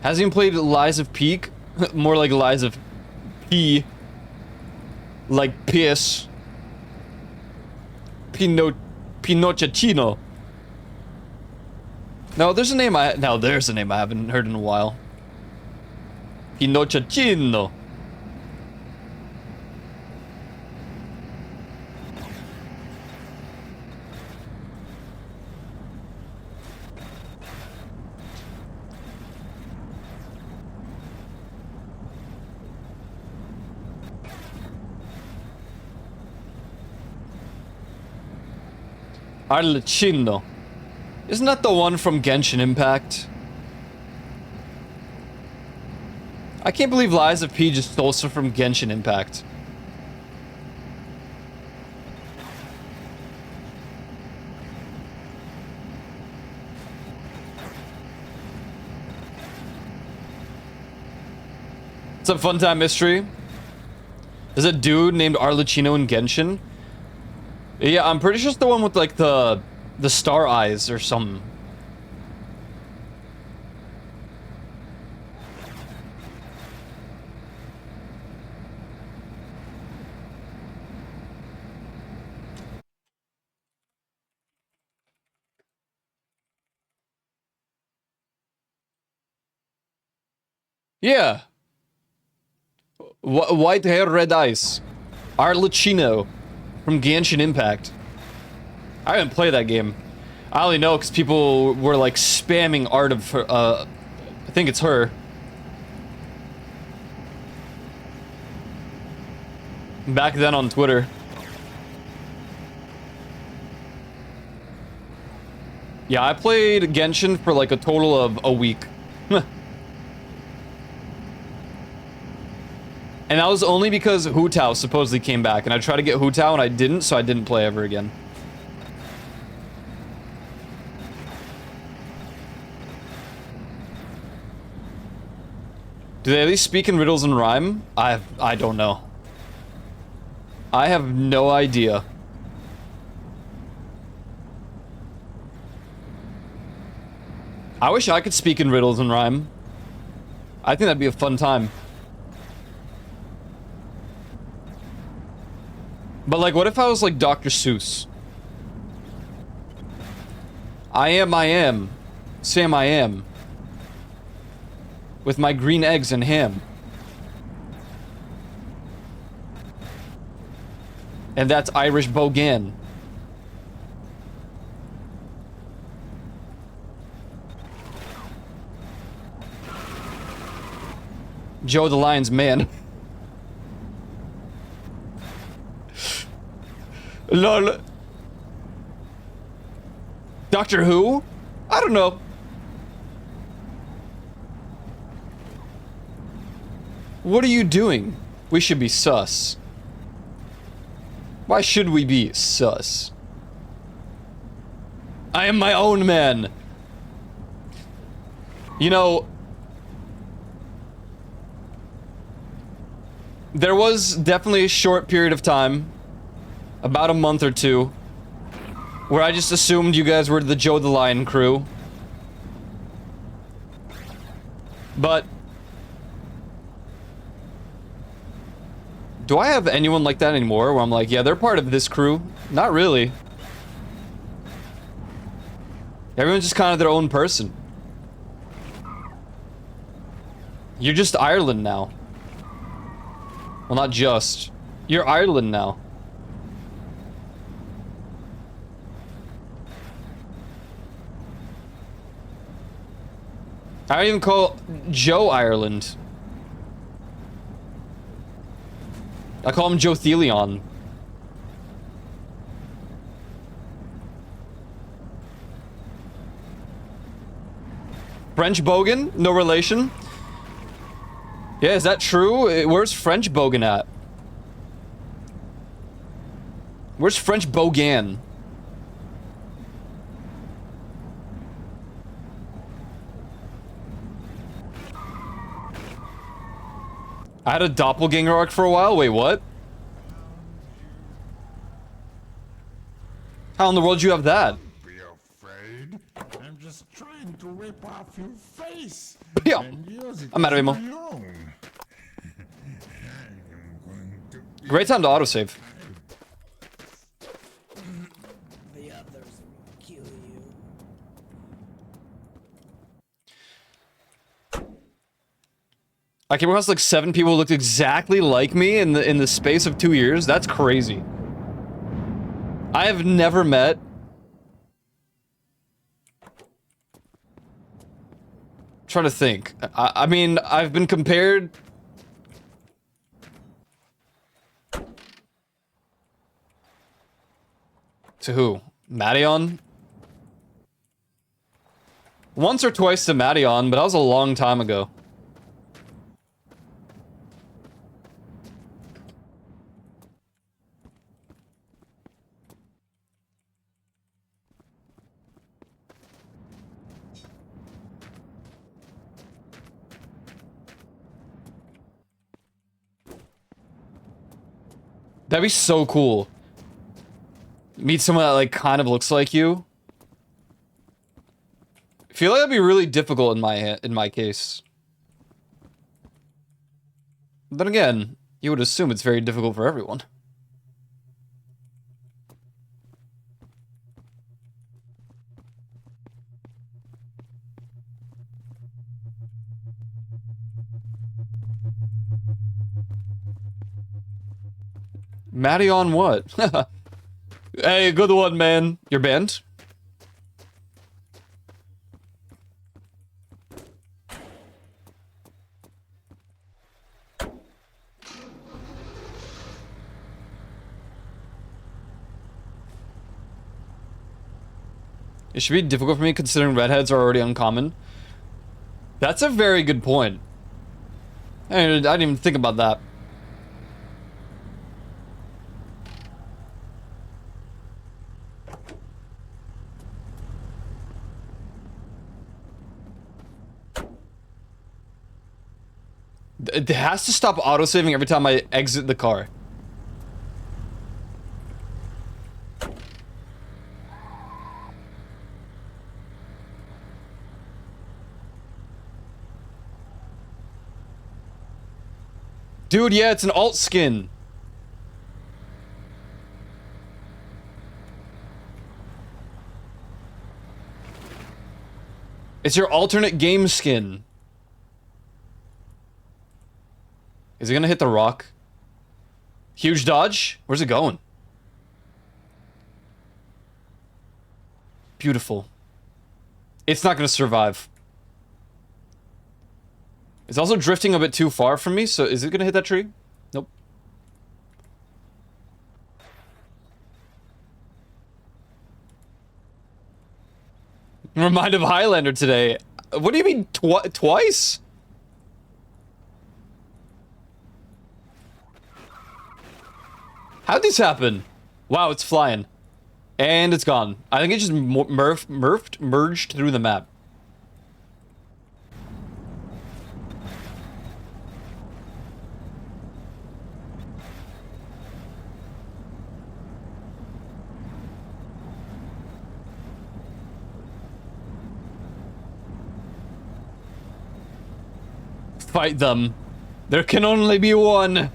Has he played Lies of Peak? More like Lies of P. Like piss. Pinocchio. No, there's a name I haven't heard in a while. Pinocchio. Arlecchino. Isn't that the one from Genshin Impact? I can't believe Lies of P just stole some from Genshin Impact. It's a fun time mystery. There's a dude named Arlecchino in Genshin. Yeah, I'm pretty sure it's the one with like the star eyes or something. Yeah. White hair, red eyes. Arlecchino from Genshin Impact. I didn't play that game. I only know because people were like spamming art of her, I think it's her. Back then on Twitter. Yeah, I played Genshin for like a total of a week. And that was only because Hu Tao supposedly came back, and I tried to get Hu Tao and I didn't, so I didn't play ever again. Do they at least speak in riddles and rhyme? I don't know. I have no idea. I wish I could speak in riddles and rhyme. I think that'd be a fun time. But like, what if I was like Dr. Seuss? I am. Sam, I am. With my green eggs and ham. And that's Irish Bogan. Joe the Lion's man. Lol. Doctor Who? I don't know. What are you doing? We should be sus. Why should we be sus? I am my own man. You know, there was definitely a short period of time, about a month or two, where I just assumed you guys were the Joe the Lion crew. But do I have anyone like that anymore where I'm like, yeah, they're part of this crew? Not really. Everyone's just kind of their own person. You're just Ireland now. Well, not just. You're Ireland now. I don't even call Joe Ireland. I call him Joe Thelion. French Bogan? No relation? Yeah, is that true? Where's French Bogan at? Where's French Bogan? I had a doppelganger arc for a while? Wait, what? How in the world do you have that? Be afraid. I'm just trying to rip off your face Yeah. and use it I'm out of as ammo. my own. I'm going to Great time to autosave. The others will kill you. I came across like 7 people who looked exactly like me in the space of 2 years. That's crazy. I have never met trying to think. I mean, I've been compared to who? Madion? Once or twice to Madion, but that was a long time ago. That'd be so cool. Meet someone that like kind of looks like you. I feel like that'd be really difficult in my case. Then again, you would assume it's very difficult for everyone. Matty on what? Hey, good one, man. Your band? It should be difficult for me considering redheads are already uncommon. That's a very good point. I didn't even think about that. It has to stop autosaving every time I exit the car. Dude, yeah, it's an alt skin. It's your alternate game skin. Is it gonna hit the rock? Huge dodge? Where's it going? Beautiful. It's not gonna survive. It's also drifting a bit too far from me, so is it gonna hit that tree? Nope. Remind of Highlander today. What do you mean twice? How'd this happen? Wow, it's flying. And it's gone. I think it just merged through the map. Fight them. There can only be one.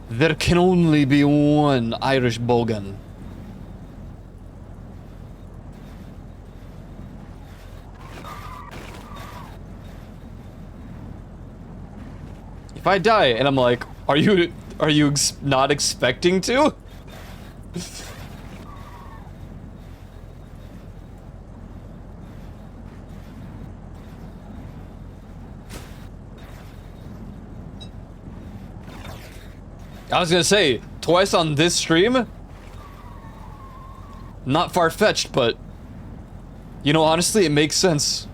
There can only be one Irish Bogan. If I die and I'm like, are you not expecting to? I was gonna say, twice on this stream? Not far-fetched, but... You know, honestly, it makes sense.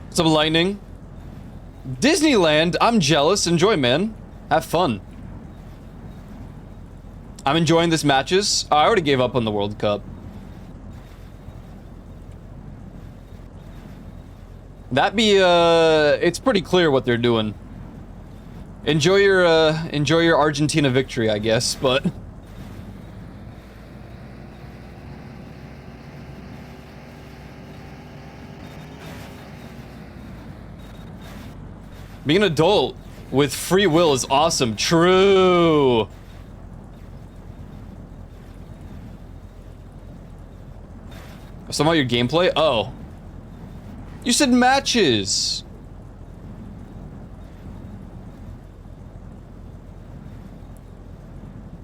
What's up, Lightning? Disneyland, I'm jealous. Enjoy, man. Have fun. I'm enjoying this matches. Oh, I already gave up on the World Cup. It's pretty clear what they're doing. Enjoy your Argentina victory, I guess, but... Being an adult with free will is awesome. True. Somehow your gameplay? Oh. You said matches.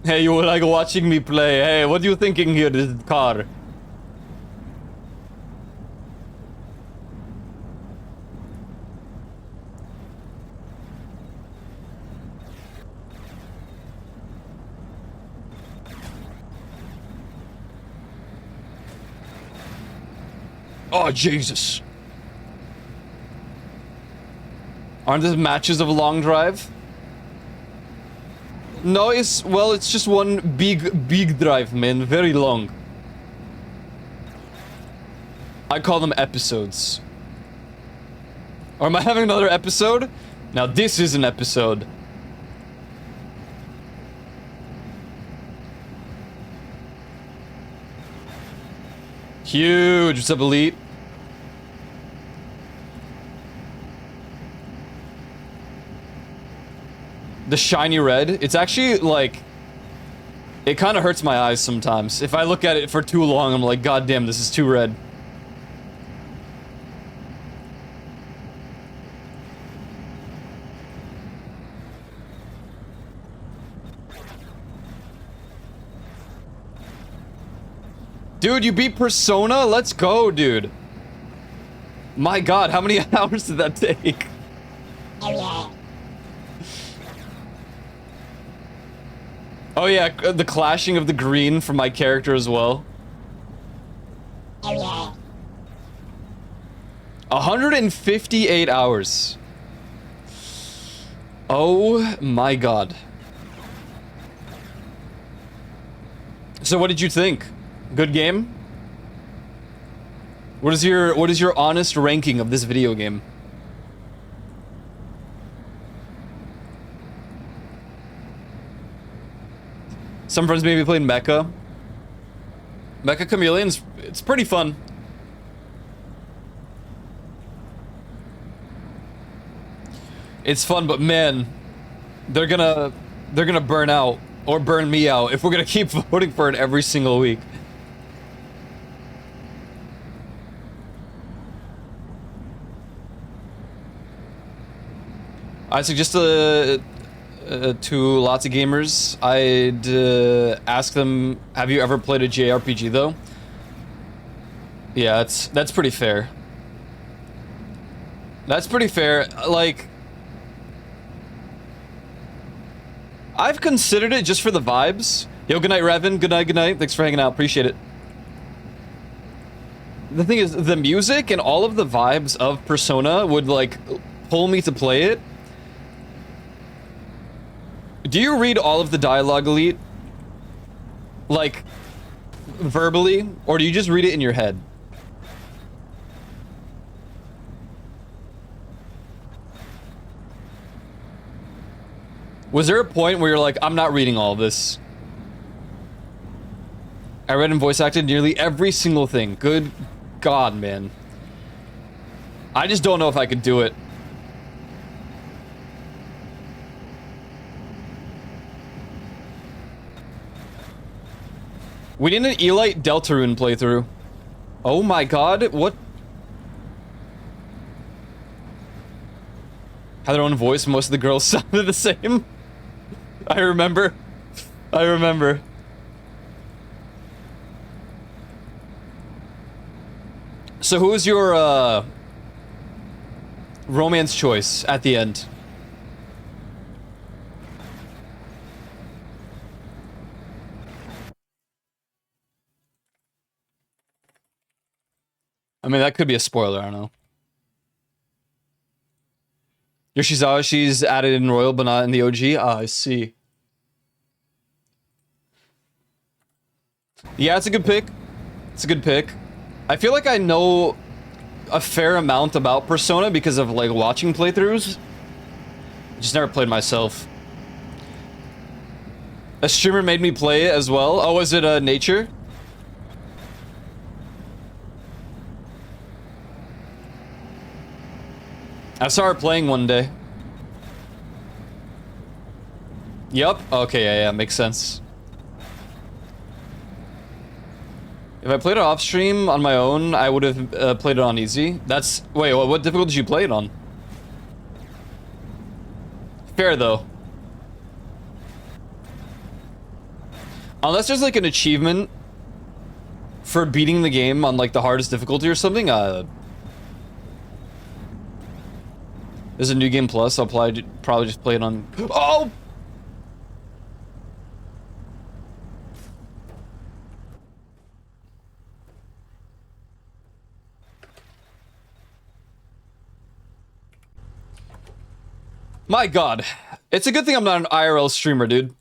Hey, you were like watching me play. Hey, what are you thinking here, this car? Oh, Jesus. Aren't these matches of a long drive? No, it's just one big drive, man. Very long. I call them episodes. Or am I having another episode? Now this is an episode. Huge. What's up, Elite? The shiny red, it's actually like, it kind of hurts my eyes sometimes. If I look at it for too long, I'm like, God damn, this is too red. Dude, you beat Persona? Let's go, dude. My God, how many hours did that take? Oh yeah, the clashing of the green from my character as well. 158 hours. Oh my God. So what did you think? Good game? What is your honest ranking of this video game? Some friends maybe played Mecha. Mecha Chameleons, it's pretty fun. It's fun, but man, they're gonna burn out or burn me out if we're gonna keep voting for it every single week. I suggest to lots of gamers, I'd ask them, have you ever played a JRPG though? Yeah, that's pretty fair. That's pretty fair. Like, I've considered it just for the vibes. Yo, good night, Revan. Good night. Thanks for hanging out. Appreciate it. The thing is, the music and all of the vibes of Persona would, like, pull me to play it. Do you read all of the dialogue, Elite? Like, verbally? Or do you just read it in your head? Was there a point where you're like, I'm not reading all of this? I read and voice acted nearly every single thing. Good God, man. I just don't know if I could do it. We need an Elite Deltarune playthrough. Oh my god, what? Had their own voice, most of the girls sounded the same. I remember. I remember. So who was your, romance choice at the end? I mean, that could be a spoiler, I don't know. Yoshizawa, she's added in Royal, but not in the OG? Ah, I see. Yeah, it's a good pick. It's a good pick. I feel like I know a fair amount about Persona because of, like, watching playthroughs. Just never played myself. A streamer made me play it as well. Oh, was it, Nature? I saw her playing one day. Yup. Okay, yeah, makes sense. If I played it off stream on my own, I would have played it on easy. That's... Wait, what difficulty did you play it on? Fair, though. Unless there's, like, an achievement for beating the game on, like, the hardest difficulty or something, there's a new game plus, I'll probably just play it on... Oh! My god. It's a good thing I'm not an IRL streamer, dude.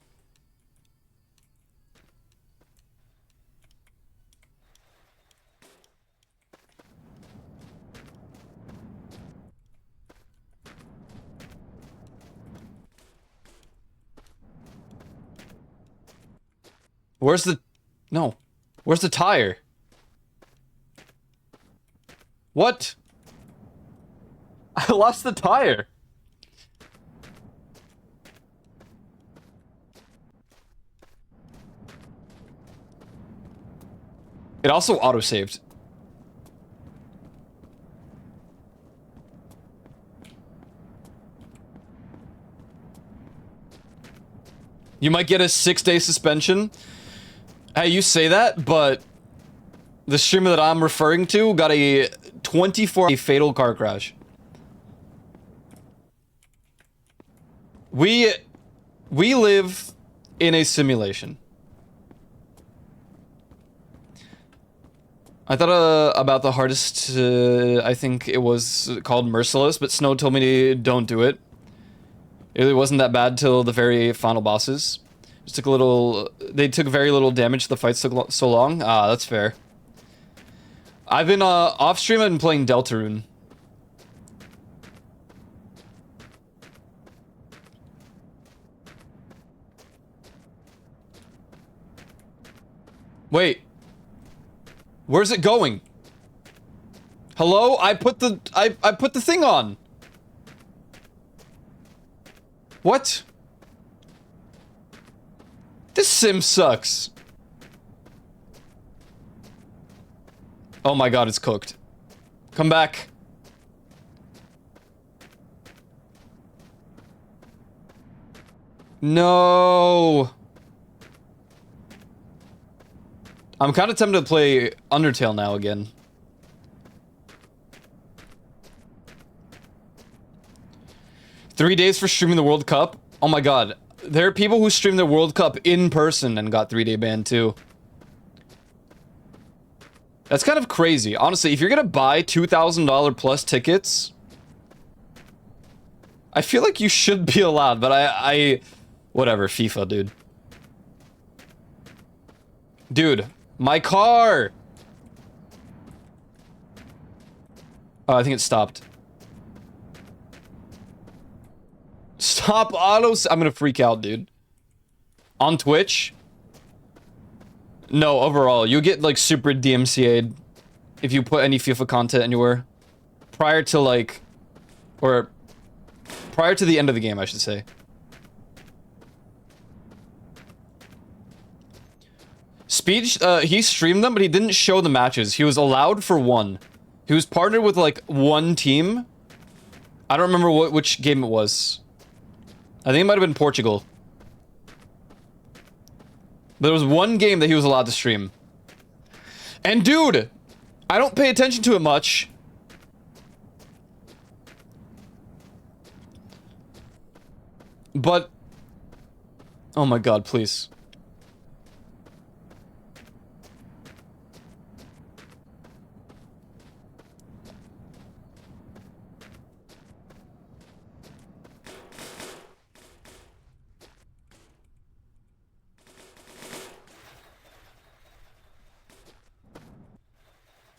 Where's the... No. Where's the tire? What? I lost the tire. It also autosaved. You might get a 6-day suspension. Hey, you say that, but the streamer that I'm referring to got a 24 fatal car crash. We live in a simulation. I thought about the hardest, I think it was called Merciless, but Snow told me to don't do it. It really wasn't that bad till the very final bosses. Just took a little... They took very little damage, the fights took so long. Ah, that's fair. I've been, off-stream, I've been playing Deltarune. Wait. Where's it going? Hello? I put the thing on. What? This sim sucks. Oh my god, it's cooked. Come back. No. I'm kind of tempted to play Undertale now again. Three days for streaming the World Cup? Oh my god. There are people who stream the World Cup in person and got 3-day ban too. That's kind of crazy. Honestly, if you're gonna buy $2,000 plus tickets, I feel like you should be allowed, but I whatever, FIFA, dude. Dude, my car! Oh, I think it stopped. Stop. Stop autos. I'm gonna freak out, dude. On Twitch? No, overall. You get, like, super DMCA'd if you put any FIFA content anywhere. Prior to, like... Or... Prior to the end of the game, I should say. Speech, he streamed them, but he didn't show the matches. He was allowed for one. He was partnered with, like, one team. I don't remember which game it was. I think it might have been Portugal. There was one game that he was allowed to stream. And dude, I don't pay attention to it much. But... Oh my god, please.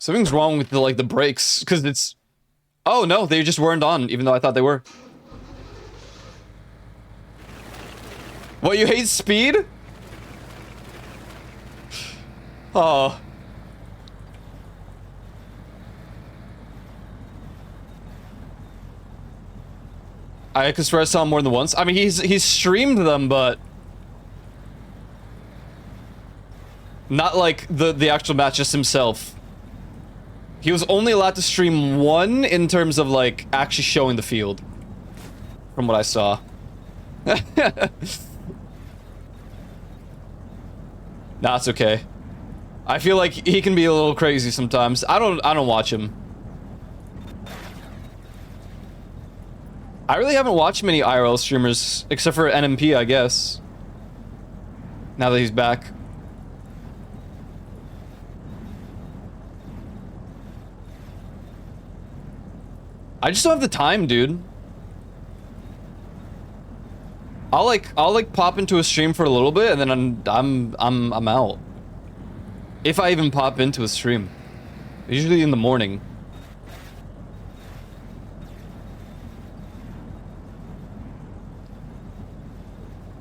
Something's wrong with the, like, the brakes, because it's... Oh, no, they just weren't on, even though I thought they were. What, you hate speed? Oh. I could swear I saw him more than once. I mean, he's streamed them, but... Not, like, the actual match, just himself. He was only allowed to stream one in terms of, like, actually showing the field. From what I saw. Nah, it's okay. I feel like he can be a little crazy sometimes. I don't watch him. I really haven't watched many IRL streamers, except for NMP, I guess. Now that he's back. I just don't have the time, dude. I'll like pop into a stream for a little bit and then I'm out. If I even pop into a stream. Usually in the morning.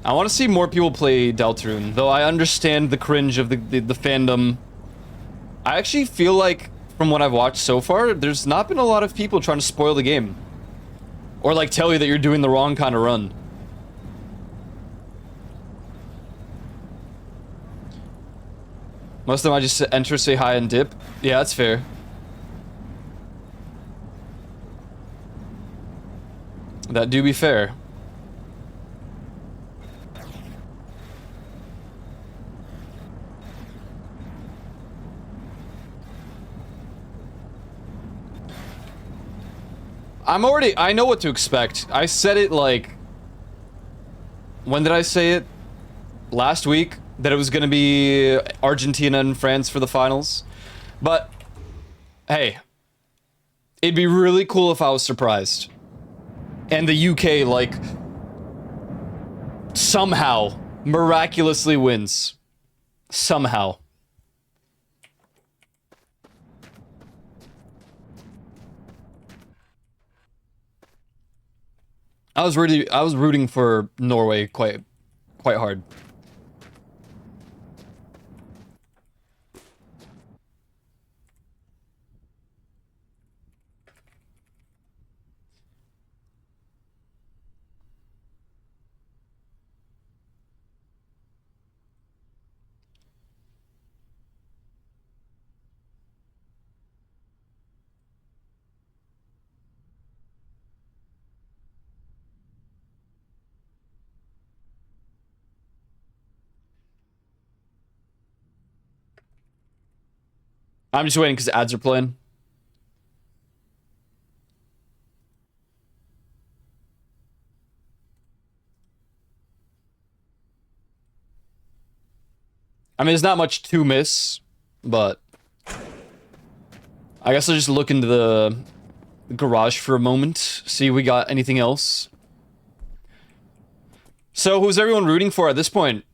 I want to see more people play Deltarune, though I understand the cringe of the fandom. I actually feel like, from what I've watched so far, there's not been a lot of people trying to spoil the game. Or, like, tell you that you're doing the wrong kind of run. Most of them I just enter, say hi, and dip. Yeah, that's fair. That do be fair. I know what to expect. I said it like... When did I say it? Last week? That it was gonna be Argentina and France for the finals. But, hey. It'd be really cool if I was surprised. And the UK, like... somehow, miraculously wins. Somehow. I was rooting for Norway quite hard. I'm just waiting because ads are playing. I mean, there's not much to miss, but... I guess I'll just look into the garage for a moment, see if we got anything else. So, who's everyone rooting for at this point?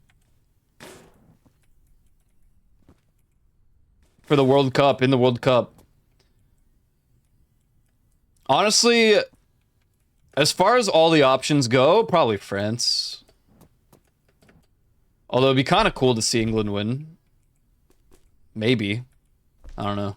For the World Cup, in the World Cup. Honestly, As far as all the options go, probably France. Although it'd be kind of cool to see England win. Maybe. I don't know.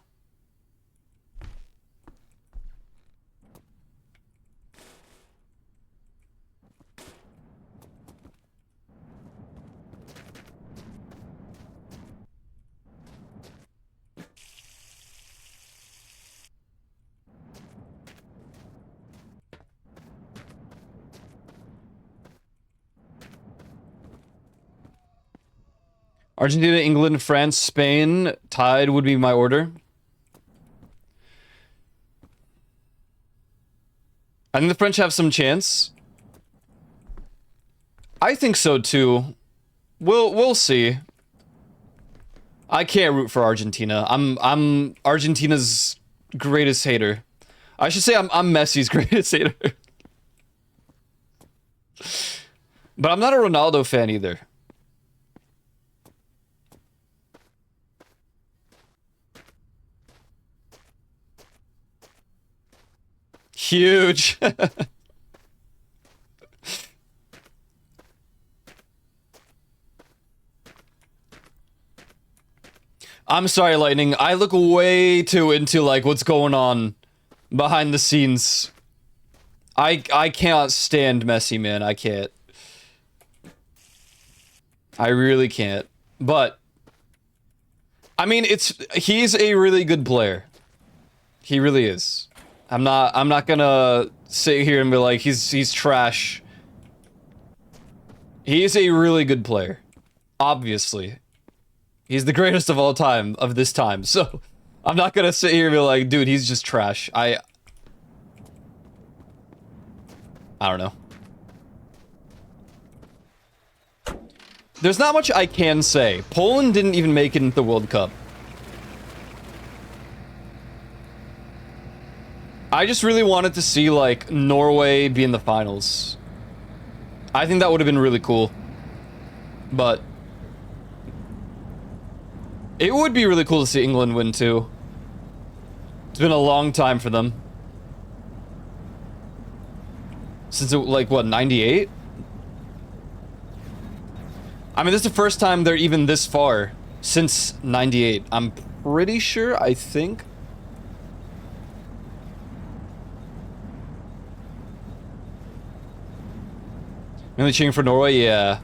Argentina, England, France, Spain, tied would be my order. I think the French have some chance. I think so too. We'll see. I can't root for Argentina. I'm Argentina's greatest hater. I should say I'm Messi's greatest hater. But I'm not a Ronaldo fan either. Huge. I'm sorry, Lightning. I look way too into like what's going on behind the scenes. I can't stand Messi, man. I can't. I really can't. But I mean, he's a really good player. He really is. I'm not gonna sit here and be like he's trash. He's a really good player. Obviously. He's the greatest of all time, of this time. So I'm not gonna sit here and be like, dude, he's just trash. I don't know. There's not much I can say. Poland didn't even make it into the World Cup. I just really wanted to see, like, Norway be in the finals. I think that would have been really cool. But it would be really cool to see England win, too. It's been a long time for them. Since, like, what, 98? I mean, this is the first time they're even this far since 98. I'm pretty sure, I think. Really cheering for Norway? Yeah.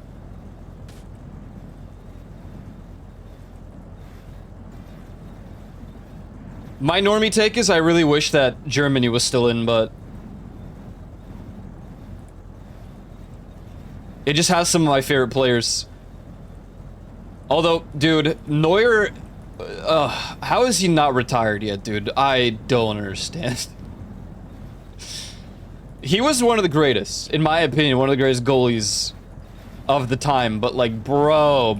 My normie take is I really wish that Germany was still in, but it just has some of my favorite players. Although, dude, Neuer, how is he not retired yet, dude? I don't understand. He was one of the greatest, in my opinion, one of the greatest goalies of the time, but like, bro.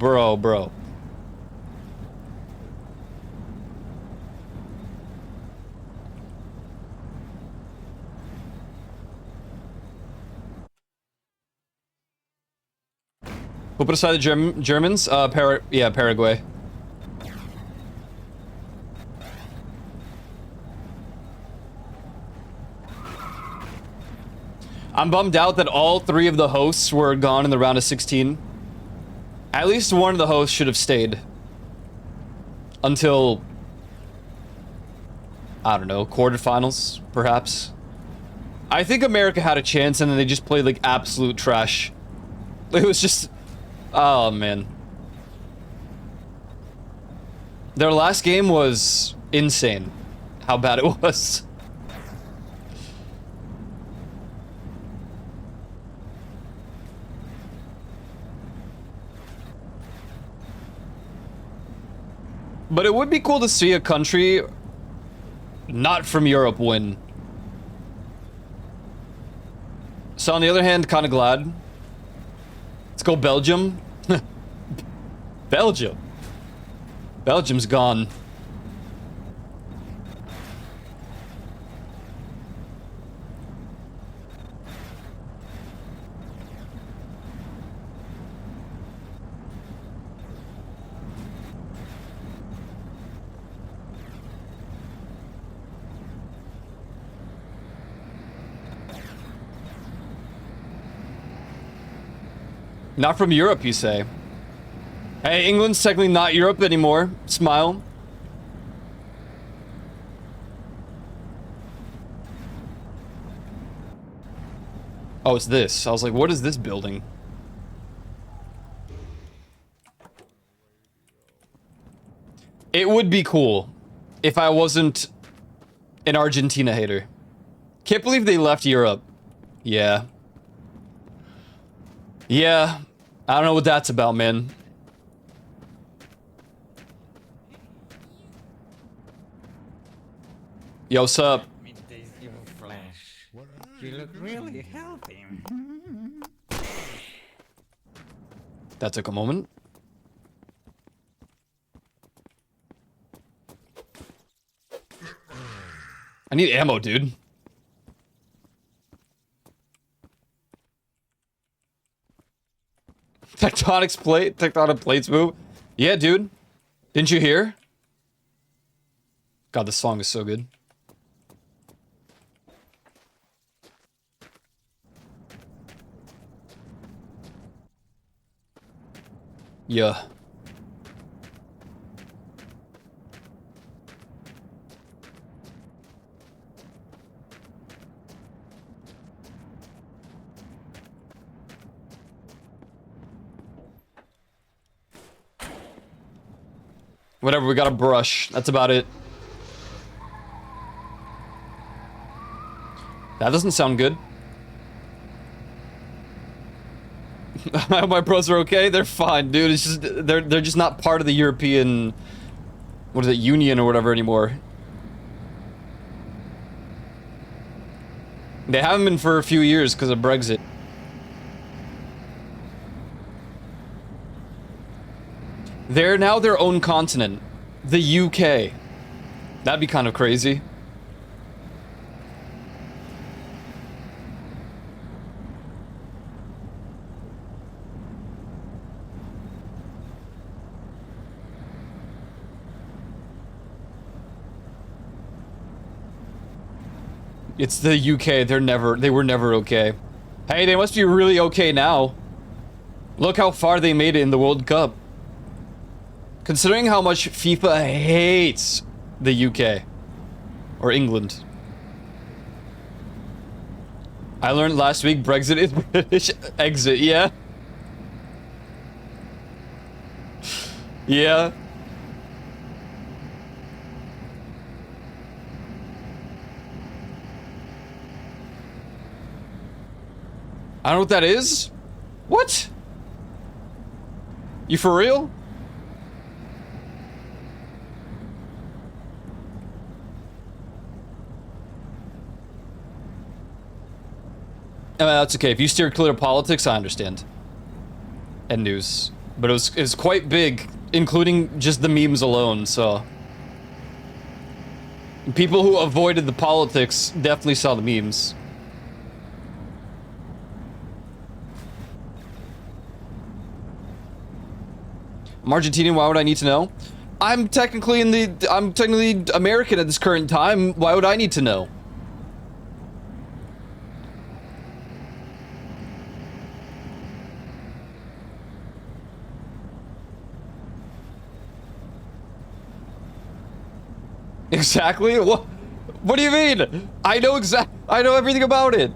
Who put aside the Germans? Yeah, Paraguay. I'm bummed out that all three of the hosts were gone in the round of 16. At least one of the hosts should have stayed. Until, I don't know, quarterfinals, perhaps. I think America had a chance and then they just played like absolute trash. It was just, oh man. Their last game was insane. How bad it was. But it would be cool to see a country not from Europe win. So on the other hand, kind of glad. Let's go Belgium. Belgium. Belgium's gone. Not from Europe, you say? Hey, England's technically not Europe anymore. Smile. Oh, it's this. I was like, what is this building? It would be cool if I wasn't an Argentina hater. Can't believe they left Europe. Yeah. Yeah. I don't know what that's about, man. Yo, what's up? Tasty flesh. You look really healthy. That took a moment. I need ammo, dude. Tectonic plates move. Yeah, dude. Didn't you hear? God, this song is so good. Yeah. Whatever, we got a brush. That's about it. That doesn't sound good. My bros are okay. They're fine, dude. It's just they're just not part of the European, what is it, Union or whatever anymore. They haven't been for a few years because of Brexit. They're now their own continent, the UK. That'd be kind of crazy. It's the UK. They were never okay. Hey, they must be really okay now. Look how far they made it in the World Cup. Considering how much FIFA hates the UK. Or England. I learned last week Brexit is British exit, yeah? Yeah. I don't know what that is. What? You for real? That's okay. If you steer clear of politics, I understand. And news. But it was quite big, including just the memes alone, so... People who avoided the politics definitely saw the memes. I'm Argentinian, why would I need to know? I'm technically American at this current time, why would I need to know? Exactly? What do you mean? I know everything about it.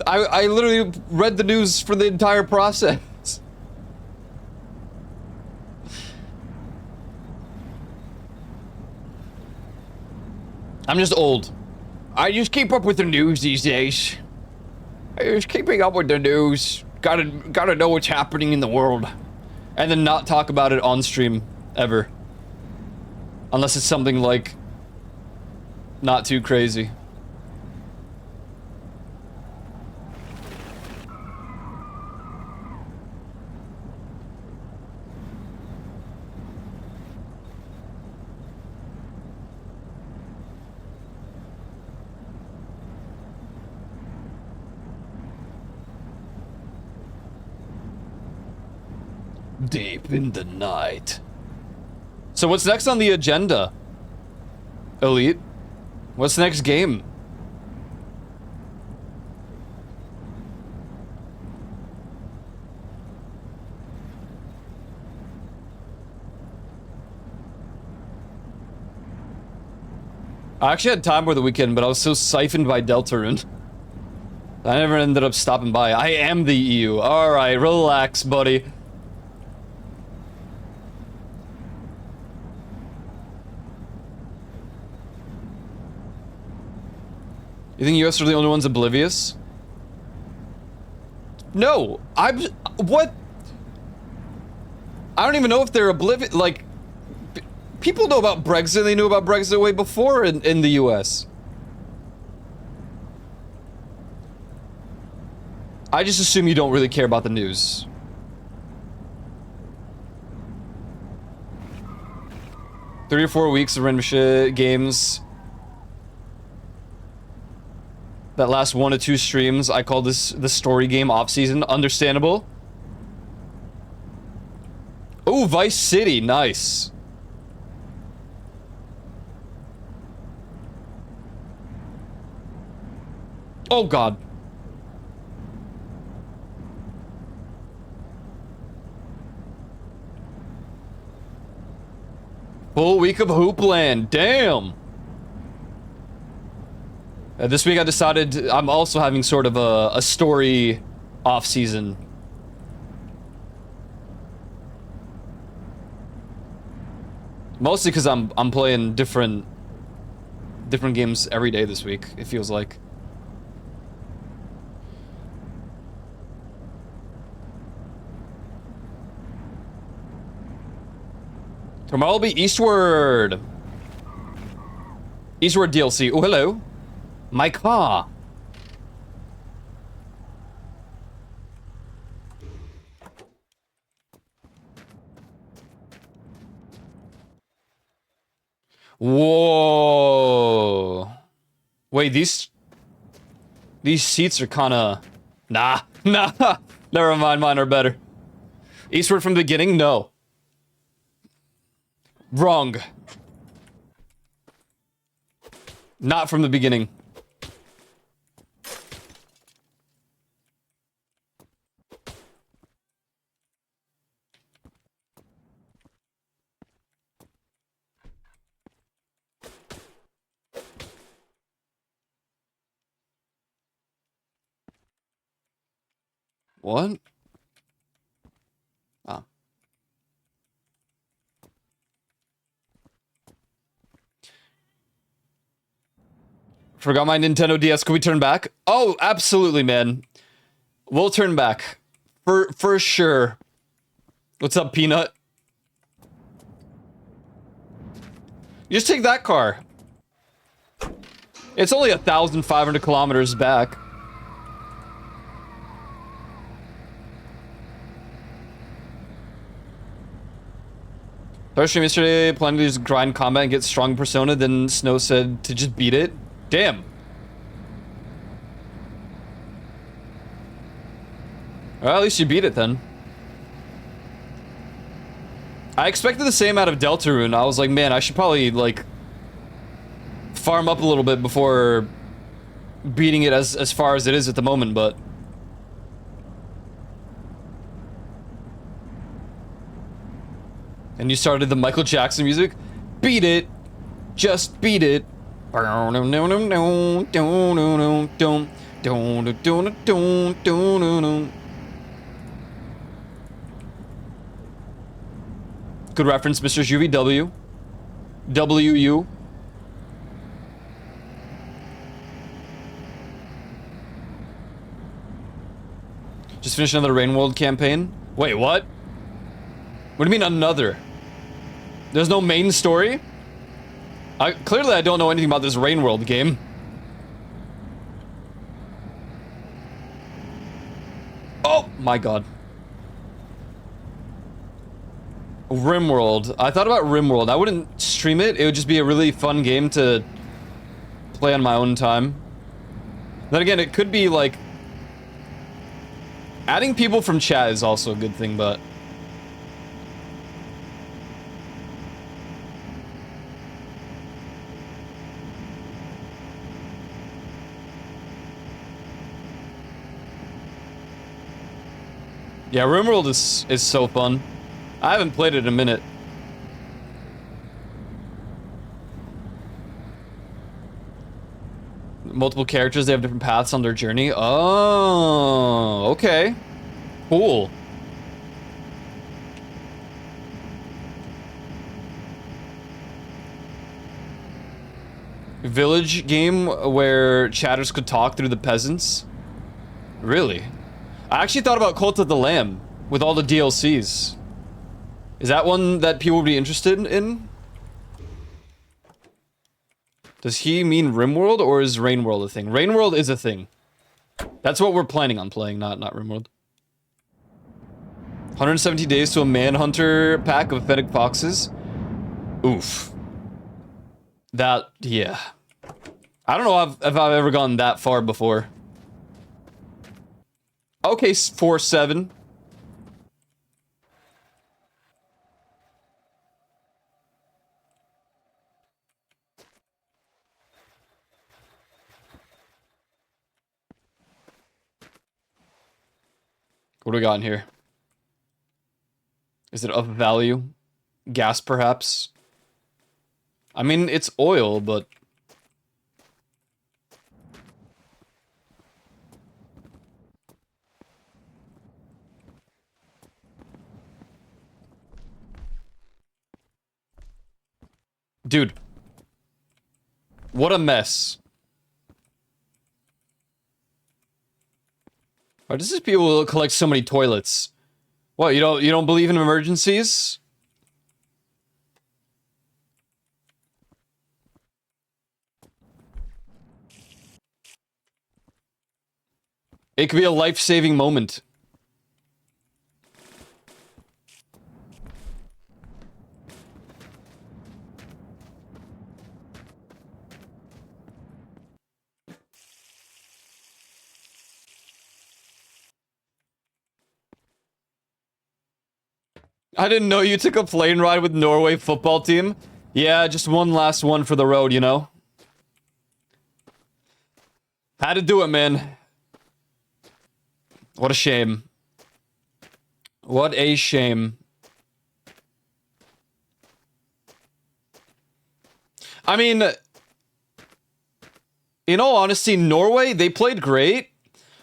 I literally read the news for the entire process. I'm just old. I just keep up with the news these days. I just keeping up with the news. Gotta know what's happening in the world. And then not talk about it on stream, ever. Unless it's something like... not too crazy. Deep in the night. So what's next on the agenda? Elite? What's the next game? I actually had time over the weekend, but I was so siphoned by Deltarune. I never ended up stopping by. I am the EU. Alright, relax, buddy. You think US are the only ones oblivious? No, what? I don't even know if they're oblivious. Like, people know about Brexit. They knew about Brexit way before in the US. I just assume you don't really care about the news. Three or 4 weeks of random shit games. That last 1 to 2 streams, I call this the story game off season. Understandable. Oh, Vice City, nice. Oh God. Full week of Hoopland, damn. This week I decided I'm also having sort of a story off season. Mostly because I'm playing different games every day this week, it feels like. Tomorrow will be Eastward. Eastward DLC. Oh, hello. My car. Whoa. Wait, these seats are kinda... Nah. Never mind, mine are better. Eastward from the beginning? No. Wrong. Not from the beginning. What? Ah. Forgot my Nintendo DS. Can we turn back? Oh, absolutely, man. We'll turn back. For sure. What's up, Peanut? You just take that car. It's only 1,500 kilometers back. First stream yesterday, planning to just grind combat and get strong persona, then Snow said to just beat it. Damn. Well, at least you beat it then. I expected the same out of Deltarune. I was like, man, I should probably, like, farm up a little bit before beating it as far as it is at the moment, but... And you started the Michael Jackson music? Beat it! Just beat it! Good reference, Mr. Juvie W. WU. Just finished another Rain World campaign? Wait, what? What do you mean another? There's no main story? Clearly I don't know anything about this Rain World game. Oh my god. RimWorld. I thought about RimWorld. I wouldn't stream it. It would just be a really fun game to play on my own time. Then again, it could be like... Adding people from chat is also a good thing, but... Yeah, RimWorld is so fun. I haven't played it in a minute. Multiple characters, they have different paths on their journey. Oh, okay. Cool. Village game where chatters could talk through the peasants? Really? I actually thought about Cult of the Lamb with all the DLCs. Is that one that people would be interested in? Does he mean RimWorld or is Rainworld a thing? Rainworld is a thing. That's what we're planning on playing, not RimWorld. 170 days to a Manhunter pack of Fennec Foxes. Oof. That, yeah. I don't know if I've ever gone that far before. Okay, 4-7. What do we got in here? Is it of value? Gas, perhaps? I mean, it's oil, but... Dude. What a mess. Why does this people collect so many toilets? What, you don't believe in emergencies? It could be a life-saving moment. I didn't know you took a plane ride with Norway football team. Yeah, just one last one for the road, you know? Had to do it, man. What a shame. What a shame. I mean, in all honesty, Norway, they played great,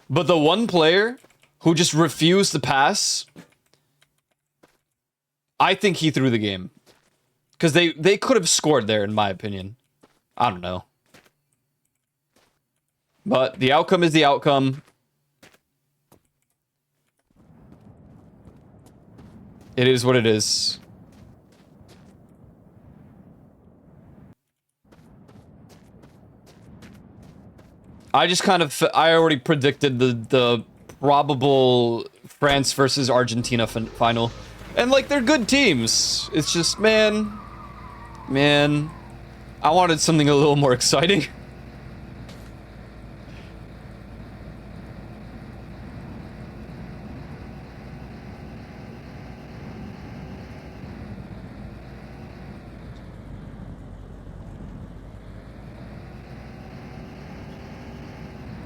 but the one player who just refused to pass, I think he threw the game. Because they could have scored there, in my opinion. I don't know. But the outcome is the outcome. It is what it is. I just kind of... I already predicted the probable France versus Argentina final. And, like, they're good teams. It's just, man... Man... I wanted something a little more exciting.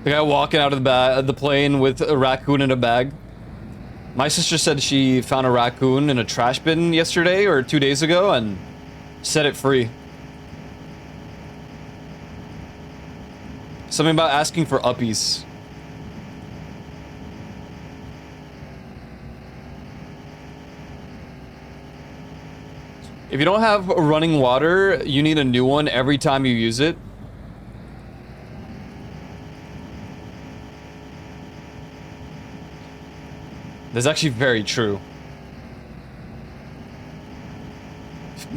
The guy walking out of the plane with a raccoon in a bag. My sister said she found a raccoon in a trash bin yesterday or 2 days ago and set it free. Something about asking for uppies. If you don't have running water, you need a new one every time you use it. That's actually very true.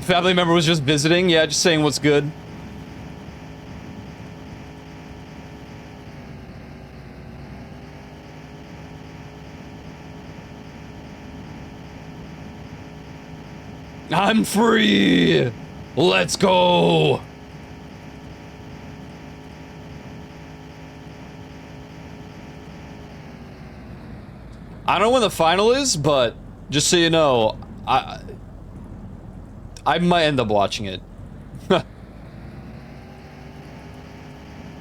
Family member was just visiting. Yeah, just saying what's good. I'm free! Let's go! I don't know when the final is, but just so you know, I might end up watching it.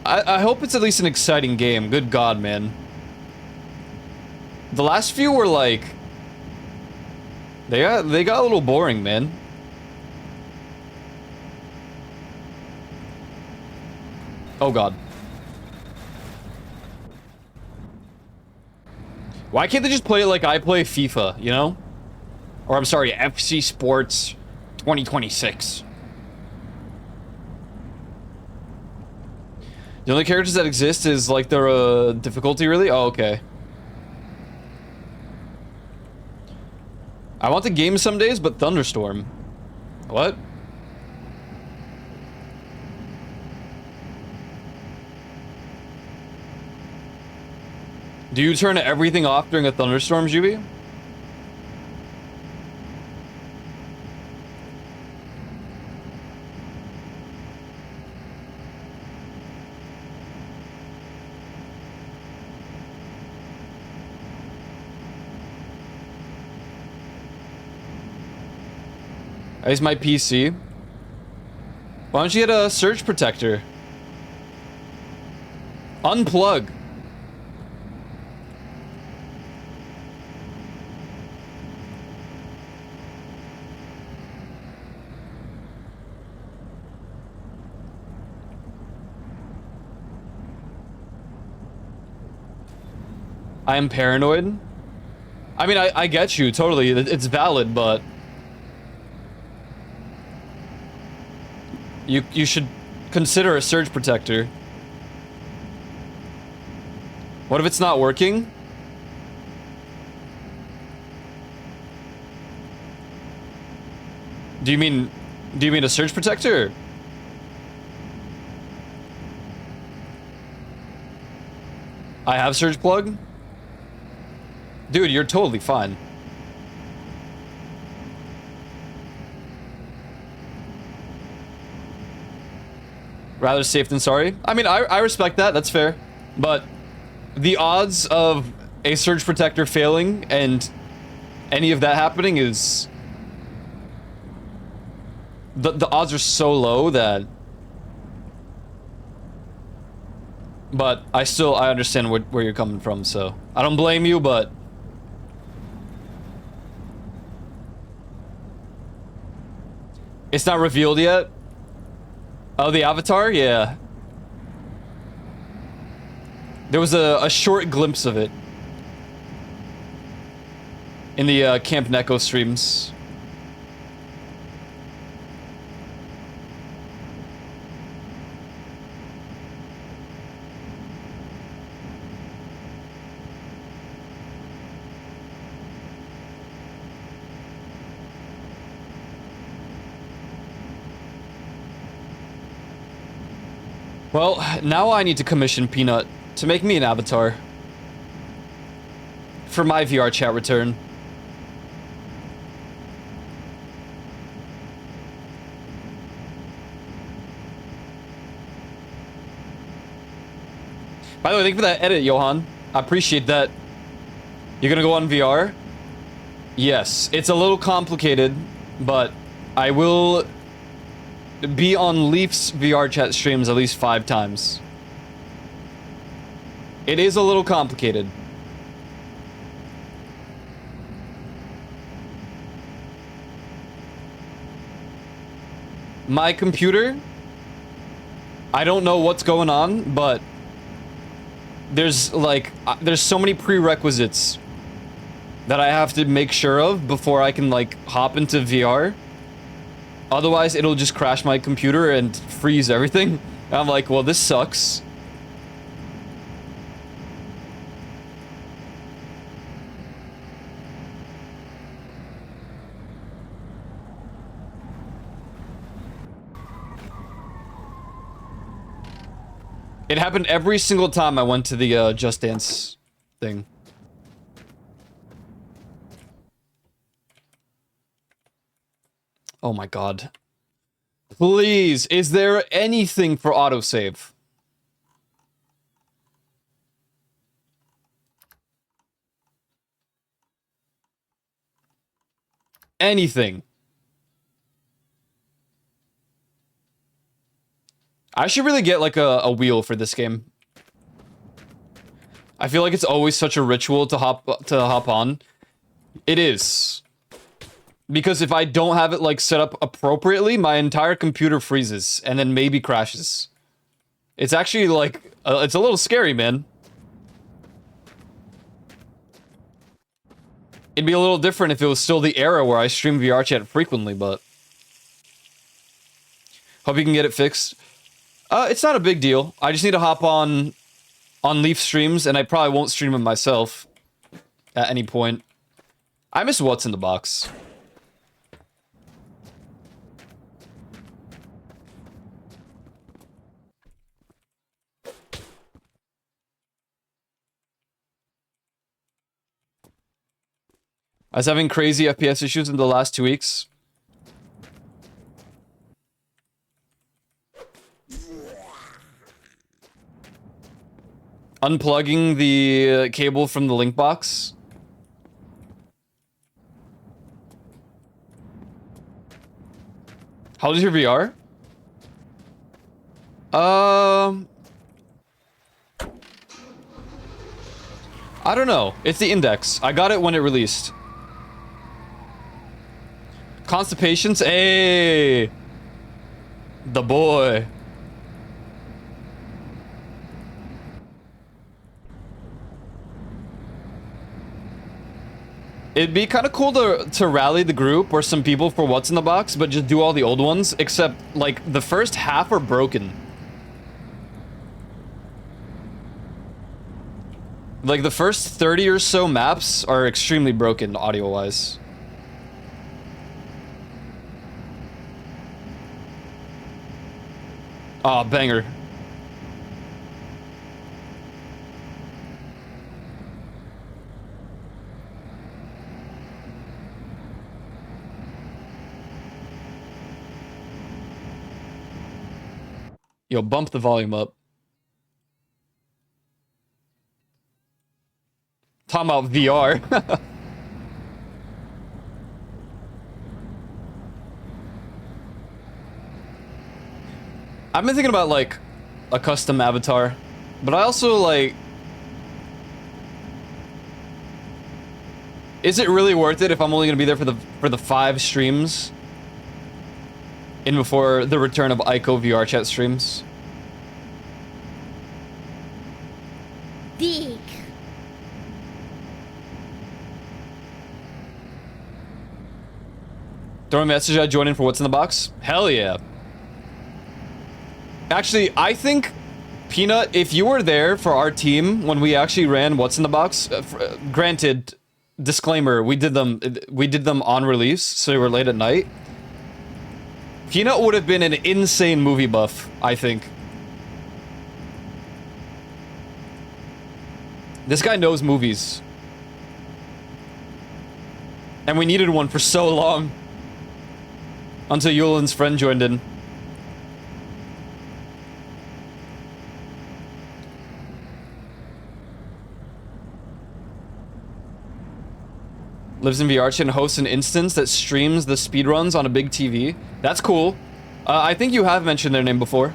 I hope it's at least an exciting game. Good God, man. The last few were like... They got a little boring, man. Oh God. Why can't they just play it like I play FIFA, you know? Or I'm sorry, FC Sports 2026. The only characters that exist is like their difficulty, really? Oh, okay. I want the game some days, but Thunderstorm. What? Do you turn everything off during a thunderstorm, Juby? I use my PC. Why don't you get a surge protector? Unplug. I am paranoid. I mean, I get you, totally. It's valid, but... You should consider a surge protector. What if it's not working? Do you mean a surge protector? I have surge plug? Dude, you're totally fine. Rather safe than sorry. I mean, I respect that. That's fair. But the odds of a surge protector failing and any of that happening is... The odds are so low that... But I understand where you're coming from, so... I don't blame you, but... It's not revealed yet? Oh, the Avatar? Yeah. There was a short glimpse of it. In the Camp Neko streams. Well, now I need to commission Peanut to make me an avatar. For my VR chat return. By the way, thank you for that edit, Johan. I appreciate that. You're gonna go on VR? Yes, it's a little complicated, but I will be on Leaf's VR chat streams at least 5 times. It is a little complicated. My computer, I don't know what's going on, but there's like, there's so many prerequisites that I have to make sure of before I can like hop into VR. Otherwise, it'll just crash my computer and freeze everything. And I'm like, well, this sucks. It happened every single time I went to the Just Dance thing. Oh my god. Please, is there anything for autosave? Anything. I should really get like a wheel for this game. I feel like it's always such a ritual to hop on. It is. Because if I don't have it like set up appropriately, my entire computer freezes and then maybe crashes. It's actually like it's a little scary, man. It'd be a little different if it was still the era where I stream VR chat frequently, but hope you can get it fixed. It's not a big deal. I just need to hop on Leaf streams, and I probably won't stream it myself at any point. I miss What's in the Box. I was having crazy FPS issues in the last 2 weeks. Unplugging the cable from the link box. How old is your VR? I don't know. It's the index. I got it when it released. Constipations? Hey! The boy. It'd be kind of cool to rally the group or some people for What's in the Box, but just do all the old ones, except, like, the first half are broken. Like, the first 30 or so maps are extremely broken, audio-wise. Aw, banger. Yo, bump the volume up. Talking about VR. I've been thinking about, like, a custom avatar, but I also, like... Is it really worth it if I'm only gonna be there for the 5 streams? In before the return of Ico VR chat streams? Dick. Throw a message out, join in for What's in the Box? Hell yeah. Actually, I think, Peanut, if you were there for our team when we actually ran What's in the Box, granted, disclaimer, we did them on release, so they were late at night. Peanut would have been an insane movie buff, I think. This guy knows movies. And we needed one for so long. Until Yulin's friend joined in. Lives in VR chat and hosts an instance that streams the speedruns on a big TV. That's cool. I think you have mentioned their name before.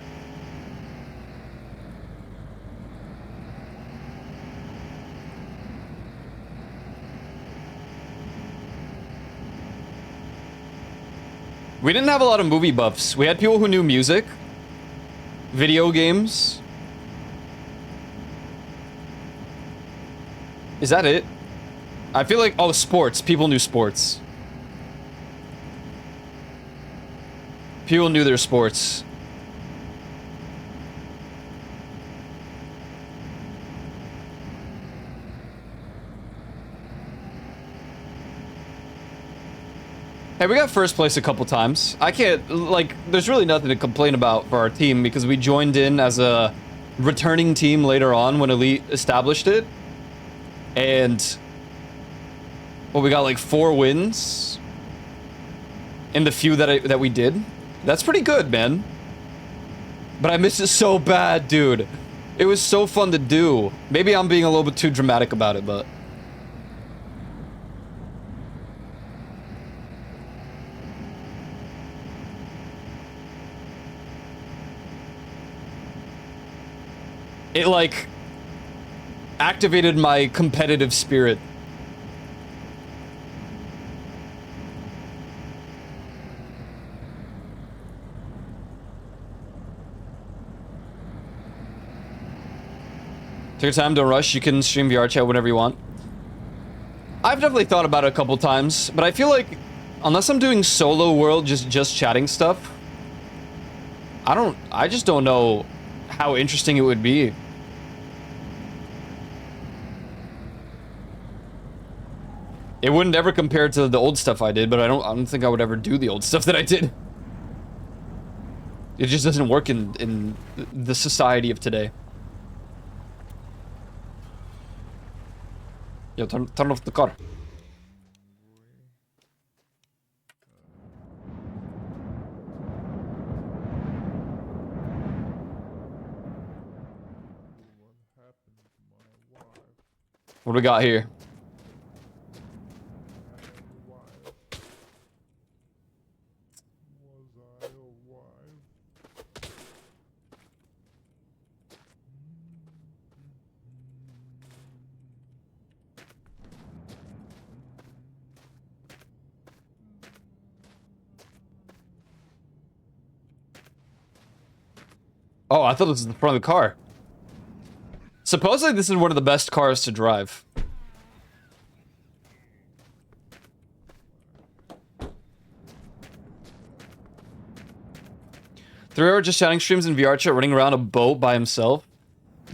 We didn't have a lot of movie buffs. We had people who knew music, video games. Is that it? I feel like, oh, sports. People knew sports. People knew their sports. Hey, we got first place a couple times. I can't, like, there's really nothing to complain about for our team because we joined in as a returning team later on when Elite established it. And... well, we got like 4 wins in the few that we did. That's pretty good, man. But I miss it so bad, dude. It was so fun to do. Maybe I'm being a little bit too dramatic about it, but... it, like, activated my competitive spirit. Take your time, don't rush. You can stream VR chat whenever you want. I've definitely thought about it a couple times, but I feel like unless I'm doing solo world, just chatting stuff, I just don't know how interesting it would be. It wouldn't ever compare to the old stuff I did, but I don't think I would ever do the old stuff that I did. It just doesn't work in the society of today. Yo, turn off the car. What do we got here? Oh, I thought this was the front of the car. Supposedly this is one of the best cars to drive. Three-hour just chatting streams in VR chat, running around a boat by himself.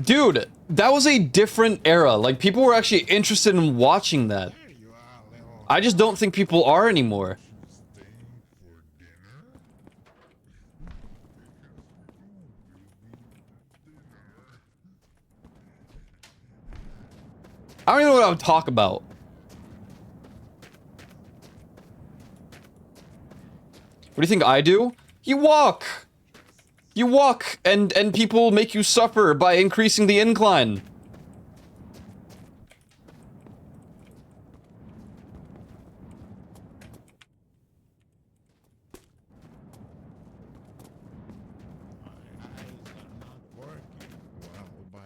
Dude, that was a different era. Like, people were actually interested in watching that. I just don't think people are anymore. I don't even know what I would talk about. What do you think I do? You walk! You walk, and people make you suffer by increasing the incline.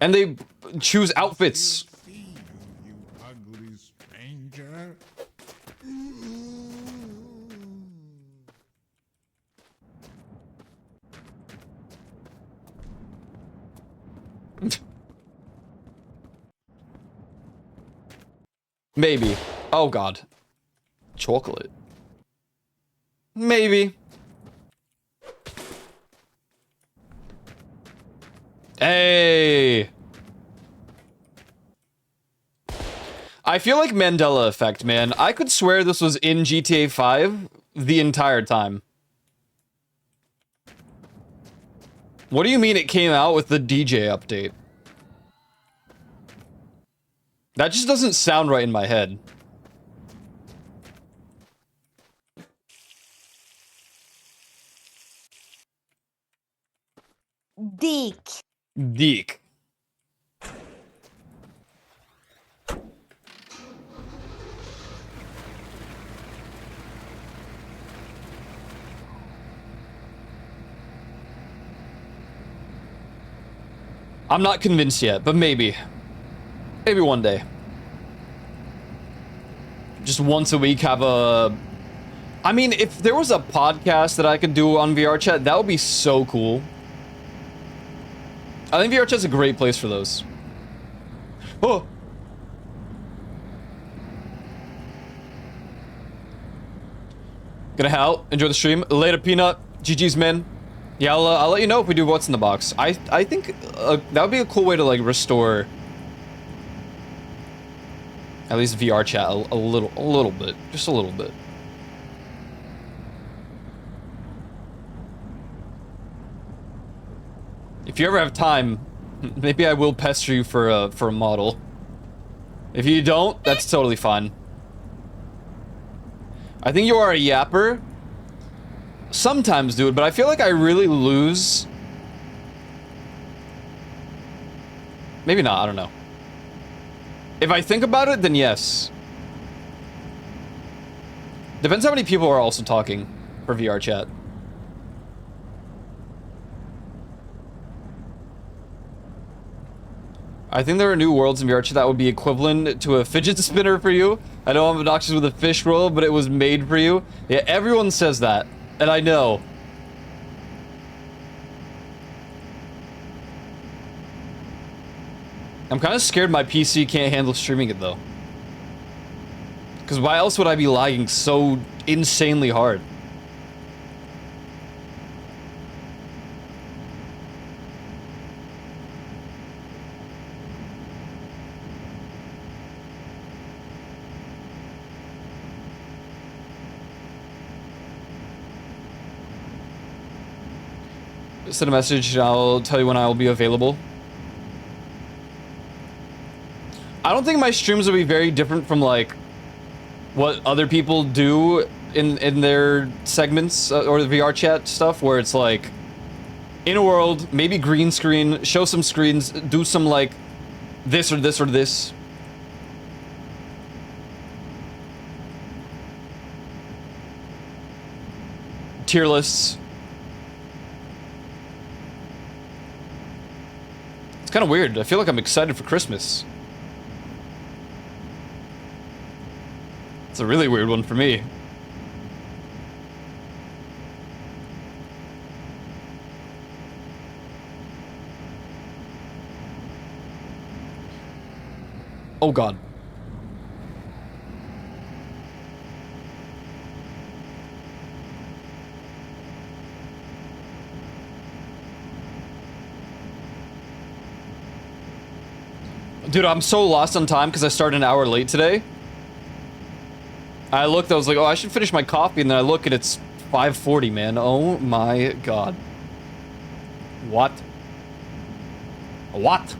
And they choose outfits. You ugly stranger. Maybe. Oh god. Chocolate. Maybe. Hey! I feel like Mandela effect, man. I could swear this was in GTA 5 the entire time. What do you mean it came out with the DJ update? That just doesn't sound right in my head. Dick. Dick. I'm not convinced yet, but maybe. Maybe one day. Just once a week have a... I mean, if there was a podcast that I could do on VR chat, that would be so cool. I think VR chat's a great place for those. Oh! Gonna head out. Enjoy the stream. Later, Peanut. GG's, man. Yeah, I'll let you know if we do what's in the box. I think that would be a cool way to, like, restore... at least VR chat a little bit. Just a little bit. If you ever have time, maybe I will pester you for a model. If you don't, that's totally fine. I think you are a yapper. Sometimes, dude, but I feel like I really lose. Maybe not, I don't know. If I think about it, then yes. Depends how many people are also talking for VR chat. I think there are new worlds in VR chat that would be equivalent to a fidget spinner for you. I know I'm obnoxious with a fish roll, but it was made for you. Yeah, everyone says that, and I know. I'm kind of scared my PC can't handle streaming it, though. Because why else would I be lagging so insanely hard? Send a message and I'll tell you when I will be available. I don't think my streams will be very different from like what other people do in their segments or the VR chat stuff, where it's like in a world, maybe green screen, show some screens, do some like this or this or this. Tier lists. It's kind of weird. I feel like I'm excited for Christmas. It's a really weird one for me. Oh God. Dude, I'm so lost on time because I started an hour late today. I looked, I was like, oh, I should finish my coffee, and then I look and it's 5:40, man. Oh my God. What? What?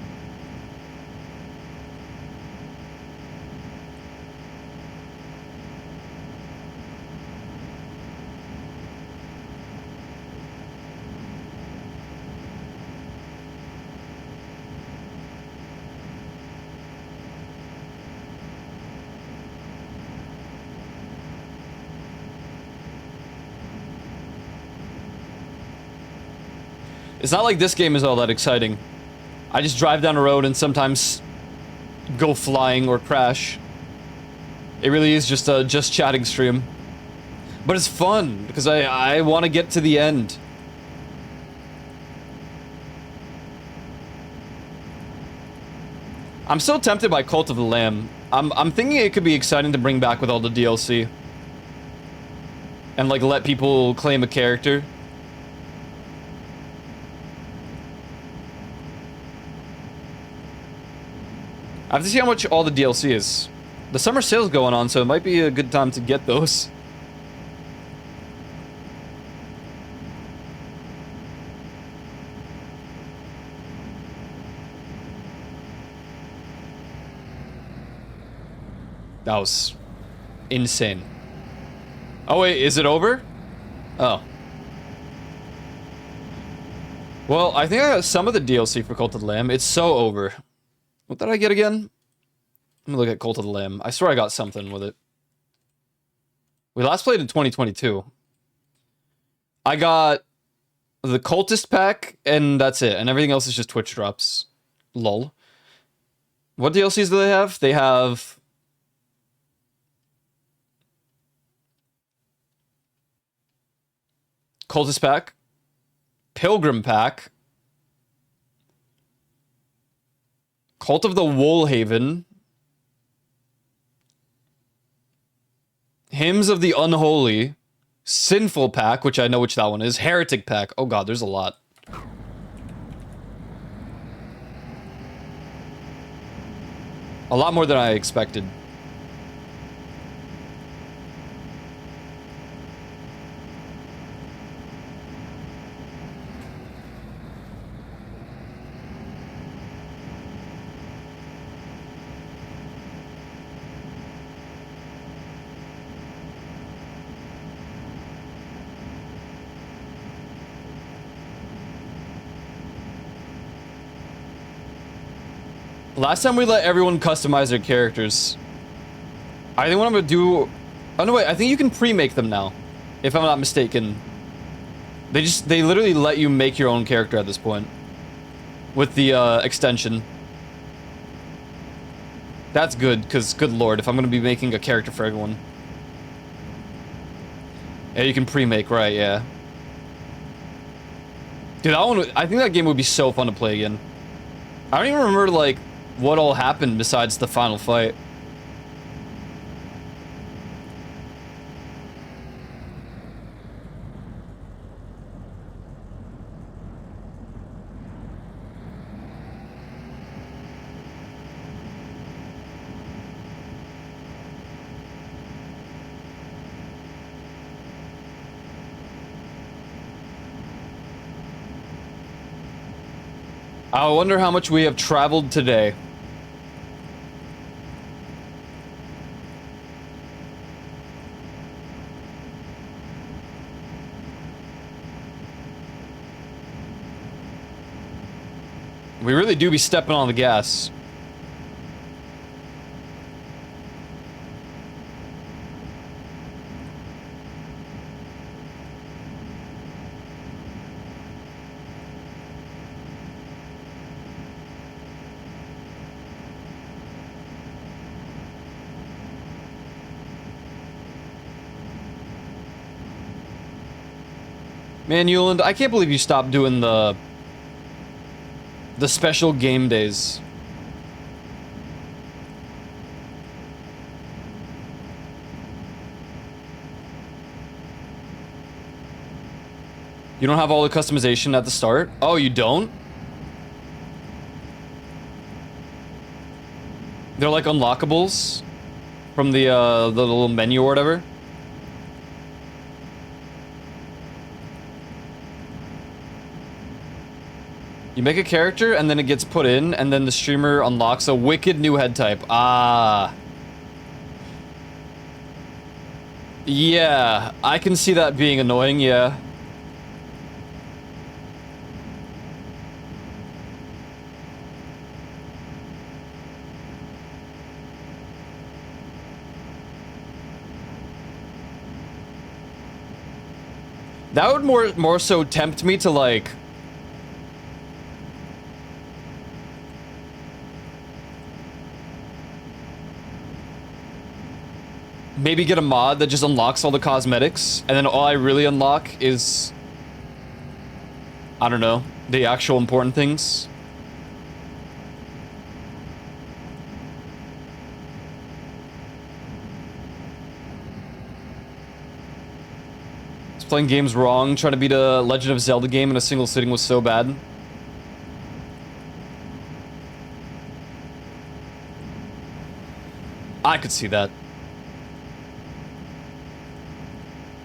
It's not like this game is all that exciting. I just drive down a road and sometimes go flying or crash. It really is just a just chatting stream. But it's fun because I want to get to the end. I'm so tempted by Cult of the Lamb. I'm thinking it could be exciting to bring back with all the DLC. And like let people claim a character. I have to see how much all the DLC is. The summer sale's going on, so it might be a good time to get those. That was insane. Oh wait, is it over? Oh. Well, I think I got some of the DLC for Cult of the Lamb. It's so over. What did I get again? Let me look at Cult of the Lamb. I swear I got something with it. We last played in 2022. I got the Cultist pack, and that's it. And everything else is just Twitch drops. Lol. What DLCs do they have? They have... Cultist pack. Pilgrim pack. Cult of the Woolhaven. Hymns of the Unholy. Sinful pack, which I know which that one is. Heretic pack. Oh God, there's a lot. A lot more than I expected. Last time we let everyone customize their characters. I think what I'm gonna do... Oh no wait, I think you can pre-make them now. If I'm not mistaken. They literally let you make your own character at this point. With the extension. That's good, because good lord, if I'm gonna be making a character for everyone. Yeah, you can pre-make, right, yeah. Dude, I think that game would be so fun to play again. I don't even remember, like, what all happened besides the final fight. I wonder how much we have traveled today. We really do be stepping on the gas. Man, Yuland, I can't believe you stopped doing the special game days. You don't have all the customization at the start? Oh, you don't? They're like unlockables from the little menu or whatever. You make a character, and then it gets put in, and then the streamer unlocks a wicked new head type. Ah. Yeah, I can see that being annoying, yeah. That would more so tempt me to, like... maybe get a mod that just unlocks all the cosmetics, and then all I really unlock is... I don't know, the actual important things. Just playing games wrong, trying to beat a Legend of Zelda game in a single sitting was so bad. I could see that.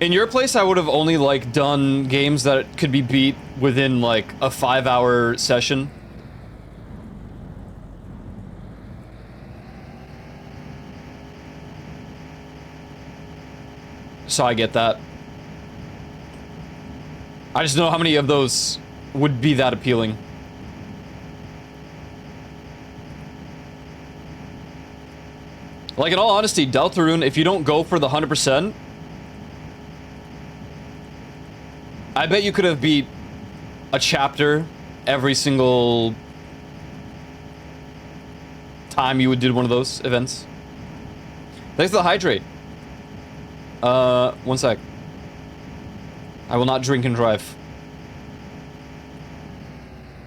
In your place, I would have only, like, done games that could be beat within, like, a 5-hour session. So I get that. I just don't know how many of those would be that appealing. Like, in all honesty, Deltarune, if you don't go for the 100%, I bet you could have beat a chapter every single time you would do one of those events. Thanks for the hydrate. 1 sec. I will not drink and drive.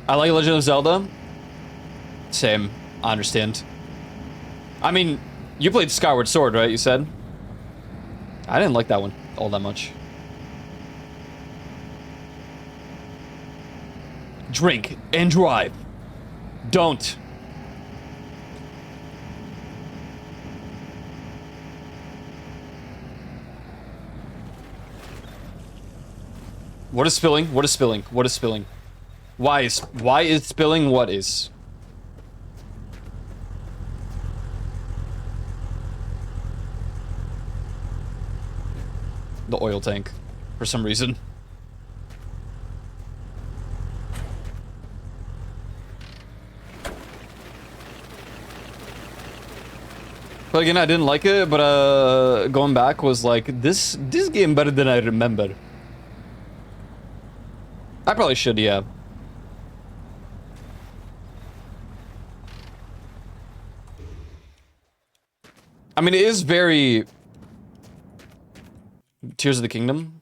I like Legend of Zelda. Same. I understand. I mean, you played Skyward Sword, right? You said? I didn't like that one all that much. Drink and drive. Don't. What is spilling? What is spilling? What is spilling? Why is spilling? What is? The oil tank, for some reason. But again, I didn't like it, but going back was like, this game better than I remember. I probably should, yeah. I mean, it is very... Tears of the Kingdom?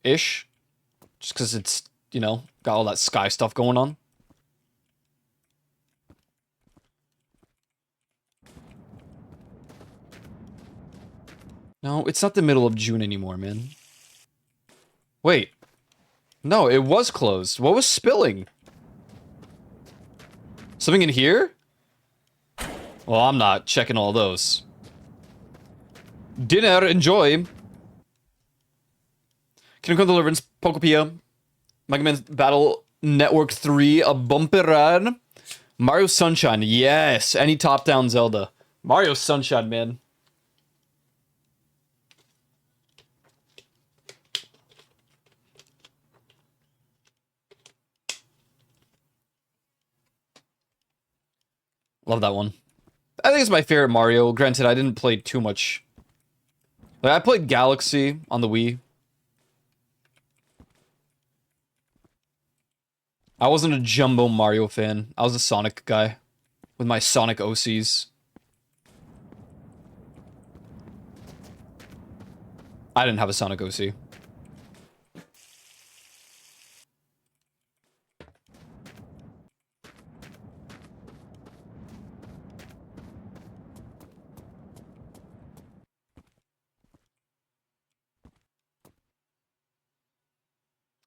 Ish. Just because it's, you know, got all that sky stuff going on. No, it's not the middle of June anymore, man. Wait. No, it was closed. What was spilling? Something in here? Well, I'm not checking all those. Dinner, enjoy. Kingdom Come Deliverance, Pokopia, Mega Man Battle Network 3, a bumper. Mario Sunshine, yes. Any top-down Zelda. Mario Sunshine, man. Love that one. I think it's my favorite Mario. Granted, I didn't play too much. Like, I played Galaxy on the Wii. I wasn't a Jumbo Mario fan. I was a Sonic guy. With my Sonic OCs. I didn't have a Sonic OC.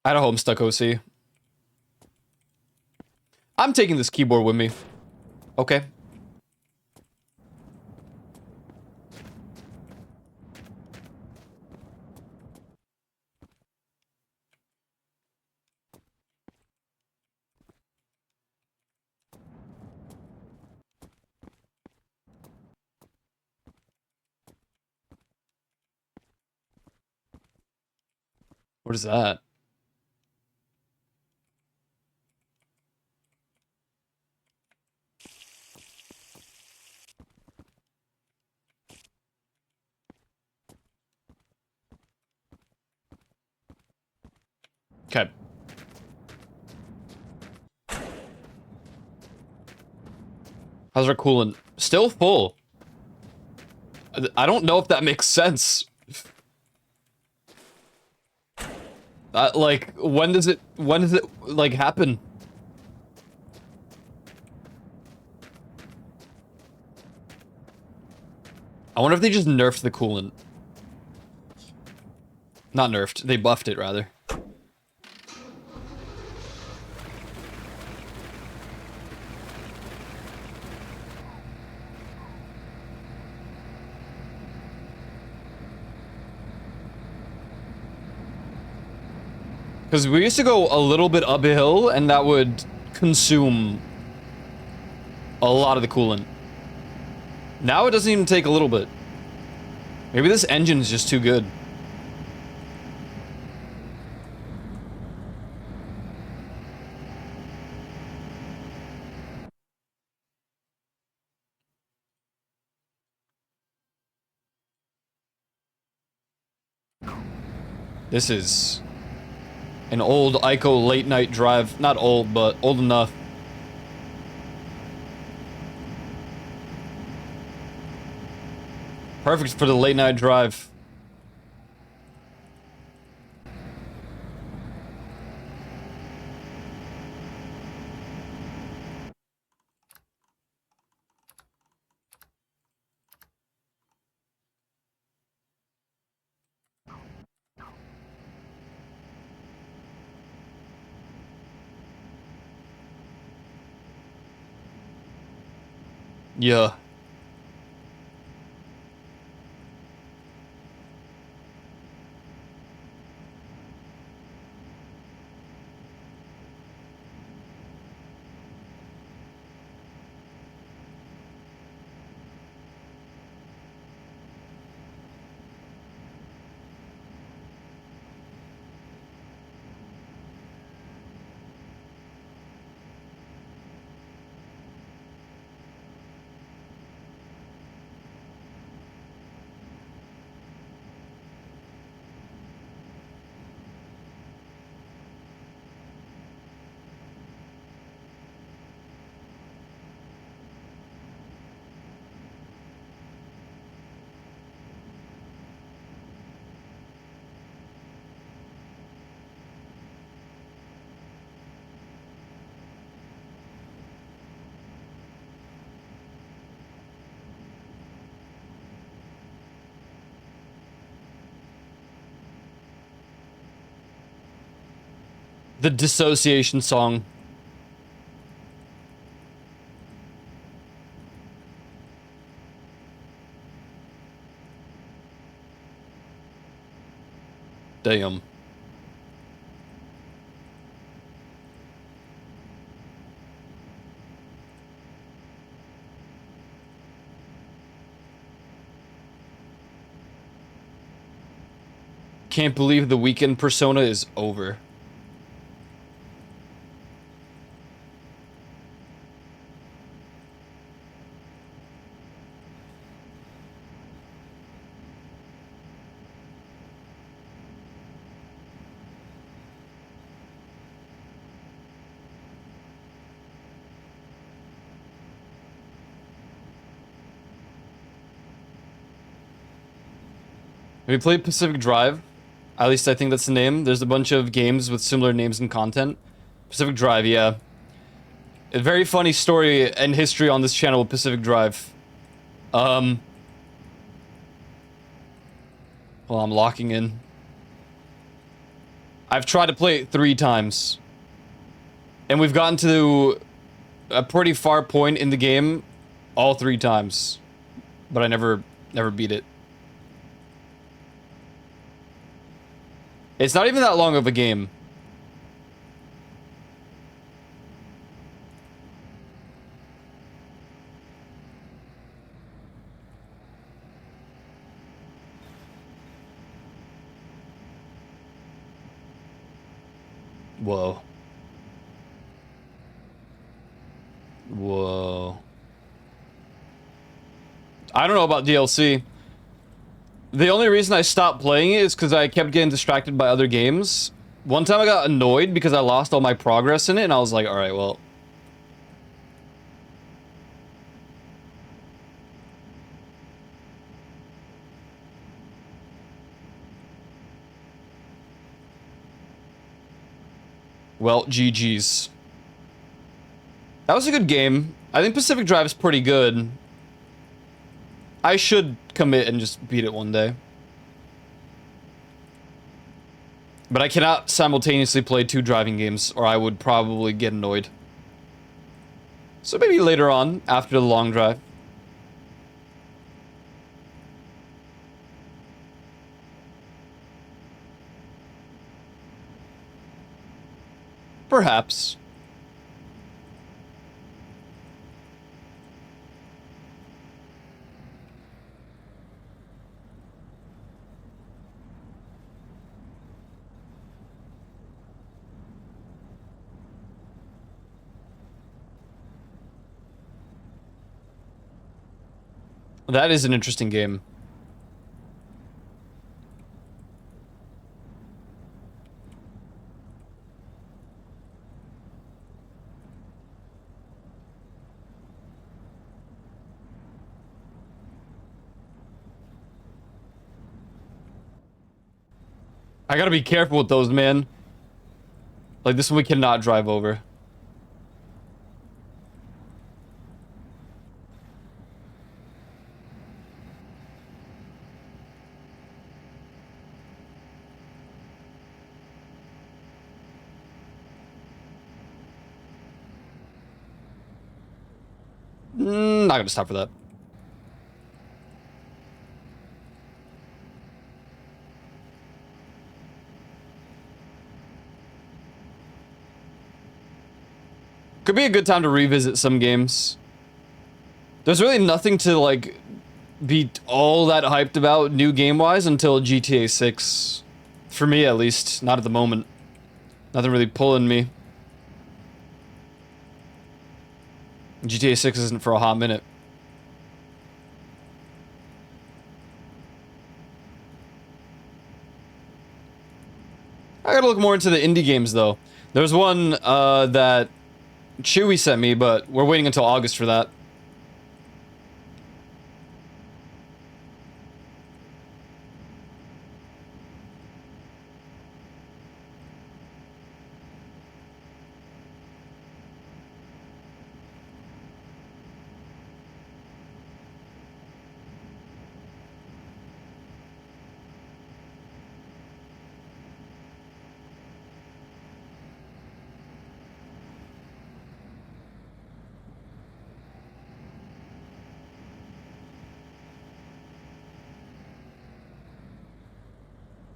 I had a Homestuck OC. I'm taking this keyboard with me. Okay. What is that? Okay. How's our coolant? Still full. I don't know if that makes sense. Like, when does it, like, happen? I wonder if they just nerfed the coolant. Not nerfed, they buffed it, rather. Because we used to go a little bit uphill, and that would consume a lot of the coolant. Now it doesn't even take a little bit. Maybe this engine is just too good. This is an old Ico late night drive. Not old, but old enough. Perfect for the late night drive. Yeah. The dissociation song. Damn. can't believe the weekend persona is over. Have you played Pacific Drive? At least I think that's the name. There's a bunch of games with similar names and content. Pacific Drive, yeah. A very funny story and history on this channel with Pacific Drive. Well, I'm locking in. I've tried to play it 3 times. And we've gotten to a pretty far point in the game all 3 times. But I never beat it. It's not even that long of a game. Whoa. Whoa. I don't know about DLC. The only reason I stopped playing it is because I kept getting distracted by other games. One time I got annoyed because I lost all my progress in it, and I was like, alright, well. Well, GG's. That was a good game. I think Pacific Drive is pretty good. I should commit and just beat it one day. But I cannot simultaneously play 2 driving games, or I would probably get annoyed. So maybe later on, after the long drive. Perhaps. That is an interesting game. I gotta be careful with those, man. Like, this one we cannot drive over. Not gonna stop for that. Could be a good time to revisit some games. There's really nothing to, like, be all that hyped about new game-wise until GTA 6. For me, at least. Not at the moment. Nothing really pulling me. GTA 6 isn't for a hot minute. I gotta look more into the indie games, though. There's one that Chewy sent me, but we're waiting until August for that.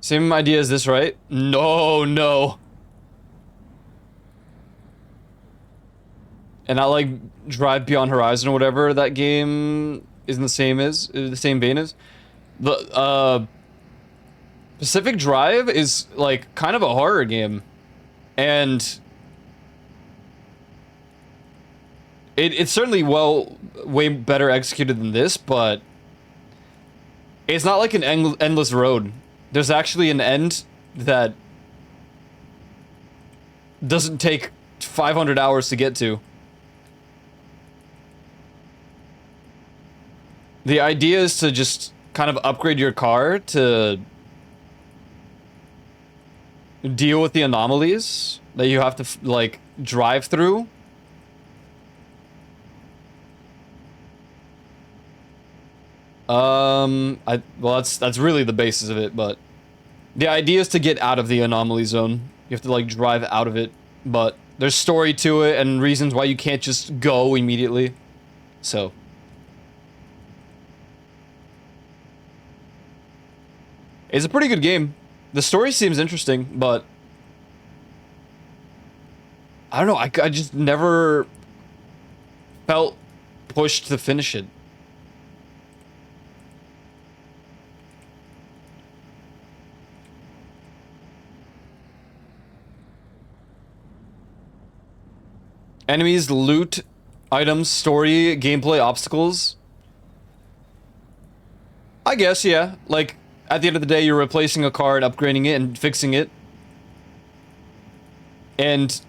Same idea as this, right? No, no. And I like Drive Beyond Horizon or whatever that game is in the same vein as. The Pacific Drive is like kind of a horror game, and it's certainly way better executed than this, but it's not like an endless road. There's actually an end that doesn't take 500 hours to get to. The idea is to just kind of upgrade your car to deal with the anomalies that you have to like drive through. Well, that's really the basis of it, but the idea is to get out of the anomaly zone. You have to like drive out of it, but there's story to it and reasons why you can't just go immediately. So it's a pretty good game. The story seems interesting, but I don't know, I just never felt pushed to finish it. Enemies, loot, items, story, gameplay, obstacles. I guess, yeah. Like, at the end of the day, you're replacing a car and upgrading it and fixing it. And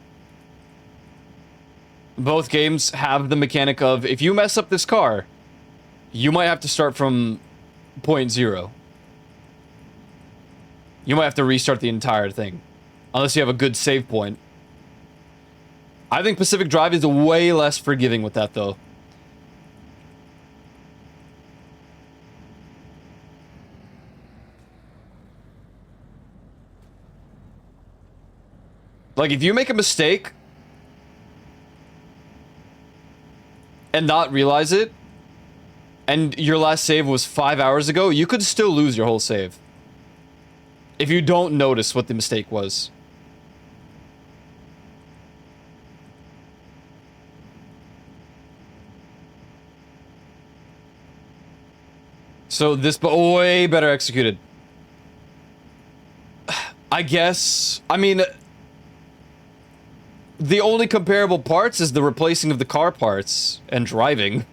both games have the mechanic of, if you mess up this car, you might have to start from point zero. You might have to restart the entire thing. Unless you have a good save point. I think Pacific Drive is way less forgiving with that, though. Like, if you make a mistake and not realize it, and your last save was 5 hours ago, you could still lose your whole save. If you don't notice what the mistake was. So this, but way better executed. I guess. I mean, the only comparable parts is the replacing of the car parts and driving.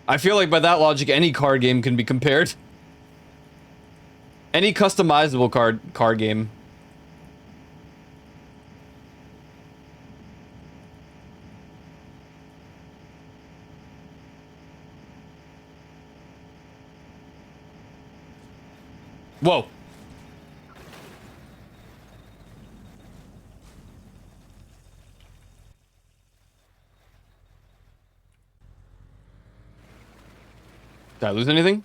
I feel like by that logic, any card game can be compared. Any customizable card game. Whoa. Did I lose anything?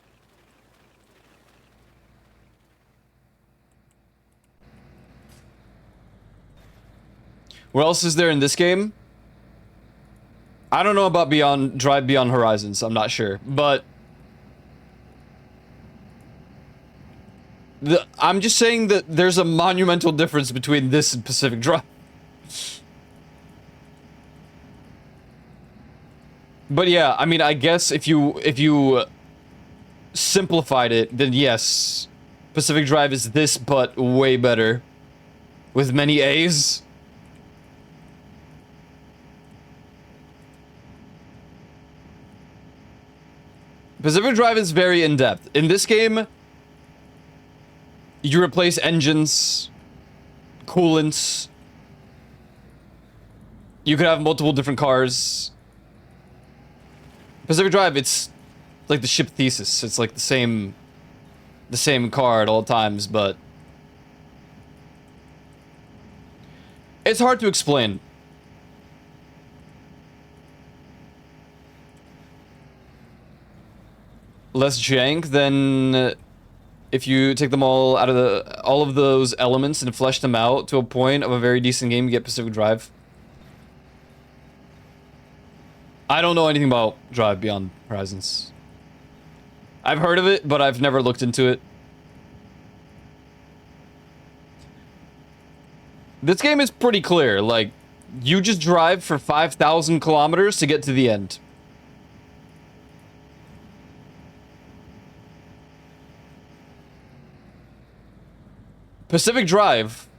What else is there in this game? I don't know about Drive Beyond Horizons, I'm not sure, but I'm just saying that there's a monumental difference between this and Pacific Drive. But yeah, I mean, I guess if you simplified it, then yes, Pacific Drive is this, but way better. With many A's. Pacific Drive is very in-depth. In this game, you replace engines, coolants. You could have multiple different cars. Pacific Drive, it's like the ship Thesis. It's like the same car at all times, but it's hard to explain. Less jank than if you take them all out of all of those elements and flesh them out to a point of a very decent game, you get Pacific Drive. I don't know anything about Drive Beyond Horizons. I've heard of it, but I've never looked into it. This game is pretty clear. Like, you just drive for 5,000 kilometers to get to the end. Pacific Drive,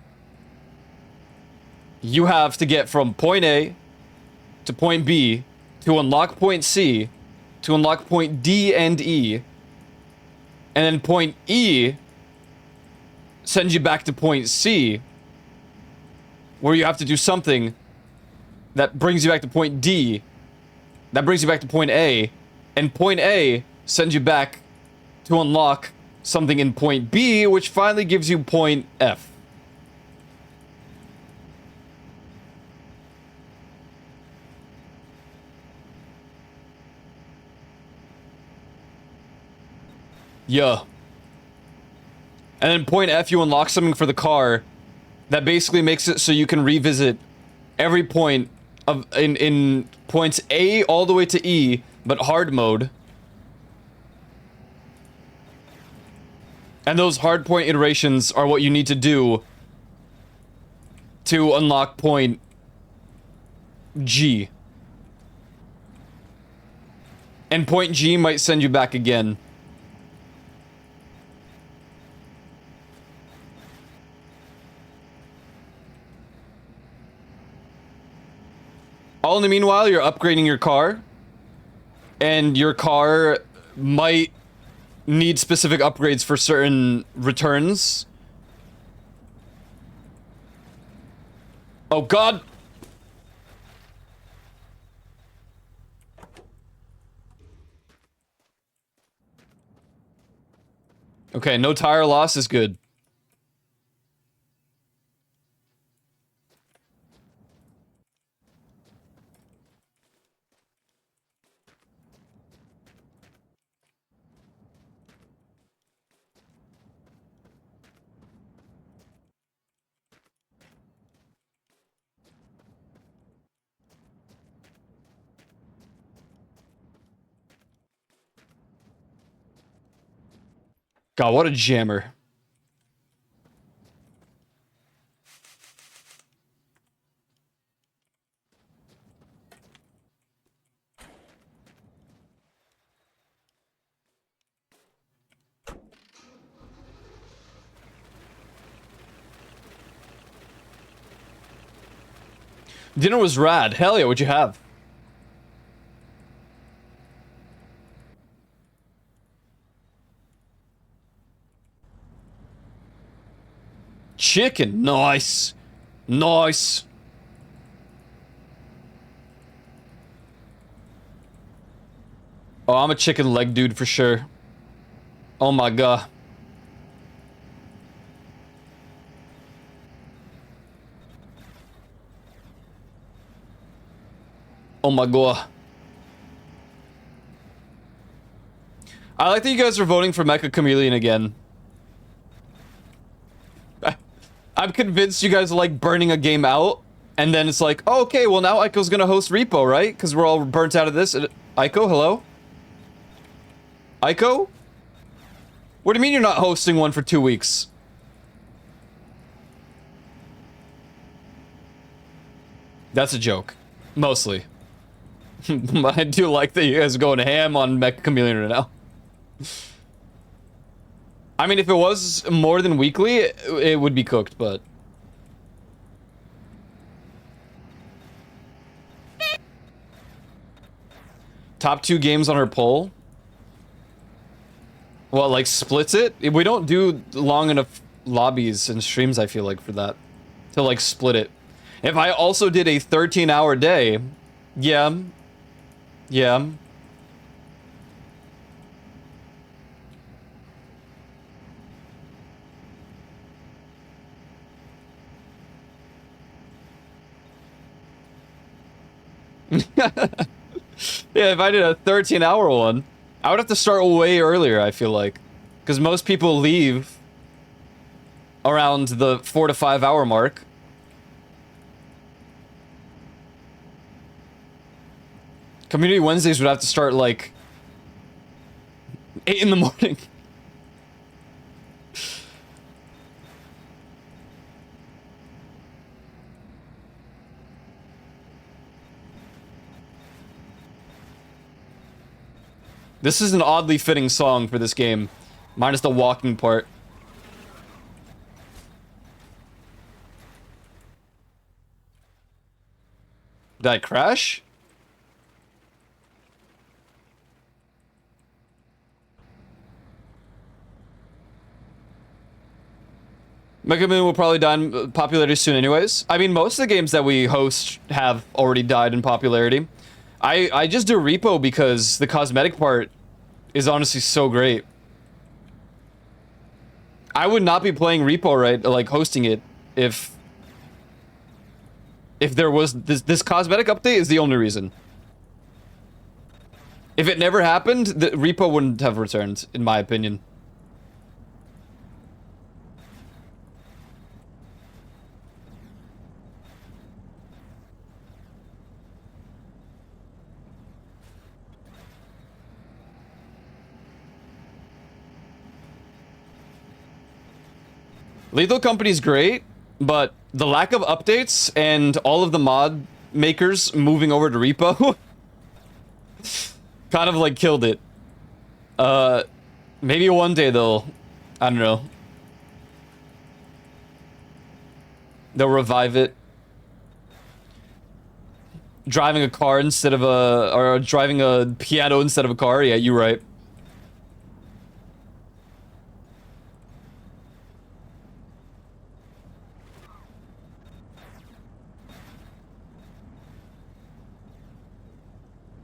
you have to get from point A to point B to unlock point C to unlock point D and E, and then point E sends you back to point C, where you have to do something that brings you back to point D, that brings you back to point A, and point A sends you back to unlock something in point B, which finally gives you point F. Yeah. And then point F, you unlock something for the car that basically makes it so you can revisit every point of in points A all the way to E, but hard mode. And those hard point iterations are what you need to do to unlock point G. And point G might send you back again. All in the meanwhile, you're upgrading your car. And your car might need specific upgrades for certain returns. Oh god! Okay, no tire loss is good. God, what a jammer. Dinner was rad. Hell yeah, what'd you have? Chicken. Nice. Nice. Oh, I'm a chicken leg dude for sure. Oh my god. Oh my god. I like that you guys are voting for Mecha Chameleon again. I'm convinced you guys like burning a game out, and then it's like, oh, okay, well now Aiko's gonna host Repo, right? Because we're all burnt out of this. Aiko, hello? Aiko? What do you mean you're not hosting one for 2 weeks? That's a joke. Mostly. I do like that you guys are going ham on Mecha Chameleon right now. I mean, if it was more than weekly, it would be cooked, but... Top 2 games on her poll? Well, like, splits it? We don't do long enough lobbies and streams, I feel like, for that. To, like, split it. If I also did a 13-hour day... Yeah. Yeah. Yeah, if I did a 13-hour one, I would have to start way earlier, I feel like. Because most people leave around the 4 to 5 hour mark. Community Wednesdays would have to start like 8 in the morning. This is an oddly fitting song for this game, minus the walking part. Did I crash? Mega Man will probably die in popularity soon anyways. I mean, most of the games that we host have already died in popularity. I just do Repo because the cosmetic part is honestly so great. I would not be playing Repo, right, like hosting it, if there was this cosmetic update is the only reason. If it never happened, the Repo wouldn't have returned, in my opinion. Lethal Company's great, but the lack of updates and all of the mod makers moving over to Repo kind of like killed it. Maybe one day they'll, I don't know. They'll revive it. Driving a car instead of or driving a piano instead of a car. Yeah, you're right.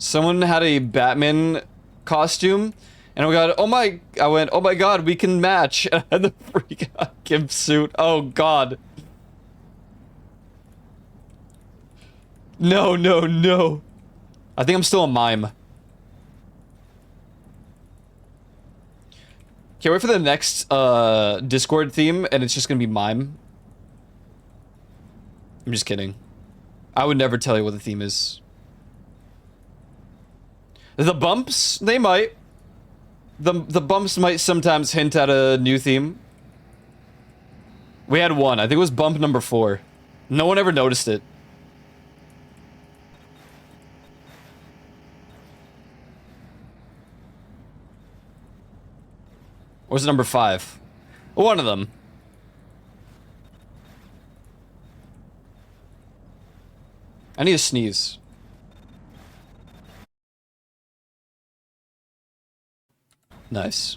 Someone had a Batman costume, and I went, oh my god, we can match. And I had the freak out gimp suit. Oh god. No, no, no. I think I'm still a mime. Can't wait for the next Discord theme, and it's just gonna be mime. I'm just kidding. I would never tell you what the theme is. The bumps, they might. The bumps might sometimes hint at a new theme. We had one. I think it was bump number 4. No one ever noticed it. Or was it number 5? One of them. I need to sneeze. Nice.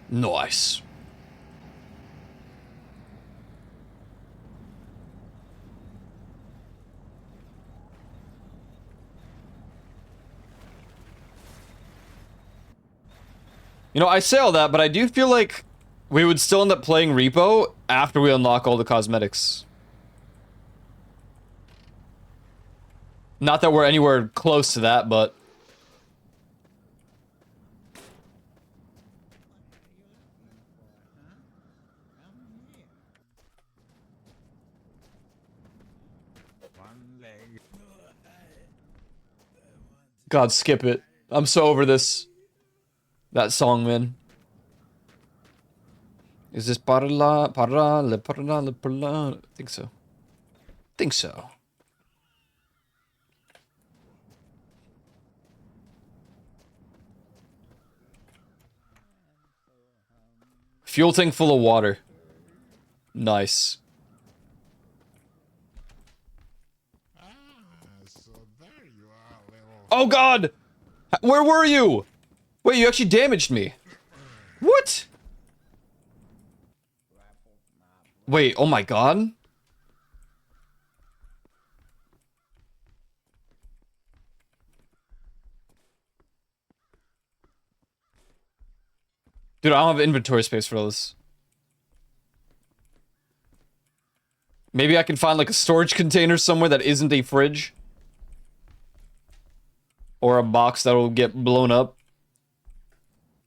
Nice. You know, I say all that, but I do feel like we would still end up playing Repo after we unlock all the cosmetics. Not that we're anywhere close to that, but... God, skip it. I'm so over this. That song, man. Is this parla, parla, parla, parla? I think so. Think so. Fuel tank full of water. Nice. So there you are, little... Oh god! Where were you? Wait, you actually damaged me. What? Wait, oh my god. Dude, I don't have inventory space for this. Maybe I can find like a storage container somewhere that isn't a fridge. Or a box that will get blown up.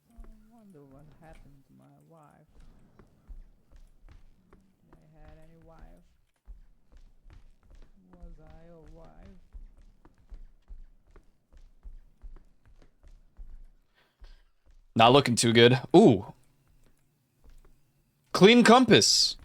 I wonder what happened to my wife. I had any wife. Not looking too good. Ooh. Clean compass.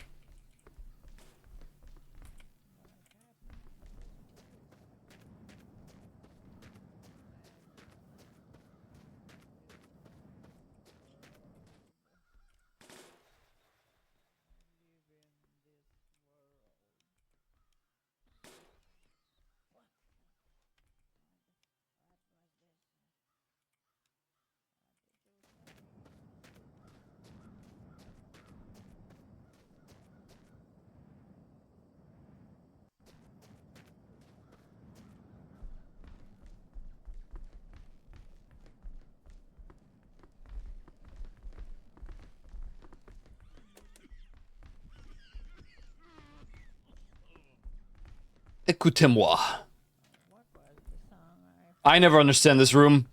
Écoutez-moi. I never understand this room.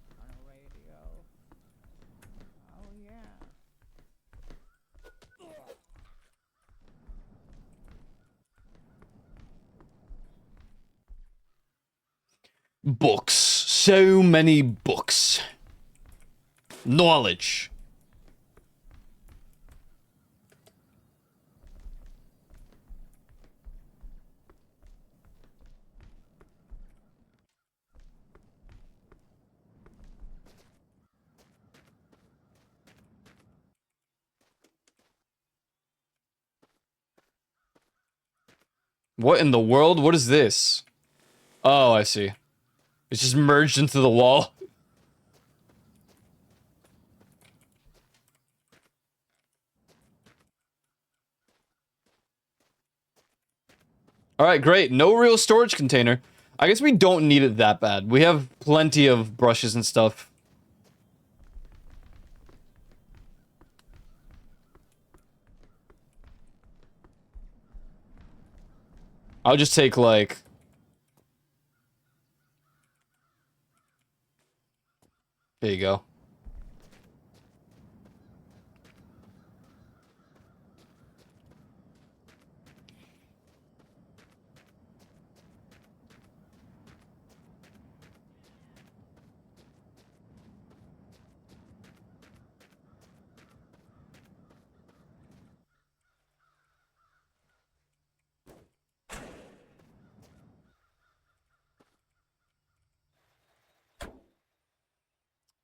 Books. So many books. Knowledge. What in the world? What is this? Oh, I see. It's just merged into the wall. Alright, great. No real storage container. I guess we don't need it that bad. We have plenty of brushes and stuff. I'll just take, like... There you go.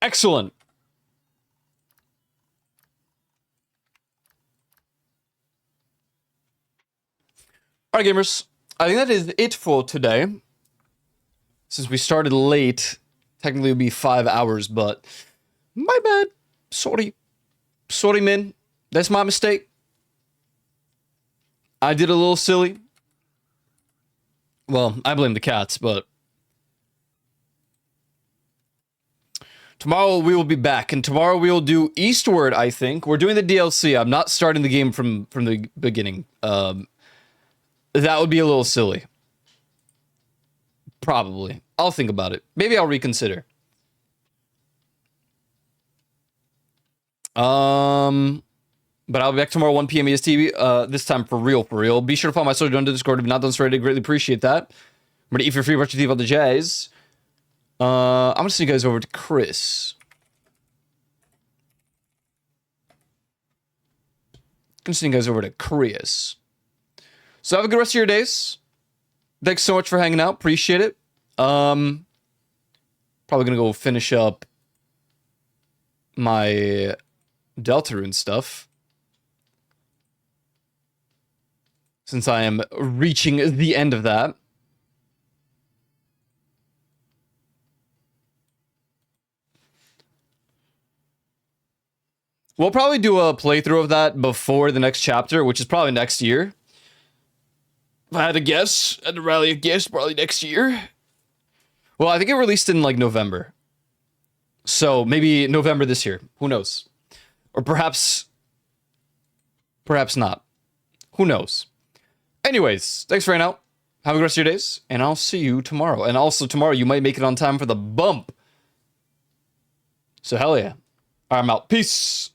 Excellent. Alright, gamers. I think that is it for today. Since we started late, technically it would be 5 hours, but my bad. Sorry. Sorry, man. That's my mistake. I did a little silly. Well, I blame the cats, but... Tomorrow we will be back, and tomorrow we will do Eastward, I think. We're doing the DLC. I'm not starting the game from the beginning. That would be a little silly. Probably. I'll think about it. Maybe I'll reconsider. But I'll be back tomorrow, 1 p.m. EST, this time for real. Be sure to follow my social on Discord if you've not done so already. I greatly appreciate that. Remember to eat for free, watch your TV about the jazz. I'm gonna send you guys over to Chris. So have a good rest of your days. Thanks so much for hanging out. Appreciate it. Probably gonna go finish up my Deltarune stuff, since I am reaching the end of that. We'll probably do a playthrough of that before the next chapter, which is probably next year. If I had to guess, I'd rally a guess, probably next year. Well, I think it released in, like, November. So, maybe November this year. Who knows? Or perhaps not. Who knows? Anyways, thanks for hanging out. Have a good rest of your days, and I'll see you tomorrow. And also, tomorrow, you might make it on time for the bump. So, hell yeah. I'm out. Peace.